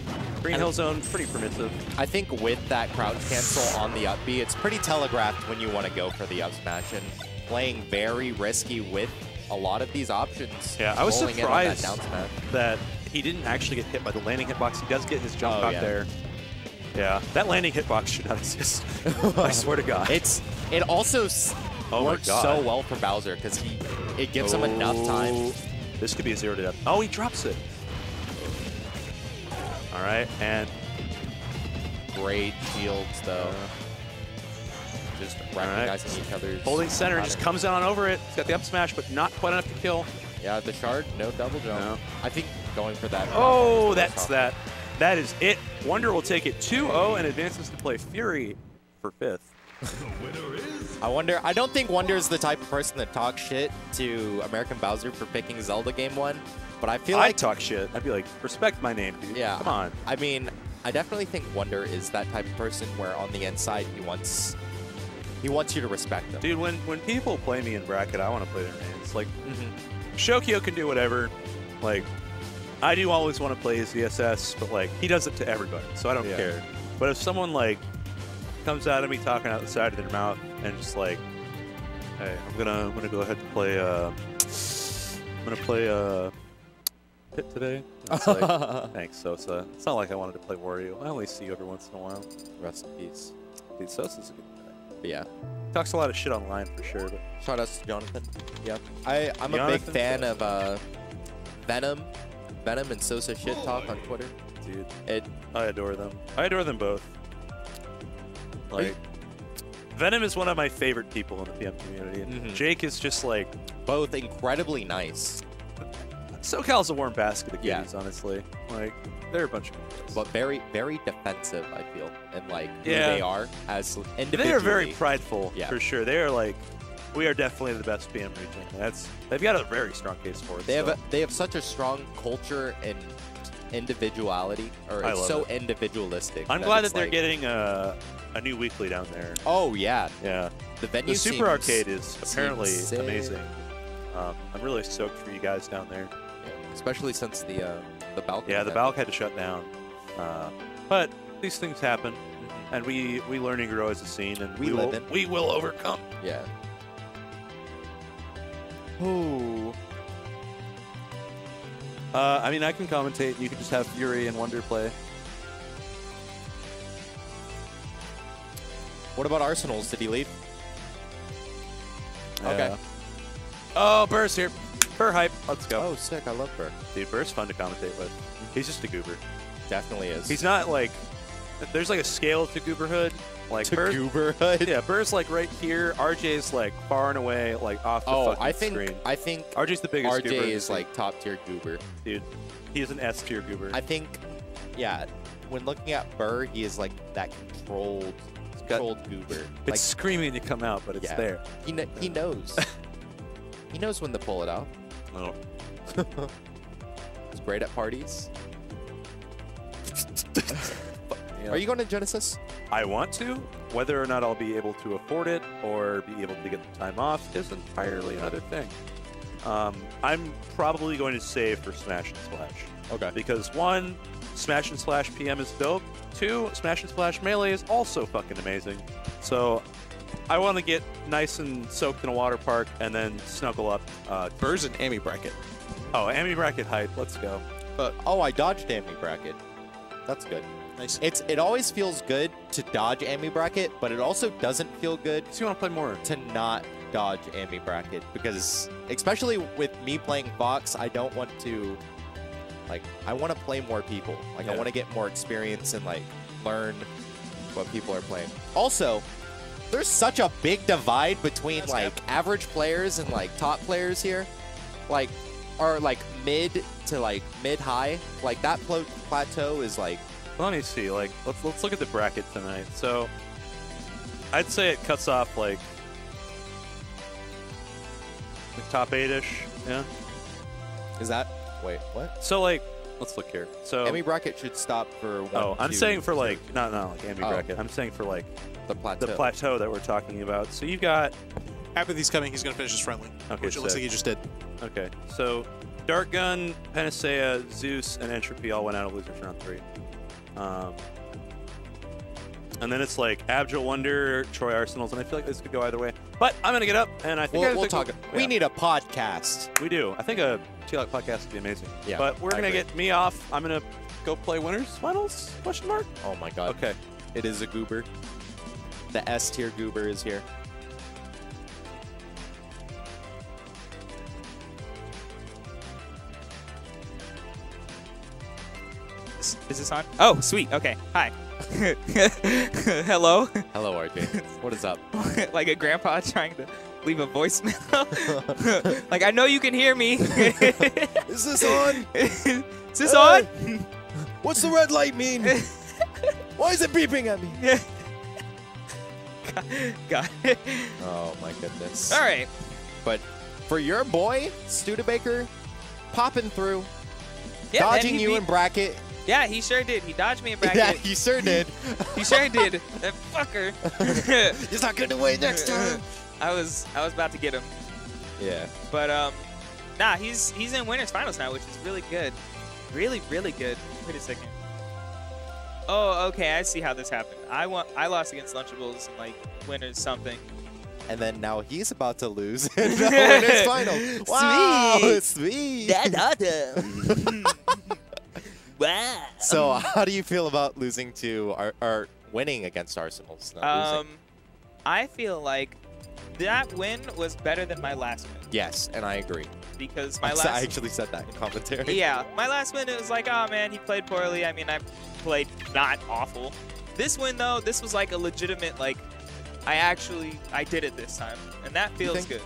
Green Hill Zone, pretty primitive. I think with that crouch cancel on the up B, it's pretty telegraphed when you want to go for the up smash and playing very risky with a lot of these options. Yeah, I was surprised that, that he didn't actually get hit by the landing hitbox. He does get his jump out there. Yeah, that landing hitbox should not exist. I swear to God. It also works so well for Bowser because it gives him enough time. This could be a 0 to death. Oh, he drops it. All right, and great shields though. Just recognizing each other's. Holding center, just comes on over it. He's got the up smash, but not quite enough to kill. Yeah, the shard, no double jump. No. I think going for that. Oh, that's that. That is it. Wonder will take it 2-0 and advances to play Fury for 5th. I don't think Wonder is the type of person that talks shit to American Bowser for picking Zelda Game 1, but I feel like... I'd talk shit. I'd be like, respect my name, dude. Yeah. Come on. I mean, I definitely think Wonder is that type of person where on the inside he wants you to respect them. Dude, when people play me in bracket, I want to play their names. Like, Shokyo can do whatever. Like, I do always want to play his ESS, but like he does it to everybody, so I don't care. But if someone like comes out of me talking out the side of their mouth and just like, hey, I'm gonna go ahead and play gonna play Pit today. It's like, thanks, Sosa. It's not like I wanted to play Wario. I only see you every once in a while. Rest in peace. Dude, Sosa's a good guy. But yeah. Talks a lot of shit online for sure. But Shout out to Jonathan. Yeah. I'm a big Jonathan? fan of Venom and Sosa shit talk on Twitter. dude, I adore them. I adore them both. Like, Venom is one of my favorite people in the PM community. And Jake is just like both incredibly nice. SoCal's a warm basket of kitties, honestly. Like, they're a bunch of guys. But very, very defensive, I feel, and like who Yeah. they are as individually. They are very prideful, Yeah. for sure. They are like, we are definitely the best PM region. They've got a very strong case for it. They have such a strong culture and individuality, or I it's love so it. individualistic. I'm glad that it's they're like, getting a new weekly down there. Oh yeah, Yeah. the venue. The Super seems- Arcade is seems apparently sick. amazing. I'm really stoked for you guys down there. Yeah, especially since the balcony. Yeah, the Balk had to shut down. But these things happen, and we learn and grow as a scene, and We live in. we will overcome. Yeah. Ooh. I mean, I can commentate. You can just have Fury and Wonder play. What about Arsenals? Did he leave? Okay. Yeah. Oh, Burr's here. Burr hype. Let's go. Oh, sick! I love Burr. Dude, Burr's fun to commentate with. He's just a goober. Definitely is. He's not like... There's like a scale to gooberhood. Like to Burr's, gooberhood. yeah, Burr's like right here. RJ's like far and away, like off the fucking screen. I think RJ's the biggest goober RJ in the is scene. like top tier goober. Dude, he is an S tier goober. I think, yeah. When looking at Burr, he is like that controlled goober. It's Like screaming to come out, but it's yeah. there. He knows. He knows when to pull it out. Oh. He's great at parties. Yeah. Are you going to Genesis? I want to. Whether or not I'll be able to afford it or be able to get the time off is entirely another thing. I'm probably going to save for Smash and Splash. Okay. Because 1, Smash and Splash PM is dope. 2, Smash and Splash Melee is also fucking amazing. So I want to get nice and soaked in a water park and then snuggle up. Burr's an Amy bracket. Oh, Amy bracket hype. Let's go. Oh, I dodged Amy bracket. That's good. Nice. It always feels good to dodge Amy bracket, but it also doesn't feel good So you want to play more? to not dodge Amy bracket, because especially with me playing Fox, I don't want to, like, I want to play more people. Like, I Yeah. want to get more experience and like learn what people are playing. Also, there's such a big divide between like average players and like top players here. Like, are like mid to like mid-high. Like that plateau is like. Let me see. Like, let's look at the bracket tonight. So, I'd say it cuts off like the top 8-ish. Yeah. Is that? Wait, what? So like, let's look here. So Amy bracket should stop for 1. Oh, I'm 2, saying for 3. like not like Amy Oh. bracket. I'm saying for like the plateau. the plateau that we're talking about. So you got Apathy's coming. He's going to finish his friendly. Okay, Which it looks sick. like he just did. okay. So Dark Gun, Panacea, Zeus, and Entropy all went out of losers round 3. And then it's like Abjul Wonder, Troy Arsenals, and I feel like this could go either way. But I'm gonna get up, and I think We'll talk. We need a podcast. We do. I think a T-Lock podcast would be amazing. Yeah, But we're I gonna agree. get me off. I'm gonna go play winners finals? Question mark. Oh my god. Okay. It is a goober. The S tier goober is here. Is this on? Oh, sweet. Okay. Hi. Hello. Hello, RJ. What is up? Like a grandpa trying to leave a voicemail. Like, I know you can hear me. Is this on? Is this on? What's the red light mean? Why is it beeping at me? Got it. Oh my goodness. All right. But for your boy, Studebaker, popping through, Yeah, man, dodging he you beat- in bracket. Yeah, he sure did. He dodged me in bracket. Yeah, he sure did. He sure did. That fucker. He's not gonna win next time. I was about to get him. Yeah. But nah, he's in winners finals now, which is really good. Really, really good. Wait a second. Oh, okay, I see how this happened. I lost against Lunchables in like winners something. and then now he's about to lose in the winners final. Wow, sweet. That's awesome. Wow. So how do you feel about losing to or winning against Arsenals? Not losing? I feel like that win was better than my last win. Yes, and I agree. Because my I actually said that in commentary. Yeah, my last win, it was like, oh man, he played poorly. I mean, I played not awful. This win, though, this was like a legitimate, like, I did it this time. And that feels good.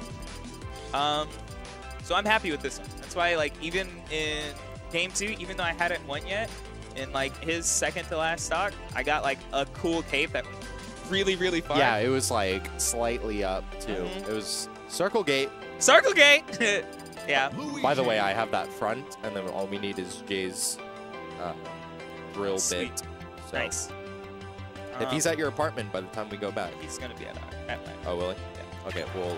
So I'm happy with this one. That's why, like, even in Game 2, even though I hadn't won yet, in, like, his second to last stock, I got, like, a cool cave that went really, really far. Yeah, it was, like, slightly up, too. It was Circle Gate. Circle Gate! Yeah. By the way, I have that front, and then all we need is Jay's drill Sweet. bit. So Nice. if he's at your apartment by the time we go back. He's going to be at mine. Oh, will he? Yeah. Okay, well,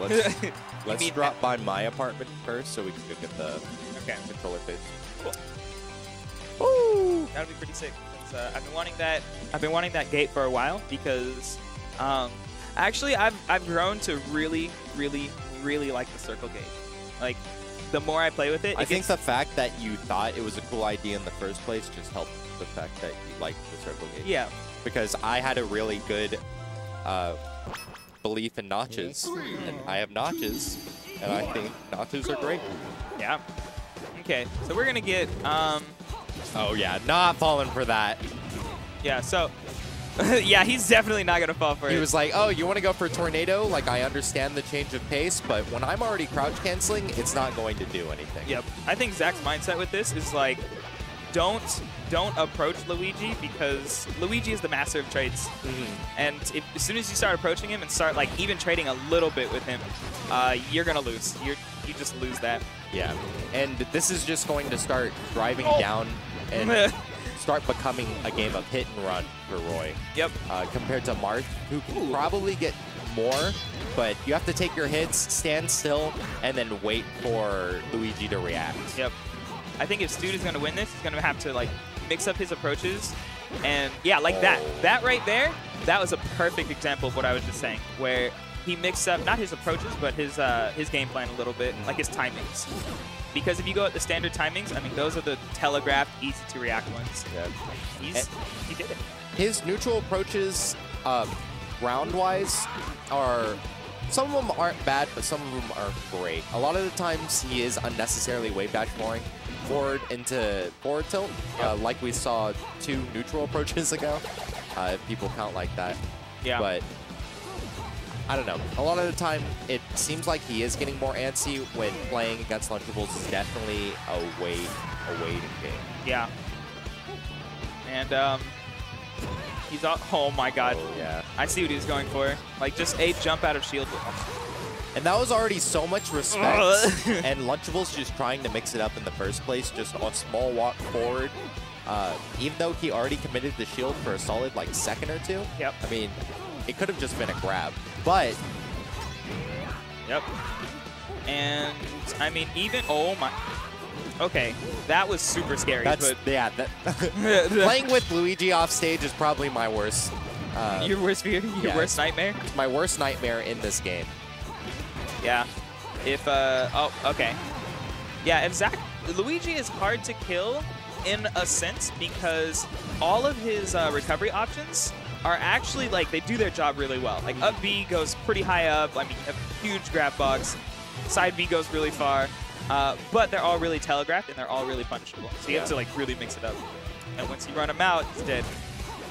let's drop by my apartment first so we can go get the controller face. Cool. Woo! That'll be pretty sick. I've been wanting that gate for a while because actually I've grown to really, really, really like the circle gate. Like, the more I play with it, I think the fact that you thought it was a cool idea in the first place just helped the fact that you liked the circle gate. Yeah. Because I had a really good belief in notches, and I have notches, and I think notches are great. Yeah. Okay, so we're gonna get Oh yeah, not falling for that. Yeah, so yeah, he's definitely not gonna fall for it. He was like, oh, you want to go for Tornado? Like, I understand the change of pace, but when I'm already crouch canceling, it's not going to do anything. Yep. I think Zach's mindset with this is like, don't approach Luigi because Luigi is the master of trades. And as soon as you start approaching him and start like even trading a little bit with him, you're gonna lose. You just lose that. Yeah. And this is just going to start driving down and start becoming a game of hit and run for Roy. Yep. Compared to Marth, who can probably get more, but you have to take your hits, stand still, and then wait for Luigi to react. Yep. I think if Stude is going to win this, he's going to have to like mix up his approaches. And yeah, like that. That right there, that was a perfect example of what I was just saying, where he mixed up not his approaches, but his game plan a little bit, like his timings. Because if you go at the standard timings, I mean, those are the telegraphed, easy-to-react ones. Yeah. He did it. His neutral approaches, round-wise, are... Some of them aren't bad, but some of them are great. A lot of the times, he is unnecessarily wave dash forward into forward tilt, like we saw 2 neutral approaches ago, if people count like that. Yeah. But... I don't know. A lot of the time, it seems like he is getting more antsy when playing against Lunchables is definitely a waiting game. Yeah. And he's all, oh my god. Oh, yeah. I see what he's going for. Like just a jump out of shield. And that was already so much respect. And Lunchables just trying to mix it up in the first place, just a small walk forward. Even though he already committed the shield for a solid like second or two. Yep. I mean, it could have just been a grab. But yep. And I mean, even oh my. Okay, that was super scary. That's yeah. Playing with Luigi off stage is probably my worst. Your worst fear? Your worst nightmare? It's my worst nightmare in this game. Yeah. If oh okay. Yeah, if Luigi is hard to kill in a sense because all of his recovery options are actually, like, they do their job really well. Like, up B goes pretty high up. I mean, you have a huge grab box. Side B goes really far. But they're all really telegraphed, and they're all really punishable. So you have to, like, really mix it up. And once you run them out, it's dead.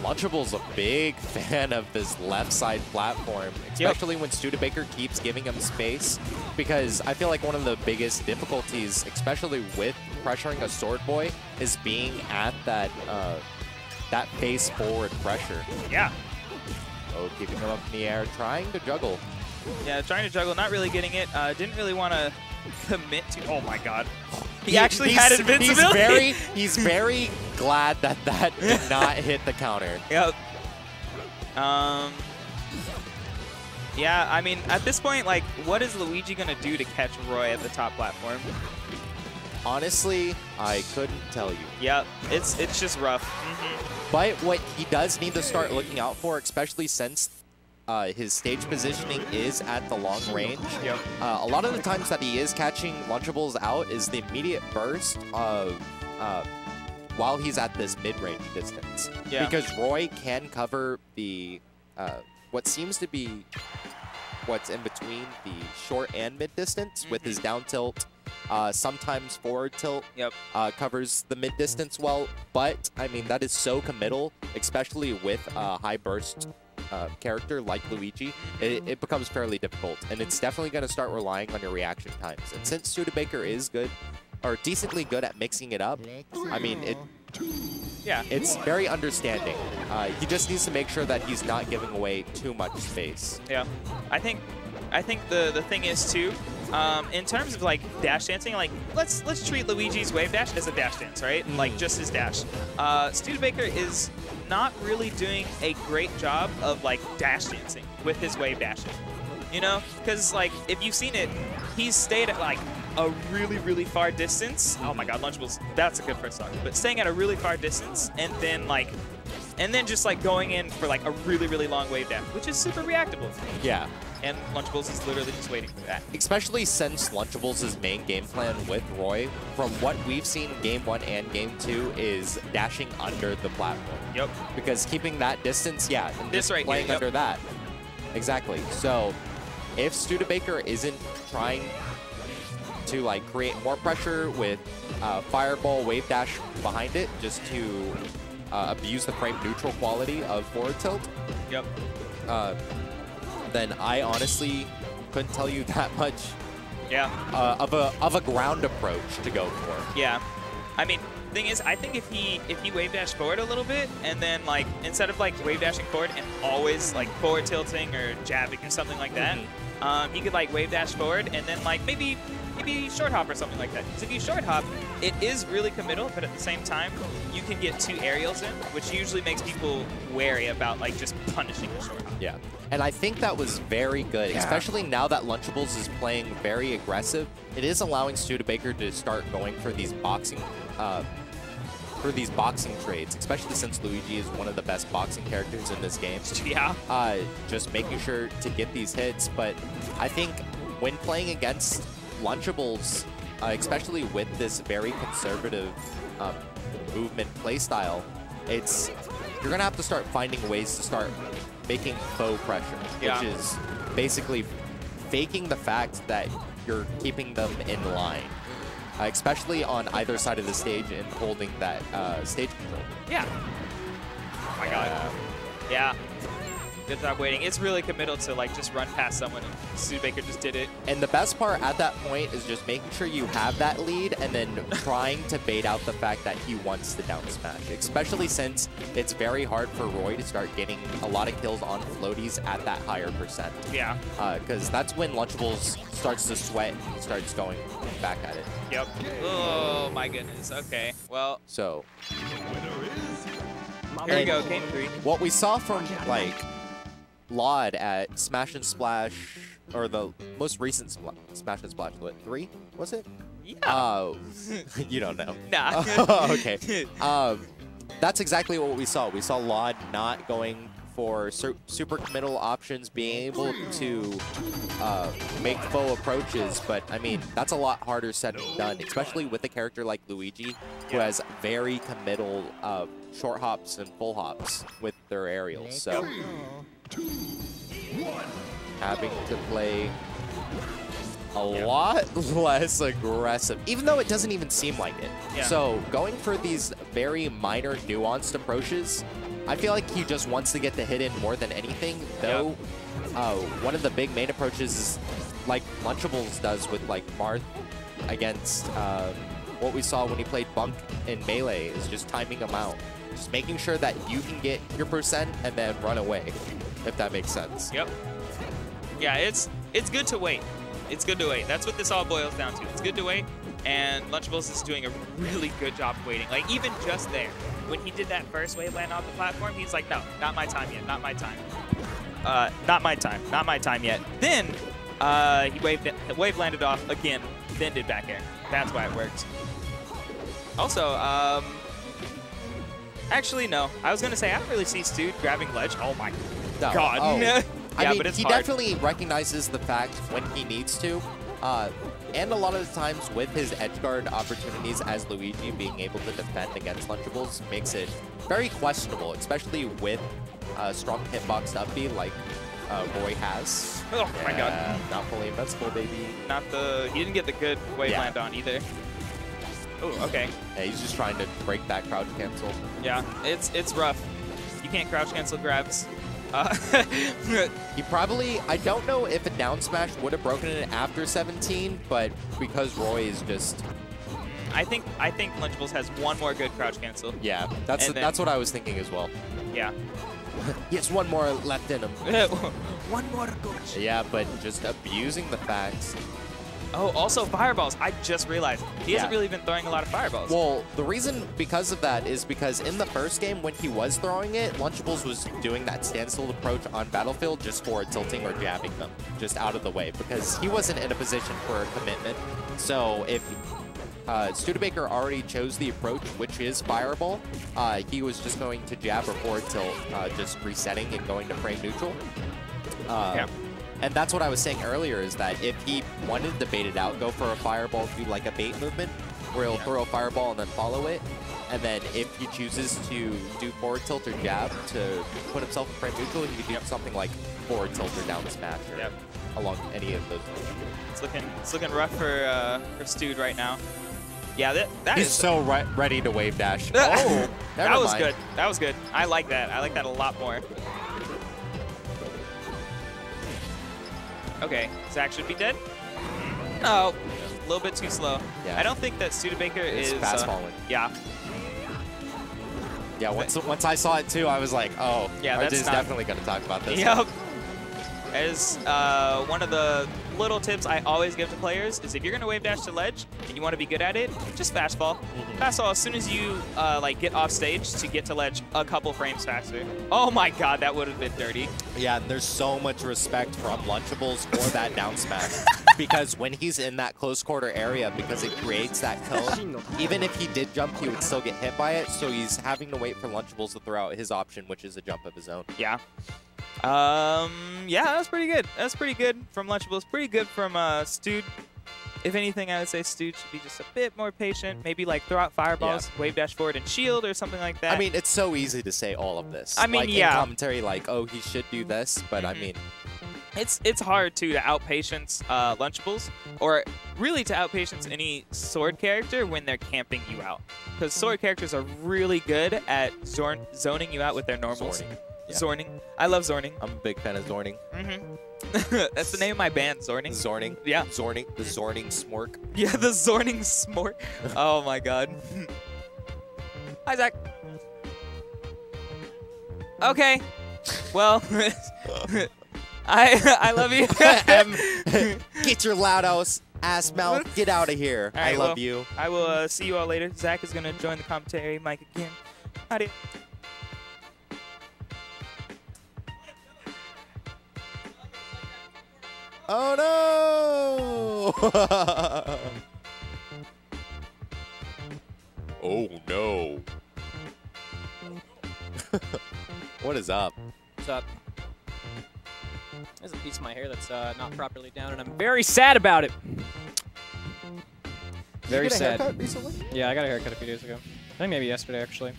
Lunchable's a big fan of this left side platform, especially when Studebaker keeps giving him space. Because I feel like one of the biggest difficulties, especially with pressuring a Sword Boy, is being at that that face forward pressure. Yeah. Oh, keeping him up in the air, trying to juggle. Yeah, trying to juggle, not really getting it. Didn't really want to commit to. Oh my god. He actually had invincibility. He's very glad that that did not hit the counter. Yep. Yeah, I mean, at this point, like, what is Luigi gonna do to catch Roy at the top platform? Honestly, I couldn't tell you. Yep, it's just rough. But what he does need to start looking out for, especially since his stage positioning is at the long range. Yep. A lot of the times that he is catching Lunchables out is the immediate burst of while he's at this mid-range distance. Yeah. Because Roy can cover the what seems to be what's in between the short and mid distance with his down tilt. Sometimes forward tilt covers the mid distance well, but I mean that is so committal, especially with a high burst character like Luigi. It becomes fairly difficult, and it's definitely going to start relying on your reaction times. And since Studebaker is good, or decently good at mixing it up, I mean it's very understanding. He just needs to make sure that he's not giving away too much space. Yeah, I think the thing is too, in terms of like dash dancing, like let's treat Luigi's wave dash as a dash dance, right? Like just his dash. Studebaker is not really doing a great job of like dash dancing with his wave dashing. You know, because like if you've seen it, he's stayed at like a really far distance. Oh my God, Lunchables, that's a good first stock. But staying at a really far distance and then just like going in for like a really long wave dash, which is super reactable. Yeah. And Lunchables is literally just waiting for that. Especially since Lunchables' main game plan with Roy, from what we've seen Game 1 and Game 2, is dashing under the platform. Yep. Because keeping that distance, and this just right playing here, under that. Exactly. So if Studebaker isn't trying to like create more pressure with Fireball wave dash behind it, just to abuse the frame neutral quality of forward tilt, then I honestly couldn't tell you that much of a ground approach to go for. Yeah. I mean, thing is, I think if he wave dash forward a little bit, and then like instead of like wave dashing forward and always like forward tilting or jabbing or something like that, he could like wave dash forward and then like maybe short hop or something like that. Because if you short hop, it is really committal, but at the same time, you can get 2 aerials in, which usually makes people wary about like just punishing the short hop. Yeah, and I think that was very good, especially now that Lunchables is playing very aggressive. It is allowing Studebaker to start going for these boxing trades, especially since Luigi is one of the best boxing characters in this game. Yeah. Just making sure to get these hits, but I think when playing against Lunchables, especially with this very conservative movement playstyle, you're going to have to start finding ways to start making faux pressure, which is basically faking the fact that you're keeping them in line. Especially on either side of the stage and holding that stage control. Yeah. Oh my God. Yeah. Good job waiting. It's really committal to like just run past someone, and Studebaker just did it. And the best part at that point is just making sure you have that lead and then trying to bait out the fact that he wants to down smash, especially since it's very hard for Roy to start getting a lot of kills on floaties at that higher percent. Yeah. Because that's when Lunchables starts to sweat and starts going back at it. Yep. Oh my goodness. Okay. Well. So. Here we go. Game 3. What we saw from like Laud at Smash and Splash, or the most recent Smash and Splash, what, 3? Was it? Yeah. You don't know. Nah. Okay. That's exactly what we saw. We saw Laud not going for super committal options, being able to make faux approaches, but I mean, that's a lot harder said than done, especially with a character like Luigi, who has very committal short hops and full hops with their aerials. So having to play a lot less aggressive, even though it doesn't even seem like it. Yeah. So going for these very minor nuanced approaches, I feel like he just wants to get the hit in more than anything, though one of the big main approaches is like Lunchables does with like Marth against what we saw when he played Bunk in Melee, is just timing him out. Just making sure that you can get your percent and then run away, if that makes sense. Yep. Yeah, it's good to wait. It's good to wait. That's what this all boils down to. It's good to wait, and Lunchables is doing a really good job of waiting. Like, even just there, when he did that first wave land off the platform, he's like, no, not my time yet, not my time. Not my time, not my time yet. Then, he wave landed off again, then did back air. That's why it worked. Also, actually, no. I was going to say, I don't really see Stu grabbing ledge. Oh, my God. Oh, I mean, but it's he hard. definitely recognizes the fact when he needs to. And a lot of the times with his edge guard opportunities as Luigi, being able to defend against Lunchables makes it very questionable, especially with strong hitbox up B like Roy has. Oh my god. Not fully invincible, baby. He didn't get the good wave Yeah. land on either. Oh, okay. Yeah, he's just trying to break that crouch cancel. Yeah, it's rough. You can't crouch cancel grabs. He probably, I don't know if a down smash would have broken it after 17, but because Roy is just... I think Lunchables has one more good crouch cancel. Yeah, that's what I was thinking as well. Yeah. He has one more left in him. One more good. Yeah, but just abusing the facts. Oh, also fireballs. I just realized he hasn't Yeah. really been throwing a lot of fireballs. Well, the reason because of that is because in the first game when he was throwing it, Lunchables was doing that standstill approach on Battlefield just for tilting or jabbing them, just out of the way, because he wasn't in a position for a commitment. So if Studebaker already chose the approach, which is fireball, he was just going to jab or forward tilt, just resetting and going to frame neutral. Yeah. And that's what I was saying earlier, is that if he wanted to bait it out, go for a fireball, do like a bait movement, where he'll throw a fireball and then follow it. And then if he chooses to do forward tilt or jab to put himself in frame neutral, he could do something like forward tilt or down smash or along any of those. It's looking rough for Stude right now. Yeah, that He's is so ready to wave dash. Oh, that was mind. good. That was good. I like that. I like that a lot more. Okay, Zach should be dead. No, a little bit too slow. Yeah. I don't think that Studebaker is fast falling. Yeah. Yeah, once I saw it too, I was like, oh, Yeah, RJ's that's not- definitely going to talk about this. Yep. As one of the little tips I always give to players is if you're going to wave dash to ledge and you want to be good at it, just fastball. Fastball as soon as you like get off stage to get to ledge a couple frames faster. Oh my god, that would have been dirty. Yeah, and there's so much respect from Lunchables for that down smash. Because when he's in that close quarter area, because it creates that cone, even if he did jump, he would still get hit by it. So he's having to wait for Lunchables to throw out his option, which is a jump of his own. Yeah. Yeah, that was pretty good. That's pretty good from Lunchables. Pretty good from Stude. If anything, I would say Stude should be just a bit more patient. Maybe like throw out fireballs, wave dash forward and shield or something like that. I mean, it's so easy to say all of this. I mean, like, yeah. in commentary, like, oh, he should do this, but I mean... It's hard, too, to outpatience Lunchables, or really to outpatience any sword character when they're camping you out. Because sword characters are really good at zoning you out with their normals. Zorning. Yeah. Zorning. I love Zorning. I'm a big fan of Zorning. That's the name of my band, Zorning. Zorning? Yeah. Zorning. The Zorning Smork. Yeah, the Zorning Smork. Oh my god. Hi, Zach. Okay. Well, I love you. Get your loud ass mouth. Get out of here. All right, I love you. I will see you all later. Zach is going to join the commentary mic again. Howdy. Oh no! Oh no. What is up? What's up? There's a piece of my hair that's not properly down, and I'm very sad about it. Very Did you get a sad. haircut recently? Yeah, I got a haircut a few days ago. I think maybe yesterday, actually.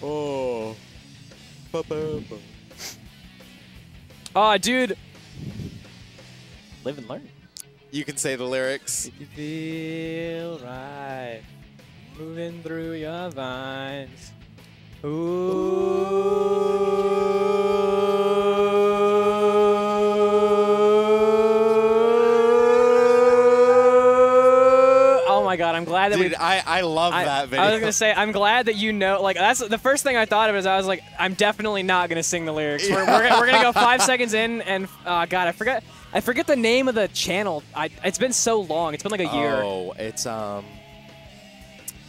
Oh. Oh, dude. Live and learn. You can say the lyrics. If you feel right, moving through your vines. Oh my god, I'm glad that Dude, I love that video. I was gonna say, I'm glad that you know, like, that's the first thing I thought of is I was like, I'm definitely not gonna sing the lyrics. We're gonna go 5 seconds in, and god, I forget the name of the channel. It's been so long. It's been like a year. Oh, it's God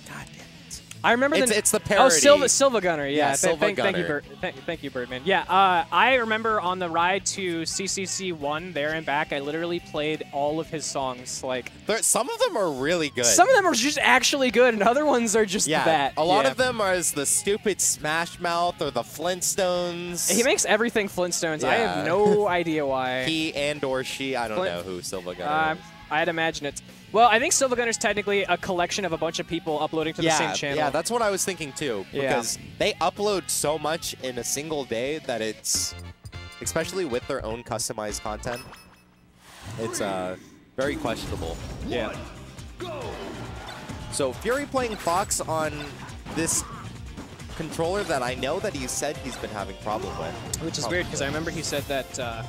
damn it. I remember it's the parody. Oh, Silva Gunner. Yeah, Silva thank you, Gunner. thank you, Birdman. Yeah, I remember on the ride to CCC1 there and back, I literally played all of his songs. Like Some of them are really good. some of them are just actually good, and other ones are just that. A lot of them are the stupid Smash Mouth or the Flintstones. He makes everything Flintstones. Yeah. I have no idea why. He and or she, I don't know who Silva Gunner is. I'd imagine it's. Well, I think Silva Gunner's technically a collection of a bunch of people uploading to the same channel. Yeah, that's what I was thinking too. Because they upload so much in a single day that it's, especially with their own customized content, it's very questionable. Yeah. So Fury playing Fox on this controller that I know that he said he's been having problem with. Which is weird because I remember he said that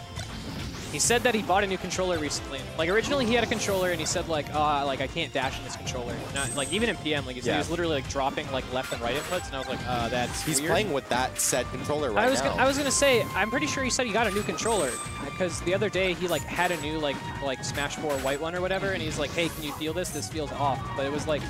he bought a new controller recently. Like originally he had a controller and he said like I can't dash in this controller. Not, like even in PM, like he said he was literally like dropping like left and right inputs, and I was like, that's He's weird. playing with that said controller right now. I was gonna say, I'm pretty sure he said he got a new controller because the other day he like had a new like Smash 4 white one or whatever, and he's like, hey, can you feel this? This feels off, but it was like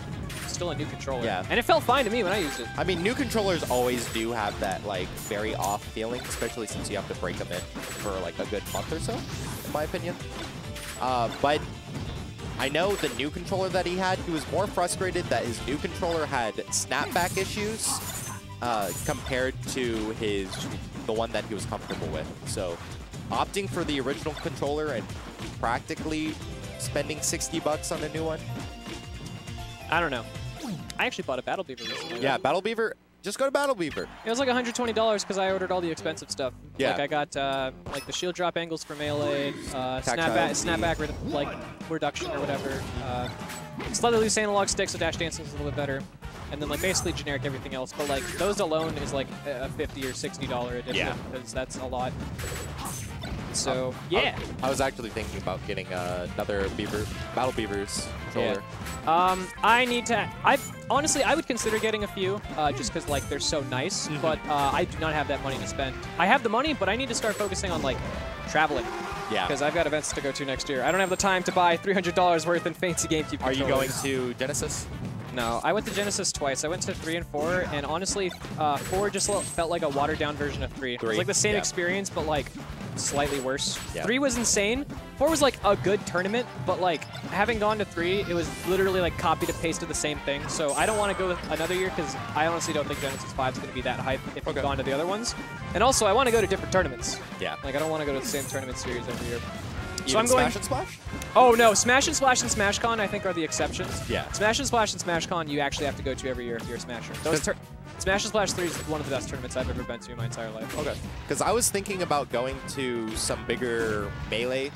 still a new controller. Yeah. And it felt fine to me when I used it. I mean, new controllers always do have that like very off feeling, especially since you have to break them in for like a good month or so, in my opinion. But I know the new controller that he had, he was more frustrated that his new controller had snapback issues compared to the one that he was comfortable with. So opting for the original controller and practically spending 60 bucks on a new one. I don't know. I actually bought a Battle Beaver recently. Yeah, Battle Beaver. Just go to Battle Beaver. It was like $120 because I ordered all the expensive stuff. Yeah. Like I got like the shield drop angles for melee, snapback reduction or whatever. Slightly loose analog sticks, so dash dancing is a little bit better. And then like basically generic everything else. But like those alone is like a $50 or $60 edition because that's a lot. So yeah. I was actually thinking about getting another Battle Beavers controller. Yeah. Honestly, I would consider getting a few just because like they're so nice, but I do not have that money to spend. I have the money, but I need to start focusing on like traveling. Yeah. Because I've got events to go to next year. I don't have the time to buy $300 worth in fancy GameCube controllers. Are you going to Genesis? No, I went to Genesis twice. I went to 3 and 4, and honestly, 4 just felt like a watered-down version of 3. It was like the same experience, but like slightly worse. Yeah. 3 was insane. 4 was like a good tournament, but like having gone to 3, it was literally like copy to paste of the same thing. So I don't want to go with another year because I honestly don't think Genesis 5 is going to be that hype if we've gone to the other ones. And also, I want to go to different tournaments. Yeah. Like I don't want to go to the same tournament series every year. So I'm going Smash and Splash? Oh no, Smash and Splash and SmashCon I think are the exceptions. Yeah. Smash and Splash and SmashCon you actually have to go to every year if you're a Smasher. Smash and Splash 3 is one of the best tournaments I've ever been to in my entire life. Okay. Because I was thinking about going to some bigger Melee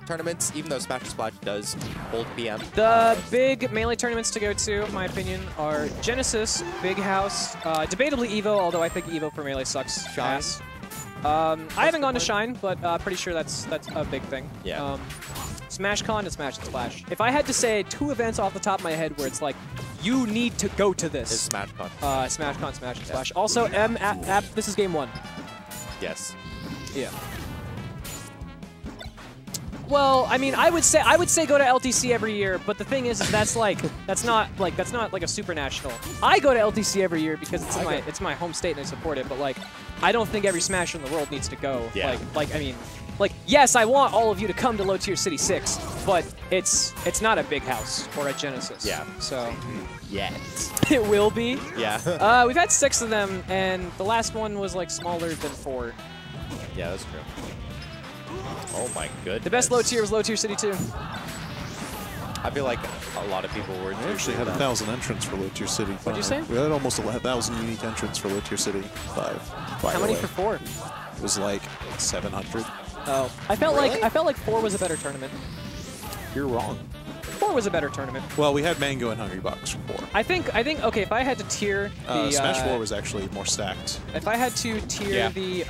tournaments, even though Smash and Splash does hold PM. The big Melee tournaments to go to, in my opinion, are Genesis, Big House, debatably EVO, although I think EVO for Melee sucks ass. I haven't gone to Shine, but pretty sure that's a big thing. Yeah. SmashCon and Smash and Splash. If I had to say 2 events off the top of my head where it's like, you need to go to this. Is SmashCon. SmashCon, Smash and Splash. Also, this is game 1. Yes. Yeah. Well, I mean, I would say go to LTC every year, but the thing is that's not like a super national. I go to LTC every year because it's my home state and I support it, but like I don't think every Smasher in the world needs to go. Yeah. Like yes, I want all of you to come to Low Tier City 6, but it's not a Big House or a Genesis. Yeah. So Yet. It will be. Yeah. We've had 6 of them, and the last one was like smaller than 4. Yeah, that's true. Oh my goodness. The best low tier was Low Tier City 2. I feel like a lot of people were. We actually had 1,000 entrants for Low Tier City 5. What'd you say? We had almost 1,000 unique entrants for Low Tier City 5. How many for 4? It was like 700. Oh, I felt like 4 was a better tournament. You're wrong. 4 was a better tournament. Well, we had Mango and Hungry Box for 4. I think okay, if I had to tier the Smash 4 was actually more stacked. If I had to tier the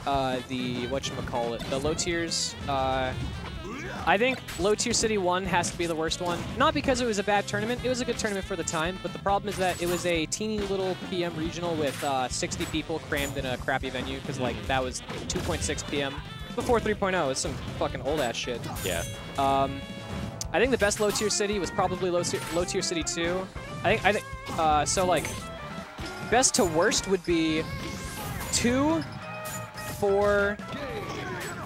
whatchamacallit, the low tiers, I think Low Tier City 1 has to be the worst one. Not because it was a bad tournament, it was a good tournament for the time, but the problem is that it was a teeny little PM regional with 60 people crammed in a crappy venue, because like that was 2.6 PM before 3.0. It's some fucking old ass shit. Yeah. I think the best low tier city was probably low tier city 2. I think so like best to worst would be 2, 4,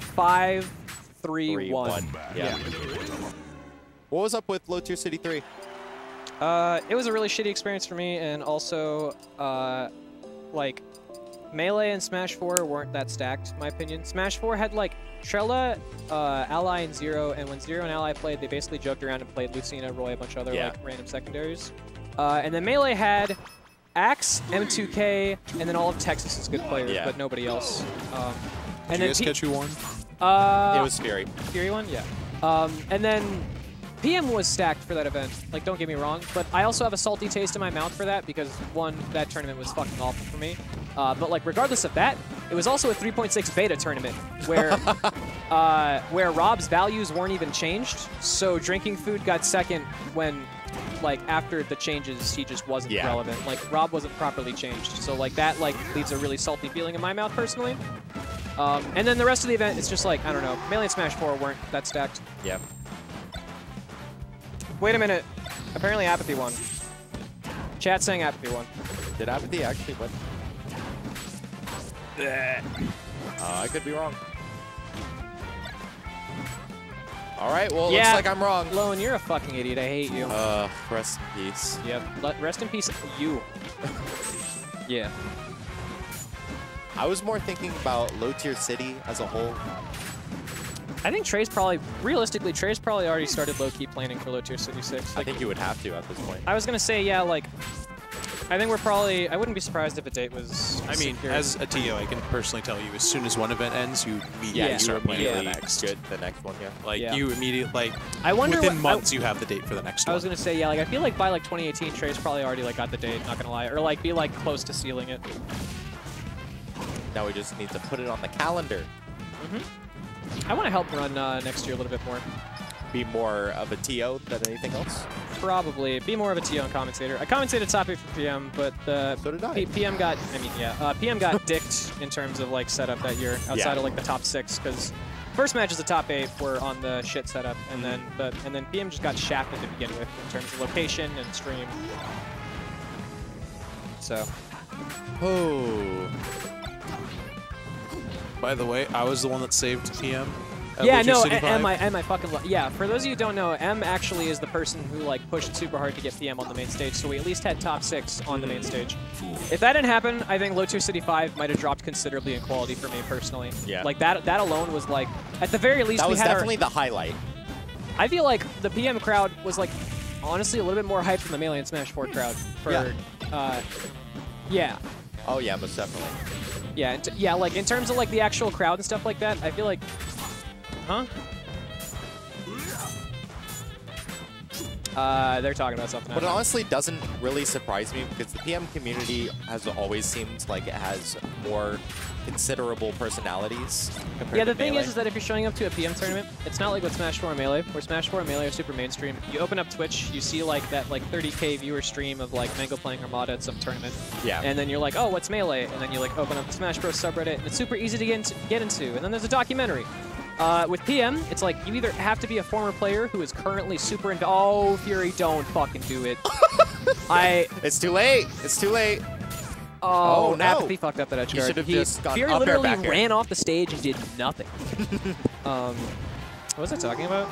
5, 3, 1. Yeah. What was up with low tier city 3? It was a really shitty experience for me, and also like Melee and Smash 4 weren't that stacked, in my opinion. Smash 4 had like Trella, Ally, and Zero, and when Zero and Ally played, they basically joked around and played Lucina, Roy, a bunch of other like random secondaries. And then Melee had Axe, M2K, and then all of Texas's good players, but nobody else. Did you guys catch who won? It was Fury. Fury won, yeah. And then PM was stacked for that event, like, don't get me wrong, but I also have a salty taste in my mouth for that because, one, that tournament was fucking awful for me. But, like, regardless of that, it was also a 3.6 beta tournament where where Rob's values weren't even changed, so drinking food got second when, like, after the changes, he just wasn't relevant. Like, Rob wasn't properly changed, so, like, that, like, leaves a really salty feeling in my mouth, personally. And then the rest of the event, it's just like, I don't know, Melee and Smash 4 weren't that stacked. Yeah. Wait a minute. Apparently Apathy won. Chat saying Apathy won. Did Apathy actually win? I could be wrong. All right, well, it looks like I'm wrong. Lone, you're a fucking idiot. I hate you. Rest in peace. Yep. Rest in peace, you. Yeah. I was more thinking about low-tier city as a whole. I think Trey's probably, realistically, Trey's probably already started low-key planning for low-tier city 6. I Like, think you would have to at this point. I was going to say, yeah, like, I think we're probably, I wouldn't be surprised if a date was I mean, secured. as a TO, I can personally tell you, as soon as one event ends, you immediately start planning for the next. Good, the next one, yeah. Like, you immediately, like, I wonder within months, you have the date for the next one. I was going to say, yeah, like, I feel like by, like, 2018, Trey's probably already, like, got the date, not going to lie. Or, like, be, like, close to sealing it. Now we just need to put it on the calendar. I want to help run next year a little bit more. Be more of a TO than anything else? Probably. Be more of a TO and commentator. I commentated top 8 for PM, but so did I. PM got, I mean, yeah, PM got dicked in terms of, like, setup that year outside of, like, the top 6, because first matches the top 8 were on the shit setup, and then PM just got shafted to begin with in terms of location and stream. So. Oh. By the way, I was the one that saved PM. Yeah, no, M I fucking love. Yeah, for those of you who don't know, M actually is the person who like pushed super hard to get PM on the main stage, so we at least had top 6 on the main stage. If that didn't happen, I think low tier city 5 might have dropped considerably in quality for me personally. Yeah. Like that alone was like, at the very least, that we was had definitely the highlight. I feel like the PM crowd was like, honestly, a little bit more hyped than the Melee and Smash 4 crowd. For, yeah. Oh yeah, most definitely. Yeah, yeah, like in terms of like the actual crowd and stuff like that, I feel like, they're talking about something. But it honestly doesn't really surprise me because the PM community has always seemed like it has more considerable personalities. Yeah, the thing is that if you're showing up to a PM tournament, it's not like with Smash 4 and Melee, where Smash 4 and Melee are super mainstream. You open up Twitch, you see like that like 30K viewer stream of like Mango playing Armada at some tournament. Yeah. And then you're like, oh, what's Melee? And then you like open up the Smash Bros subreddit, and it's super easy to get into. And then there's a documentary. With PM, it's like you either have to be a former player who is currently super into. Oh, Fury, don't fucking do it. It's too late. It's too late. Oh, no. Apathy fucked up that edge guard. Fury up literally ran off the stage and did nothing. What was I talking about?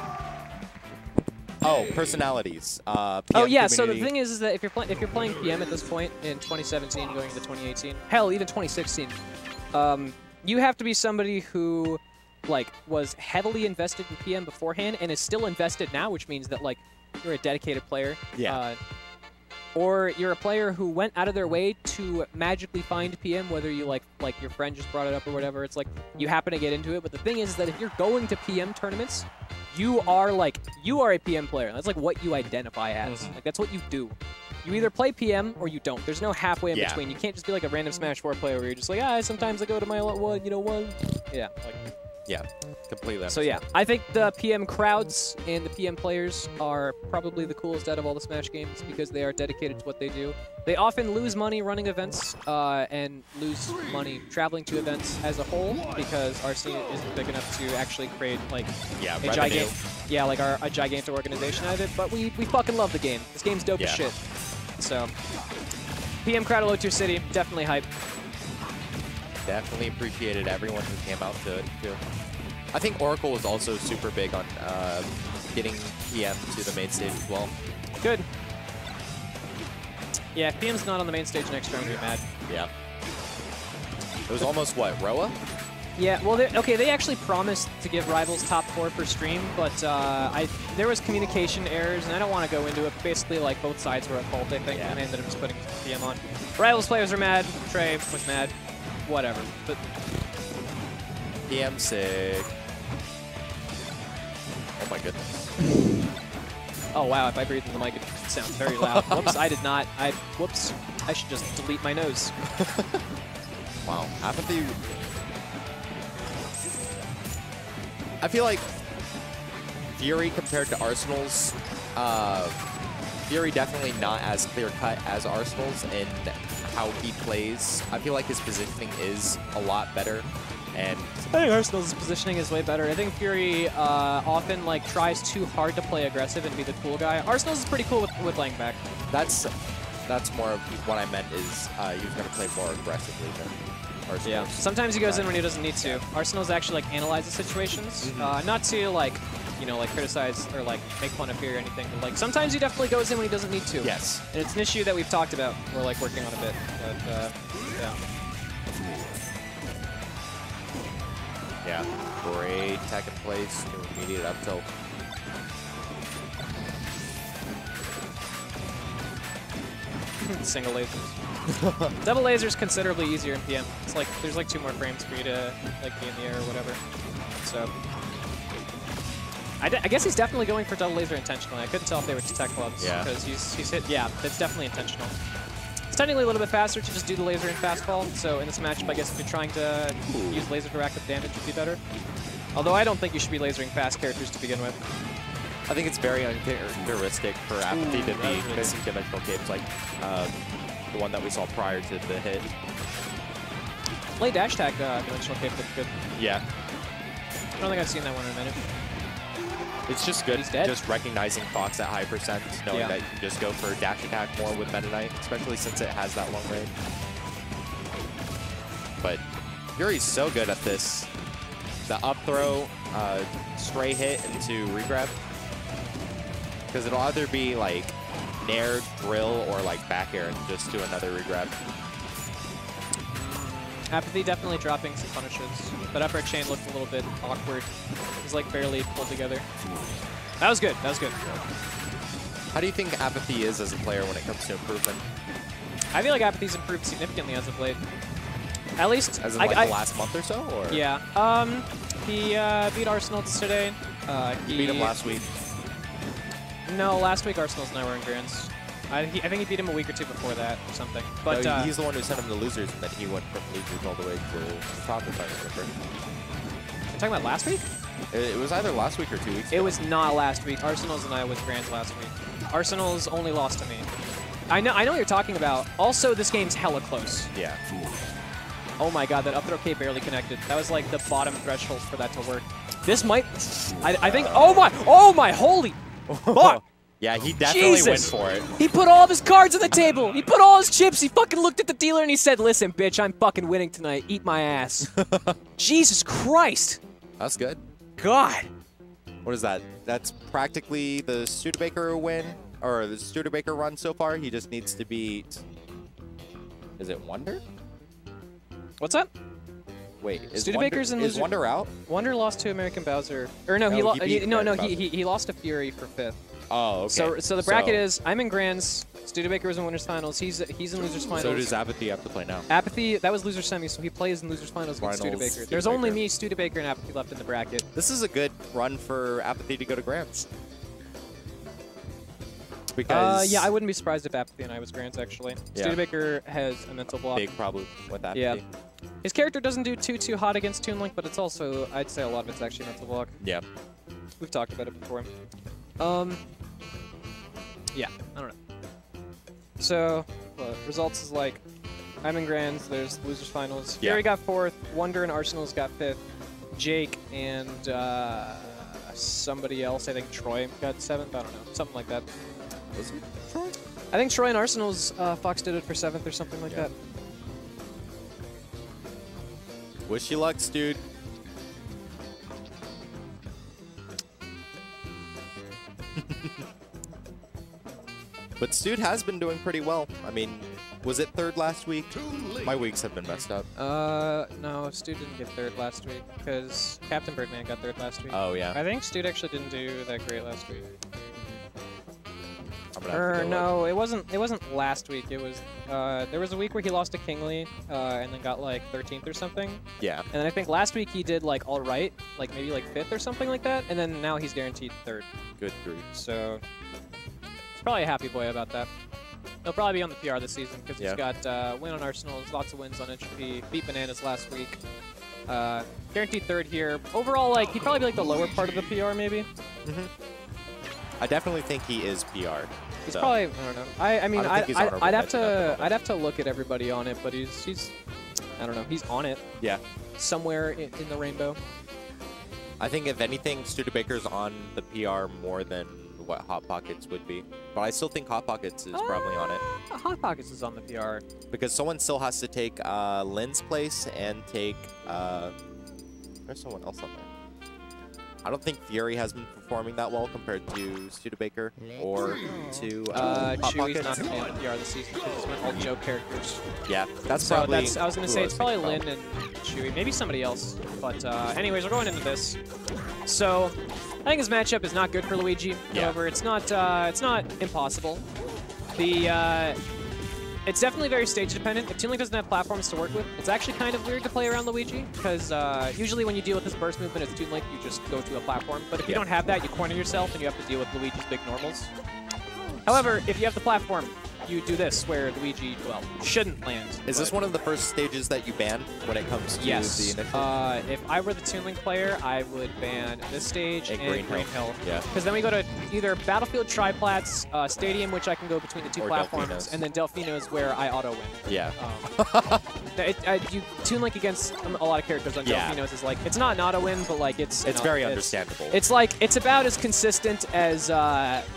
Oh, personalities. PM oh yeah, community. so the thing is that if you're playing PM at this point in 2017 going into 2018, hell, even 2016, you have to be somebody who like was heavily invested in PM beforehand and is still invested now, which means that like you're a dedicated player. Yeah. Or you're a player who went out of their way to magically find PM, whether you like your friend just brought it up or whatever. It's like you happen to get into it. But the thing is that if you're going to PM tournaments, you are a PM player. That's like what you identify as. Like that's what you do. You either play PM or you don't. There's no halfway in between. You can't just be like a random Smash 4 player where you're just like, sometimes I go to my one. Yeah, like Yeah, completely. So yeah, I think the PM crowds and the PM players are probably the coolest out of all the Smash games because they are dedicated to what they do. They often lose money running events and lose money traveling to events as a whole because our scene isn't big enough to actually create like a gigantic organization out of it. But we fucking love the game. This game's dope as shit. So PM crowd of Low Tier City, definitely hype. Definitely appreciated everyone who came out to it, too. I think Oracle was also super big on getting PM to the main stage as well. Good. Yeah, if PM's not on the main stage next round, we'll be mad. Yeah. It was almost, what, Roa? Yeah, well, they actually promised to give Rivals top 4 per stream, but there was communication errors, and I don't want to go into it. Basically, like, both sides were at fault, I think, and they ended up just putting PM on. Rivals players are mad. Trey was mad. Whatever. But PM sick. Oh my goodness. Oh wow, if I breathe in the mic, it sounds very loud. Whoops, I did not. Whoops. I should just delete my nose. Wow. Apathy. I feel like Fury compared to Arsenal's, Fury definitely not as clear-cut as Arsenal's in how he plays. I feel like his positioning is a lot better. And I think Arsenal's positioning is way better. I think Fury often like tries too hard to play aggressive and be the cool guy. Arsenal's is pretty cool with laying back. That's more of what I meant is he was going to play more aggressively than Arsenal. Yeah. Sometimes he goes in when he doesn't need to. Arsenal's actually like analyzes situations, not to like like criticize or like make fun of Fury or anything. But like sometimes he definitely goes in when he doesn't need to. Yes. And it's an issue that we've talked about. We're like working on a bit. But yeah. Yeah. Great tech in place to immediate up tilt. Single lasers. Double lasers considerably easier in PM. It's like there's like 2 more frames for you to like be in the air or whatever. So I guess he's definitely going for double laser intentionally. I couldn't tell if they were tech clubs because he's hit. Yeah, that's definitely intentional. It's technically a little bit faster to just do the laser in fastball. So in this matchup, I guess if you're trying to use laser to rack up damage, would be better. Although I don't think you should be lasering fast characters to begin with. I think it's very uncharacteristic for Apathy to be missing dimensional capes like the one that we saw prior to the hit. Play dash tag dimensional cape looked good. Yeah. I don't think I've seen that one in a minute. It's just good, just recognizing Fox at high percent, knowing that you can just go for dash attack more with Meta Knight, especially since it has that long range. But Fury's so good at this. The up throw, stray hit into regrab. Because it'll either be like nair, drill, or like back air and just do another regrab. Apathy definitely dropping some punishes. That up air chain looked a little bit awkward. It was like barely pulled together. That was good. That was good. How do you think Apathy is as a player when it comes to improvement? I feel like Apathy's improved significantly as of late. At least as in like the last month or so, or yeah. He beat Arsenal today. He beat him last week. No, last week Arsenal's and I were in Grands. I think he beat him a week or 2 before that or something. But no, he's the one who sent him to losers, and then he went from losers all the way to top if I remember. You're talking about last week? It was either last week or 2 weeks ago. It was not last week. Arsenal's and I was Grands last week. Arsenal's only lost to me. I know what you're talking about. Also, this game's hella close. Yeah. Oh my god, that up throw K barely connected. That was like the bottom threshold for that to work. This might... I think... Oh my, holy... Fuck! Yeah, he definitely went for it. He put all of his cards on the table. He put all his chips. He fucking looked at the dealer and he said, "Listen, bitch, I'm fucking winning tonight. Eat my ass." Jesus Christ. That's good. God. What is that? That's practically the Studebaker win, or the Studebaker run so far. He just needs to beat... Is it Wonder? What's up? Wait, is Wonder out? Wonder lost to American Bowser. Or no, he lost to Fury for 5th. Oh, okay. So the bracket is, I'm in Grands, Studebaker was in Winners Finals, he's in Losers Finals. So does Apathy have to play now? Apathy, that was Loser Semi, so he plays in Losers Finals against Studebaker. There's only me, Studebaker, and Apathy left in the bracket. This is a good run for Apathy to go to Grands. Because yeah, I wouldn't be surprised if Apathy and I was Grands, actually. Yeah. Studebaker has a mental block. Big problem with Apathy. Yeah. His character doesn't do too hot against Toon Link, but it's also, I'd say a lot of it's actually mental block. Yeah. We've talked about it before. Yeah, I don't know. So, results is like, I'm in Grands, there's losers finals. Yeah. Fury got 4th, Wonder and Arsenal's got 5th, Jake and somebody else, I think Troy got 7th, I don't know, something like that. Was it Troy? I think Troy and Arsenal's Fox did it for 7th or something like that. Wish you luck, dude. But Stude has been doing pretty well. I mean, was it 3rd last week? My weeks have been messed up. No, Stu didn't get 3rd last week because Captain Birdman got 3rd last week. Oh, yeah. I think Stu actually didn't do that great last week. I'm gonna have to go No, look. it wasn't last week. It was there was a week where he lost to Kingly and then got like 13th or something. Yeah. And then I think last week he did like all right, like maybe like 5th or something like that. And then now he's guaranteed 3rd. Good grief. So he's probably a happy boy about that. He'll probably be on the PR this season because he's got win on Arsenals, lots of wins on HP, beat Bananas last week. Guaranteed 3rd here. Overall, like he'd probably be like the lower part of the PR maybe. I definitely think he is PR. He's so. probably, I don't know. I mean, I don't think he's honorable I'd mention have to look at everybody on it, but he's I don't know. He's on it. Yeah. Somewhere in the rainbow. I think if anything, Studebaker's on the PR more than what Hot Pockets would be. But I still think Hot Pockets is probably on it. Hot Pockets is on the PR. Because someone still has to take Lynn's place and take... there's someone else on there. I don't think Fury has been performing that well compared to Studebaker or to Hot Chewie's Pockets. not going to be on the PR this season because it's with all Joe characters. Yeah, that's So probably... I was going to who say it's probably thinking Lynn and Chewie, maybe somebody else. But anyways, we're going into this. So I think his matchup is not good for Luigi. However, it's not impossible. It's definitely very stage dependent. If Toon Link doesn't have platforms to work with, it's actually kind of weird to play around Luigi because usually when you deal with this burst movement as Toon Link, you just go to a platform. But if you don't have that, you corner yourself and you have to deal with Luigi's big normals. However, if you have the platform, you do this where Luigi, well, shouldn't land. Is this one of the first stages that you ban when it comes to the initial? If I were the Toon Link player, I would ban this stage and Green Hill. Yeah. Because then we go to either Battlefield Triplats, Stadium, which I can go between the two platforms, Delfino's. and then Delfino's where I auto-win. Yeah. You Toon Link against a lot of characters on Delfino's is like, it's not an auto-win, but like it's... It's very understandable. It's like, it's about as consistent as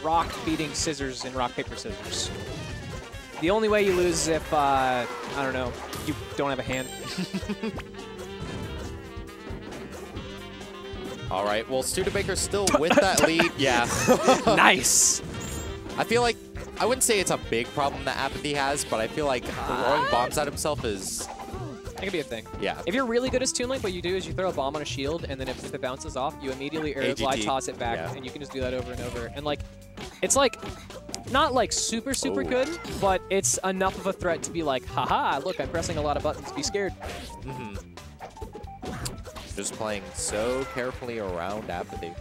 Rock beating Scissors in Rock, Paper, Scissors. The only way you lose is if, I don't know, you don't have a hand. All right, well, Studebaker's still with that lead. Yeah. Nice. I feel like, I wouldn't say it's a big problem that Apathy has, but I feel like throwing bombs at himself is... That could be a thing. Yeah. If you're really good as Toon Link, what you do is you throw a bomb on a shield, and then if it bounces off, you immediately air glide toss it back, and you can just do that over and over. And like, it's like, not like super good, but it's enough of a threat to be like, haha, look, I'm pressing a lot of buttons, be scared. Just playing so carefully around Apathy.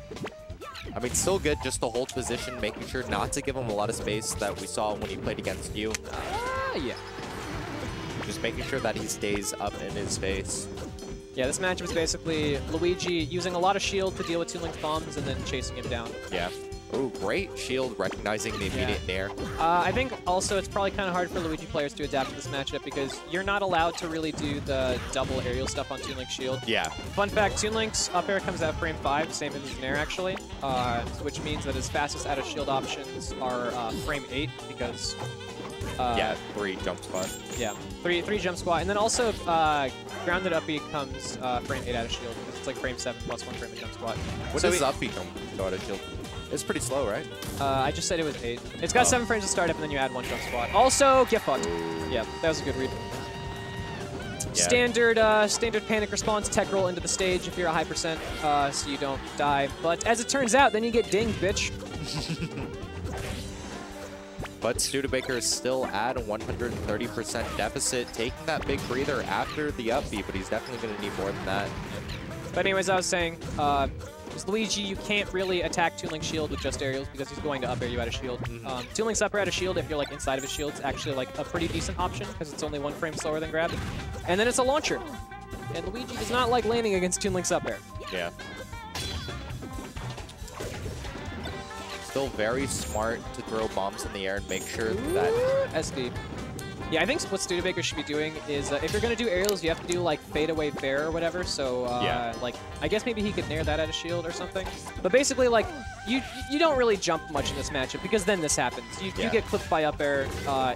I mean, still good just to hold position, making sure not to give him a lot of space that we saw when he played against you. Yeah. Just making sure that he stays up in his face. Yeah, this matchup is basically Luigi using a lot of shield to deal with Toon Link's bombs and then chasing him down. Yeah. Ooh, great shield recognizing the immediate nair. I think also it's probably kind of hard for Luigi players to adapt to this matchup because you're not allowed to really do the double aerial stuff on Toon Link's shield. Yeah. Fun fact, Toon Link's up air comes out frame 5, same as his nair actually, which means that his fastest out of shield options are frame 8 because... yeah, 3 jump squat. Yeah, 3 jump squat. And then also grounded up B comes frame 8 out of shield because it's like frame 7 plus 1 frame of jump squat. What does up B come out of shield? It's pretty slow, right? I just said it was 8. It's got 7 frames to start up, and then you add 1 jump squat. Also, get fucked. Yeah, that was a good read. Yeah. Standard panic response, tech roll into the stage if you're a high percent, so you don't die. But as it turns out, then you get dinged, bitch. But Studebaker is still at a 130% deficit, taking that big breather after the up B, but he's definitely going to need more than that. But anyways, I was saying, with Luigi, you can't really attack Toon Link's shield with just aerials because he's going to up air you out of shield. Toon Link's up air out of shield, if you're like inside of his shield, it's actually like a pretty decent option because it's only 1 frame slower than grab. And then it's a launcher. And Luigi does not like landing against Toon Link's up air. Yeah. Still very smart to throw bombs in the air and make sure that... SD. Yeah, I think what Studebaker should be doing is, if you're going to do aerials, you have to do, like, fadeaway fair or whatever. So, like, I guess maybe he could nair that at a shield or something. But basically, like, you don't really jump much in this matchup because then this happens. You get clipped by up air.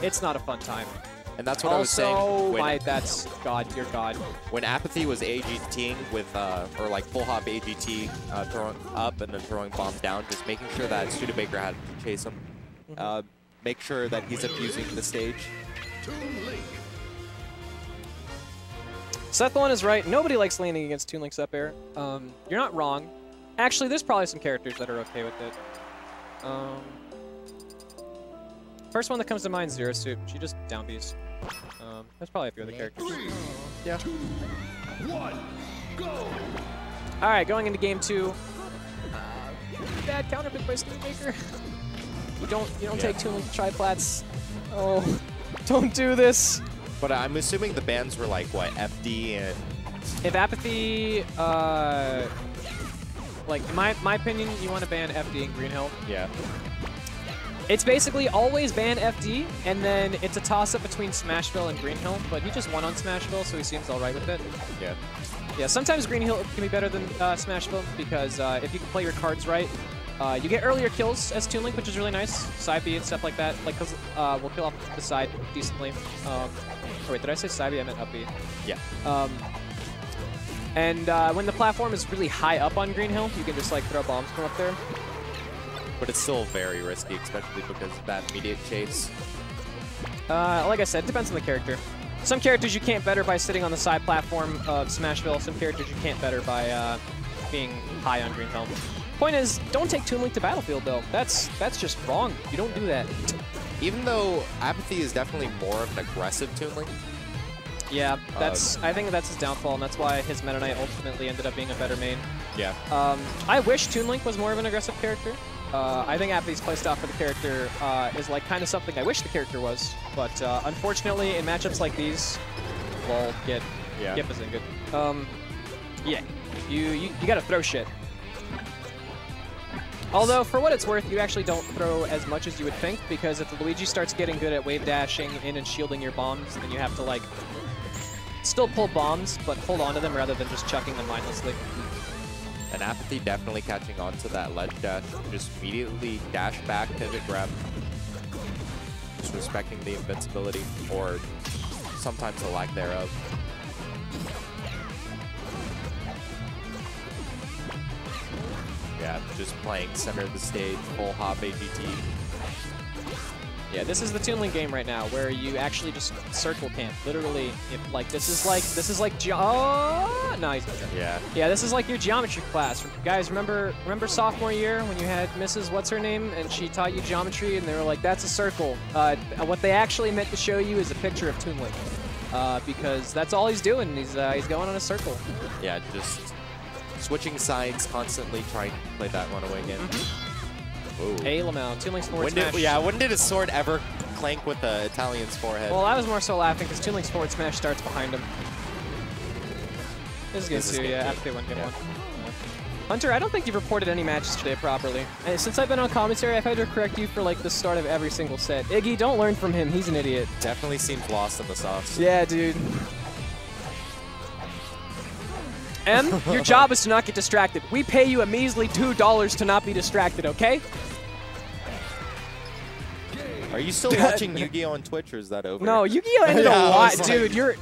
It's not a fun time. And that's what I was saying. That's God, dear God. When Apathy was AGTing with, or like full hop AGT, throwing up and then throwing bombs down, just making sure that Studebaker had to chase him. Make sure that he's abusing the stage. Seth1 is right. Nobody likes landing against Toon Link's up air. You're not wrong. Actually, there's probably some characters that are okay with it. First one that comes to mind is Zero Suit. She just down B's. There's probably a few other characters. Yeah. 1, go! All right, going into game 2. Bad counter pick by Studebaker. You don't take Toon Link triplats. Oh, don't do this. But I'm assuming the bans were like what, FD and... If Apathy, like in my opinion, you want to ban FD and Green Hill. Yeah. It's basically always ban FD, and then it's a toss-up between Smashville and Green Hill, but he just won on Smashville, so he seems all right with it. Yeah. Yeah, sometimes Green Hill can be better than Smashville, because if you can play your cards right, you get earlier kills as Toon Link, which is really nice. Side B and stuff like that, like, because we'll kill off the side decently. Oh wait, did I say side B? I meant up B. Yeah. And when the platform is really high up on Green Hill, you can just like throw bombs from up there. But it's still very risky, especially because of that immediate chase. Like I said, it depends on the character. Some characters you can't better by sitting on the side platform of Smashville. Some characters you can't better by being high on Green Hill. Point is, don't take Toon Link to Battlefield, though. That's just wrong. You don't do that. Even though Apathy is definitely more of an aggressive Toon Link. Yeah, I think that's his downfall, and that's why his Meta Knight ultimately ended up being a better main. Yeah. I wish Toon Link was more of an aggressive character. I think Apathy's playstyle for the character is like kind of something I wish the character was, but unfortunately in matchups like these, lol, get bazinga. Yeah, you gotta throw shit. Although, for what it's worth, you actually don't throw as much as you would think, because if Luigi starts getting good at wave dashing in and shielding your bombs, then you have to like still pull bombs, but hold on to them rather than just chucking them mindlessly. And Apathy definitely catching on to that ledge dash. Just immediately dash back, pivot grab. Just respecting the invincibility, or sometimes the lack thereof. Yeah, just playing center of the stage, full hop AGT. Yeah, this is the Toon Link game right now, where you actually just circle camp. Literally, if like this is like no, he's yeah. Yeah, this is like your geometry class. Guys, remember sophomore year when you had Mrs. What's her name and she taught you geometry and they were like, that's a circle. What they actually meant to show you is a picture of Toon Link, because that's all he's doing. He's going on a circle. Yeah, just switching sides constantly, trying to play that runaway game. Hey, Lamau, Toon Link's forward smash. When did his sword ever clank with the Italian's forehead? Well, I was more so laughing because Toon Link's forward smash starts behind him. This is good too, yeah, after game 1. Hunter, I don't think you've reported any matches today properly. And since I've been on commentary, I've had to correct you for like the start of every single set. Iggy, don't learn from him, he's an idiot. Definitely seems lost in the sauce. Yeah, dude. M, your job is to not get distracted. We pay you a measly $2 to not be distracted, okay? Are you still watching Yu-Gi-Oh! On Twitch, or is that over? No, Yu-Gi-Oh! ended a while. Dude, you're...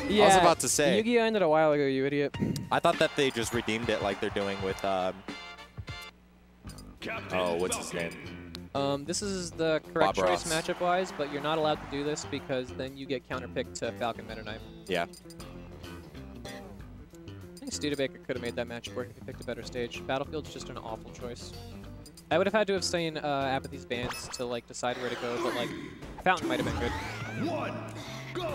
Yeah, I was about to say. Yu-Gi-Oh! ended a while ago, you idiot. I thought that they just redeemed it like they're doing with, oh, what's his name? This is the correct Bob choice Ross. matchup-wise, but you're not allowed to do this because then you get counterpicked to Falcon Meta Knight. Yeah. I think Studebaker could have made that match work if he picked a better stage. Battlefield's just an awful choice. I would have had to have seen Apathy's bans to like decide where to go, but like Fountain might have been good. 1, go!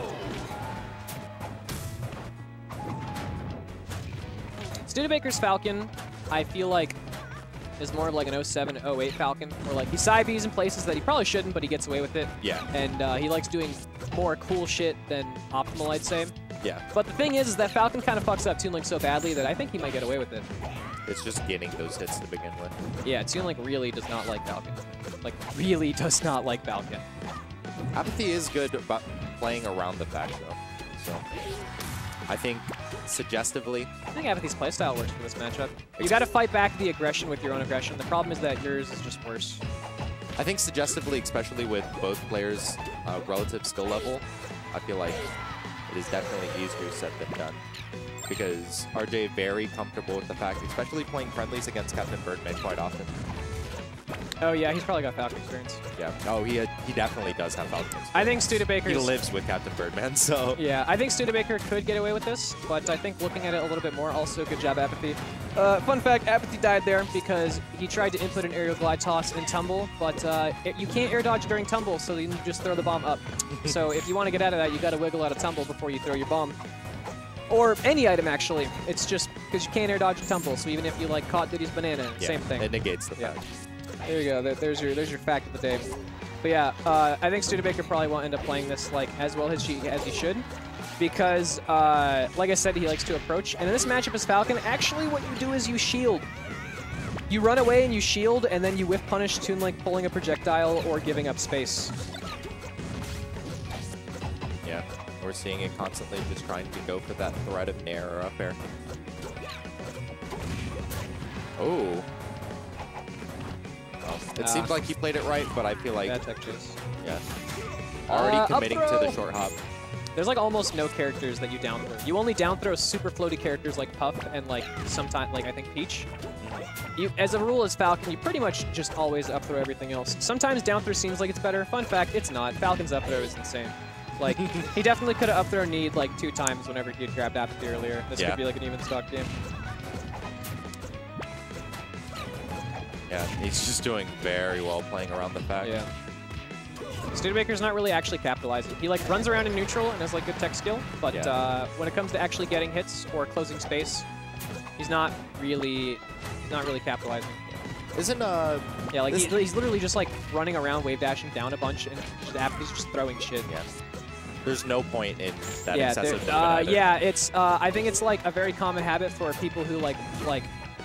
Studebaker's Falcon, I feel like, is more of like an 07, 08 Falcon, where like he side Bs in places that he probably shouldn't, but he gets away with it. Yeah. And he likes doing more cool shit than optimal, I'd say. Yeah. But the thing is that Falcon kind of fucks up Toon Link so badly that I think he might get away with it. It's just getting those hits to begin with. Yeah, Toon Link really does not like Falcon. Like, really does not like Falcon. Apathy is good about playing around the fact, though. So, I think suggestively. I think Apathy's playstyle works for this matchup. You got to fight back the aggression with your own aggression. The problem is that yours is just worse. I think suggestively, especially with both players' relative skill level, I feel like it is definitely easier said than done. Because RJ very comfortable with the fact, especially playing friendlies against Captain Birdman quite often. Oh yeah, he's probably got Falcon experience. Yeah. Oh, he definitely does have Falcon experience. I think Studebaker. He lives with Captain Birdman, so. Yeah, I think Studebaker could get away with this, but I think looking at it a little bit more, also good job, Apathy. Fun fact, Apathy died there because he tried to input an aerial glide toss and tumble, but you can't air dodge during tumble, so you just throw the bomb up. So if you want to get out of that, you got to wiggle out of tumble before you throw your bomb. Or any item, actually. It's just because you can't air dodge a tumble, so even if you like caught Diddy's banana, yeah, same thing. It negates the fact. There you go. There's your fact of the day. But yeah, I think Studebaker probably won't end up playing this like as well as he should, because like I said, he likes to approach. And in this matchup as Falcon, actually what you do is you shield. You run away and you shield, and then you whiff punish Toon Link pulling a projectile or giving up space. Yeah, we're seeing it constantly, just trying to go for that threat of nair or up air. Oh. It seems like he played it right, but I feel like... Bad tech chase. Yeah. Already committing to the short hop. There's like almost no characters that you down throw. You only down throw super floaty characters like Puff and like sometimes like I think Peach. You, as a rule as Falcon, you pretty much just always up throw everything else. Sometimes down throw seems like it's better. Fun fact, it's not. Falcon's up throw is insane. Like, he definitely could have up throw need like 2 times whenever he had grabbed Apathy earlier. This could be like an even stock game. Yeah, he's just doing very well playing around the fact. Yeah. Studebaker's not really actually capitalizing. He like runs around in neutral and has like good tech skill, but when it comes to actually getting hits or closing space, he's not really capitalizing. Isn't yeah, like he's literally just like running around wave dashing down a bunch and he's just throwing shit. Yeah. There's no point in that excessive movement either. Yeah, it's I think it's like a very common habit for people who like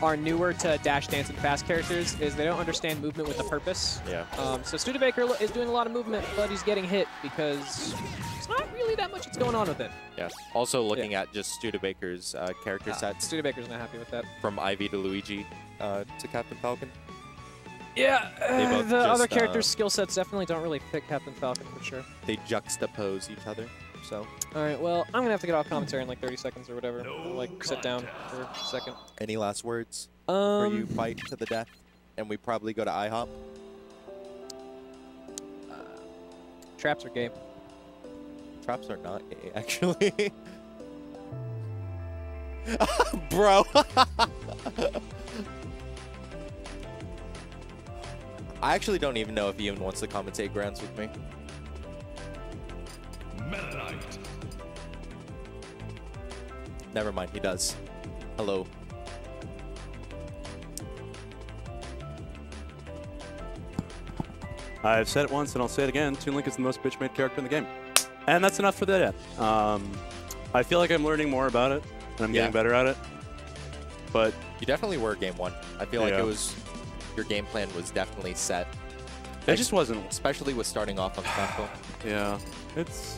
are newer to dash dance and fast characters is they don't understand movement with a purpose. Yeah. So Studebaker is doing a lot of movement, but he's getting hit because there's not really that much that's going on with it. Yeah. Also looking at just Studebaker's character sets. Studebaker's not happy with that. From IaB to Luigi to Captain Falcon. Yeah, the other characters' skill sets definitely don't really fit Captain Falcon for sure. They juxtapose each other. So. All right, well, I'm gonna have to get off commentary in like 30 seconds or whatever. I'll, like sit down for a second. Any last words before you fight to the death, and we probably go to IHOP? Traps are gay. Traps are not gay, actually. Bro. I actually don't even know if he even wants to commentate Grands with me. Mennonite. Never mind, he does. Hello. I've said it once and I'll say it again. Toon Link is the most bitch-made character in the game. And that's enough for that. I feel like I'm learning more about it and I'm getting better at it. But you definitely were game 1. I feel like it was your game plan was definitely set. It just wasn't. Especially with starting off on Special. Yeah. It's...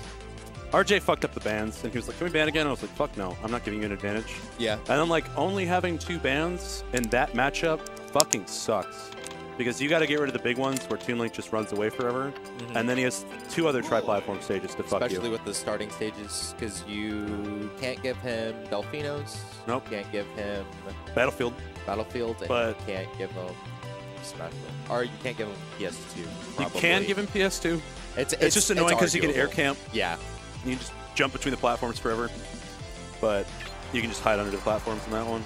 RJ fucked up the bans, and he was like, can we ban again? And I was like, fuck no, I'm not giving you an advantage. Yeah. And then, like, only having 2 bans in that matchup fucking sucks. Because you got to get rid of the big ones where Toon Link just runs away forever. And then he has 2 other tri-platform stages to fuck you. Especially with the starting stages, because you can't give him Delfinos. Nope. You can't give him... Battlefield. Battlefield, and but you can't give him Smash. Or you can't give him PS2, probably. You can give him PS2. It's just annoying because you can air camp. Yeah. You can just jump between the platforms forever. But you can just hide under the platforms in that one.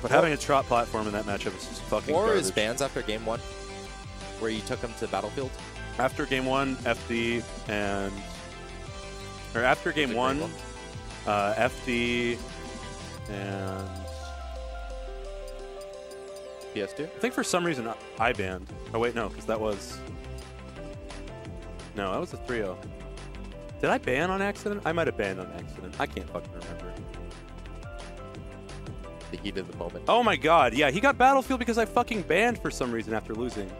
But having a trot platform in that matchup is just fucking garbage. His bans after game 1, where you took him to Battlefield? After game 1, FD and... Or after game 1, FD and... PS2? I think for some reason I banned. Oh wait, no, because that was... No, that was a 3-0. Did I ban on accident? I might have banned on accident. I can't fucking remember. The heat of the moment. Oh my god, yeah, he got Battlefield because I fucking banned for some reason after losing.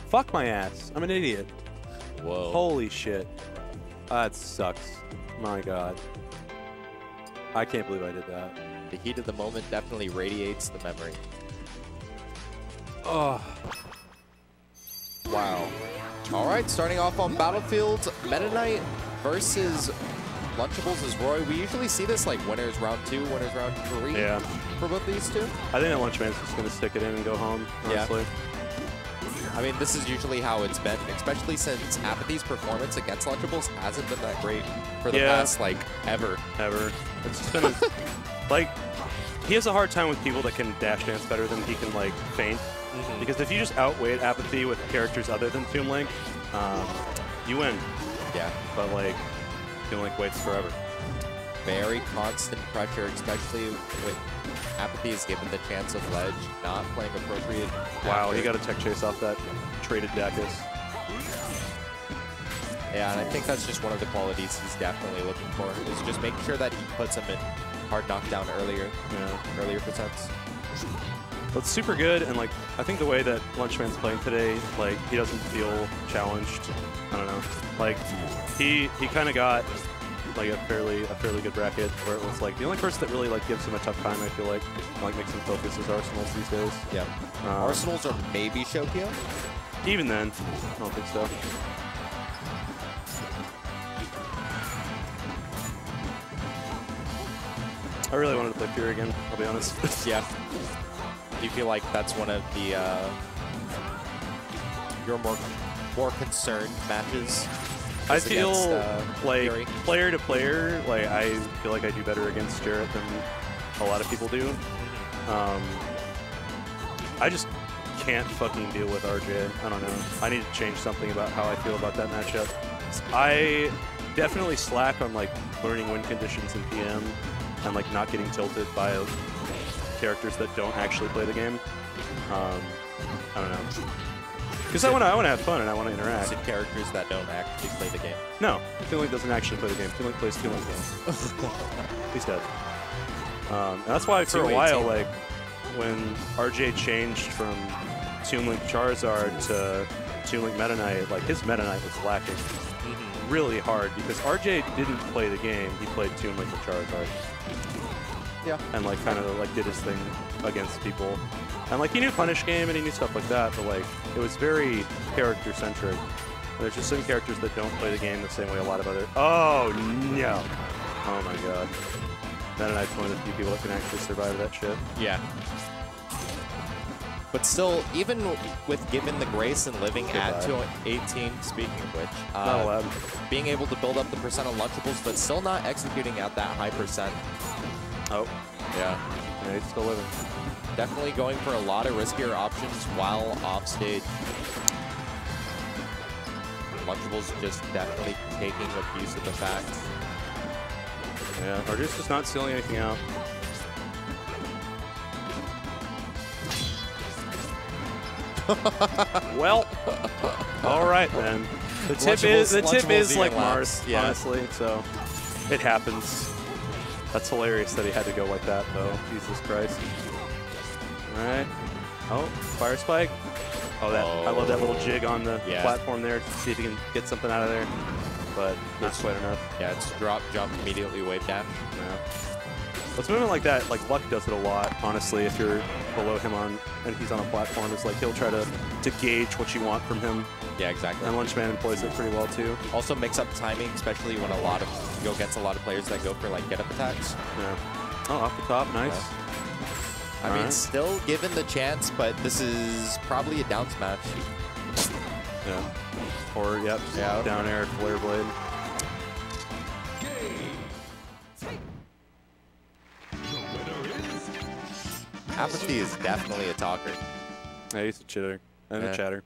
Fuck my ass. I'm an idiot. Whoa. Holy shit. That sucks. My god. I can't believe I did that. The heat of the moment definitely radiates the memory. Oh. Wow. All right, starting off on Battlefield, Meta Knight versus Lunchables is Roy. We usually see this like winners round 2, winners round 3 for both these two. I think that Lunchman's just going to stick it in and go home, honestly. Yeah. I mean, this is usually how it's been, especially since Apathy's performance against Lunchables hasn't been that great for the past, like, ever. It's just been, like, he has a hard time with people that can dash dance better than he can, like, feint. Because if you just outweigh Apathy with characters other than Tomb Link, you win. Yeah. But, like, Tomb Link waits forever. Very constant pressure, especially with Apathy is given the chance of ledge, not playing appropriate. Wow, he got a tech chase off that traded Dacus. Yeah, and I think that's just one of the qualities he's definitely looking for, is just making sure that he puts him in hard knockdown earlier percents. Well, it's super good, and like I think the way that Lunchman's playing today, like he doesn't feel challenged. I don't know. Like he kind of got like a fairly good bracket where it was like the only person that really like gives him a tough time. I feel like makes him focus is Arsenals these days. Yeah. Arsenals or maybe Shokyo. Even then, I don't think so. I really wanted to play Fury again, I'll be honest. Yeah. Do you feel like that's one of the your more concerned matches? I feel against, like Fury? player to player, like I feel like I do better against Jarrett than a lot of people do. I just can't fucking deal with RJ. I don't know. I need to change something about how I feel about that matchup. I definitely slack on like learning win conditions in PM and like not getting tilted by characters that don't actually play the game. I don't know. Because I want to have fun and I want to interact. Is it characters that don't actually play the game? No, Tomb Link doesn't actually play the game. Tomb Link plays Tomb Link games. He's dead. And that's why for a while, like when RJ changed from Tomb Link Charizard to Tomb Link Meta Knight, like his Meta Knight was lacking really hard because RJ didn't play the game. He played Tomb Link with Charizard. Yeah. And like kind of like did his thing against people. And like he knew punish game and he knew stuff like that, but like it was very character centric. And there's just some characters that don't play the game the same way a lot of other. Oh no! Oh my god. Meta Knight's one of the few people that can actually survive that shit. Yeah. But still, even with given the grace and living at 218, speaking of which, not allowed. Being able to build up the percent on Lunchables, but still not executing at that high percent. Oh. Yeah. Yeah, he's still living. Definitely going for a lot of riskier options while off stage. Lunchables just definitely taking abuse of the fact. Yeah, or just not stealing anything out. Well, all right then. The tip is like Mars, honestly. So it happens. That's hilarious that he had to go like that, though. Jesus Christ. All right. Oh, fire spike. Oh, that I love that little jig on the platform there to see if he can get something out of there, but not quite enough. Yeah, it's drop, jump, immediately wave dash. Yeah. What's movement like that, like Luck does it a lot, honestly, if you're below him and he's on a platform. It's like he'll try to gauge what you want from him. Yeah, exactly. And Lunchman employs it pretty well, too. Also mix up timing, especially when you go against a lot of players that go for, like, get-up attacks. Yeah. Oh, off the top, nice. Yeah. I mean, still given the chance, but this is probably a down smash. Yeah. Or, yep, down air, flare blade. Apathy is definitely a talker. Yeah, he's a chitter. And a chatter.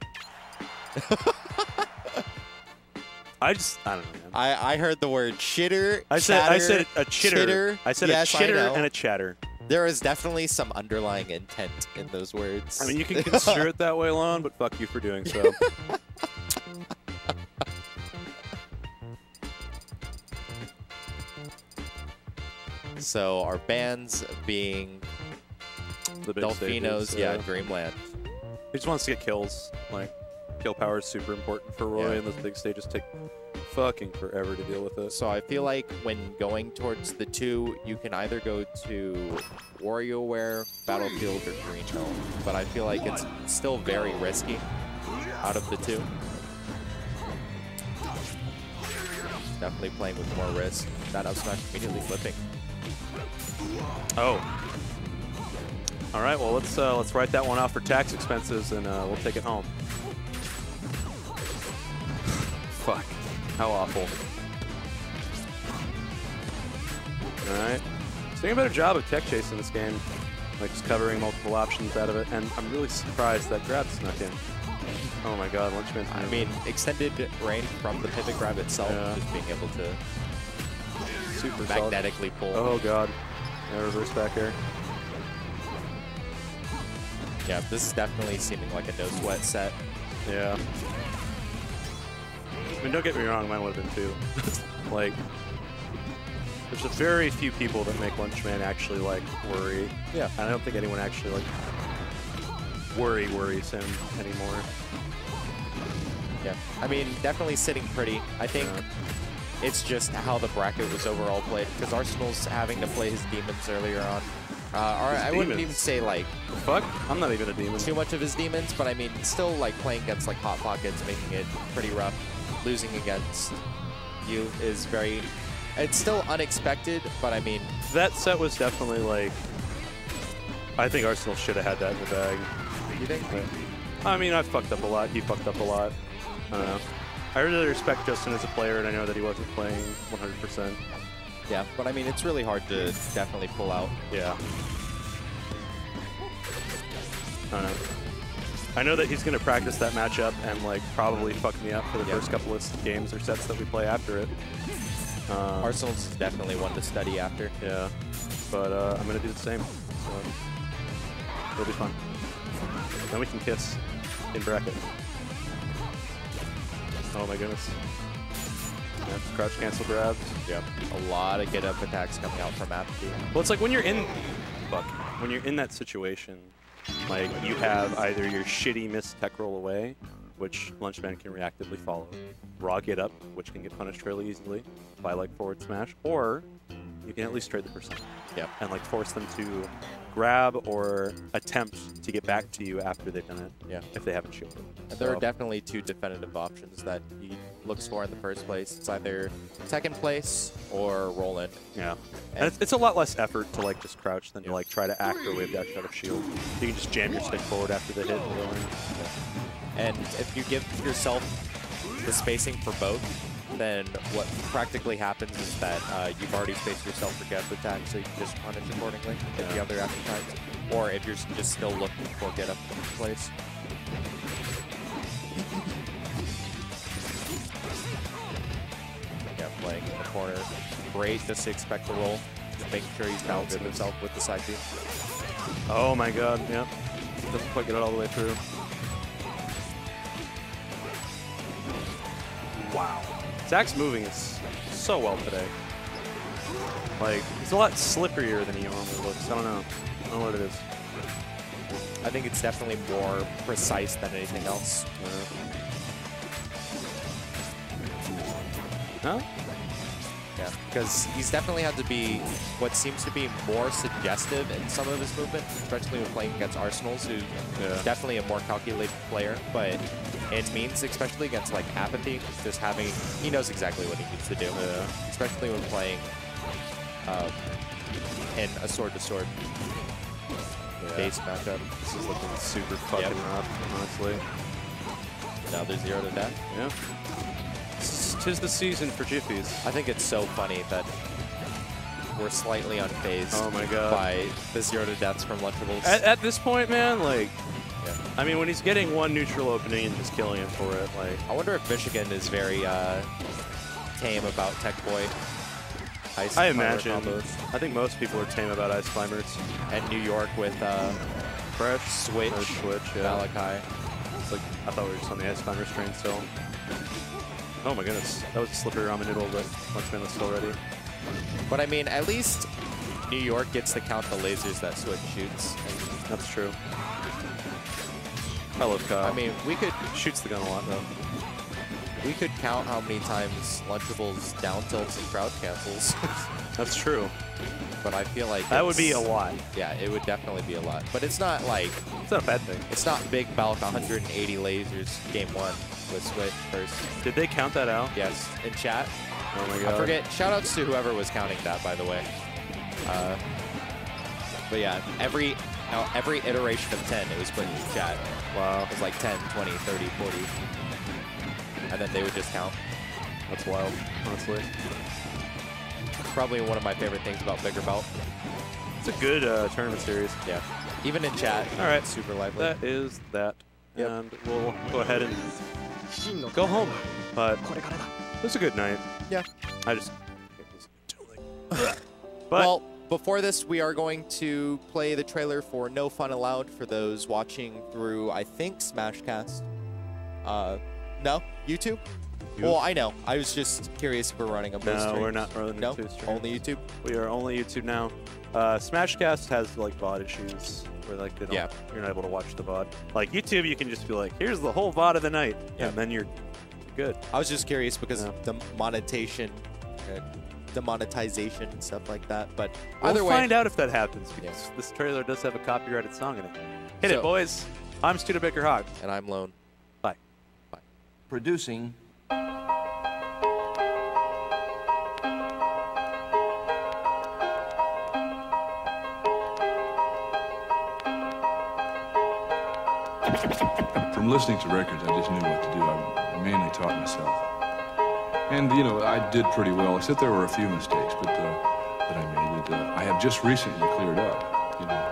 I don't know, man. I heard the word shitter. I said a chitter. I said a chitter and a chatter. There is definitely some underlying intent in those words. I mean, you can consider it that way, Lon, but fuck you for doing so. So our bands being The big Delfinos, stages, yeah, Dreamland. He just wants to get kills. Like, kill power is super important for Roy, and those big stages take fucking forever to deal with it. So I feel like when going towards the 2, you can either go to WarioWare, Battlefield, or Green Hill. But I feel like it's still very risky out of the 2. Definitely playing with more risk. That up smash immediately flipping. Oh. All right, well, let's write that one off for tax expenses, and we'll take it home. Fuck. How awful. All right. He's doing a better job of tech chase in this game, like just covering multiple options out of it, and I'm really surprised that grab snuck in. Oh my god, Lunchman's I mean, extended range from the pivot grab itself, just being able to super magnetically solid. pull. Oh god. Yeah, reverse back air. Yeah, this is definitely seeming like a no sweat set. Yeah. I mean, don't get me wrong, mine would have been too. Like, there's a very few people that make Lunchman actually, like, worry. Yeah. And I don't think anyone actually, like, worries him anymore. Yeah. I mean, definitely sitting pretty. I think it's just how the bracket was overall played, because Arsenal's having to play his demons earlier on. Or I wouldn't even say, like, the fuck? I'm not even a demon. Too much of his demons, but I mean, still, like, playing against, like, Hot Pockets, making it pretty rough. Losing against you is very... It's still unexpected, but I mean... That set was definitely, like... I think Arsenal should have had that in the bag. You think? But, I mean, I fucked up a lot. He fucked up a lot. I don't know. I really respect Justin as a player, and I know that he wasn't playing 100%. Yeah, but I mean, it's really hard to definitely pull out. Yeah. I don't know. I know that he's going to practice that matchup and, like, probably fuck me up for the first couple of games or sets that we play after it. Arsenal's is definitely one to study after. Yeah. But I'm going to do the same. So it'll be fun. Then we can kiss in bracket. Oh my goodness. Yeah, crouch cancel grabs. Yep. A lot of get up attacks coming out from Apathy. Well, it's like when you're in... Fuck. When you're in that situation, like, you have either your shitty missed tech roll away, which Lunchman can reactively follow, raw get up, which can get punished fairly easily by, like, forward smash, or you can at least trade the percent. Yep. And, like, force them to grab or attempt to get back to you after they've done it. Yeah. If they haven't shielded. And there are definitely 2 definitive options that he looks for in the first place. It's either second place or roll in. Yeah. And it's a lot less effort to, like, just crouch than to, like, try to act or wave dash out of shield. You can just jam your stick forward after the hit and roll in. And if you give yourself the spacing for both, then what practically happens is that you've already spaced yourself for get up attack, so you can just punish accordingly if the other after times. Or if you're just still looking for get up in place. Yeah, playing in the corner. Great just to expect the roll. Just making sure he's balancing himself with the side B. Oh my god, yep. Doesn't quite get it all the way through. Wow. Zach's moving is so well today. Like, he's a lot slipperier than he normally looks. I don't know. I don't know what it is. I think it's definitely more precise than anything else. Huh? Yeah, because he's definitely had to be what seems to be more suggestive in some of his movement, especially when playing against Arsenals, who's definitely a more calculated player, but it means, especially against like Apathy, just having, he knows exactly what he needs to do, especially when playing in a sword-to-sword base matchup. This is looking super fucking rough, honestly. Now there's 0 to death. Yeah. Tis the season for Jiffies. I think it's so funny that we're slightly unfazed by the 0 to deaths from Lunchables. At this point, man, like, I mean, when he's getting one neutral opening and just killing him for it, like... I wonder if Michigan is very tame about Tech Boy. I imagine. I think most people are tame about Ice Climbers. And New York with Fresh, Switch, Malachi. It's like, I thought we were just on the Ice Climbers train still. Oh my goodness, that was a slippery ramen noodle, but Lunchman was still ready. But I mean, at least New York gets to count the lasers that Switch shoots. That's true. I love Kyle. I mean, we could shoots the gun a lot though. We could count how many times Lunchables down tilts and crowd cancels. That's true. But I feel like that would be a lot. Yeah, it would definitely be a lot. But it's not like it's not a bad thing. It's not big bulk 180 lasers game 1 with Switch first. Did they count that out? Yes, in chat. Oh my god. I forget. Shoutouts to whoever was counting that, by the way. But yeah, every iteration of 10, it was put in chat. Wow. It was like 10, 20, 30, 40. And then they would just count. That's wild, honestly. Probably one of my favorite things about Bigger Belt. It's a good tournament series. Yeah. Even in chat. All right. Super lively. That is that. Yep. And we'll go ahead and go home. But it was a good night. Yeah. I just... But well, before this, we are going to play the trailer for No Fun Allowed for those watching through, I think, Smashcast. No? YouTube? Well, I know. I was just curious if we're running a boost stream. No, we're not running no? a boost stream. Only YouTube? We are only YouTube now. Smashcast has like VOD issues where like they don't, you're not able to watch the VOD. Like YouTube, you can just be like, here's the whole VOD of the night, and then you're good. I was just curious because the monetization, demonetization and stuff like that. But either we'll way, find out if that happens because this trailer does have a copyrighted song in it. Hit it, boys. I'm Studebaker Hawk. And I'm Lone. Bye. Bye. Producing. From listening to records, I just knew what to do. I mainly taught myself. And, you know, I did pretty well, except there were a few mistakes that I made that I have just recently cleared up, you know.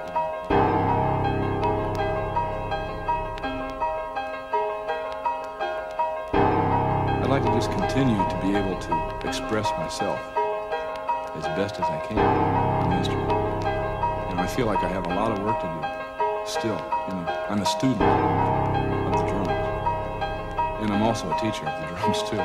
I'd like to just continue to be able to express myself as best as I can in the instrument. And I feel like I have a lot of work to do still. You know, I'm a student of the drums. And I'm also a teacher of the drums, too.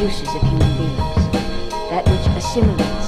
juices of human beings, that which assimilates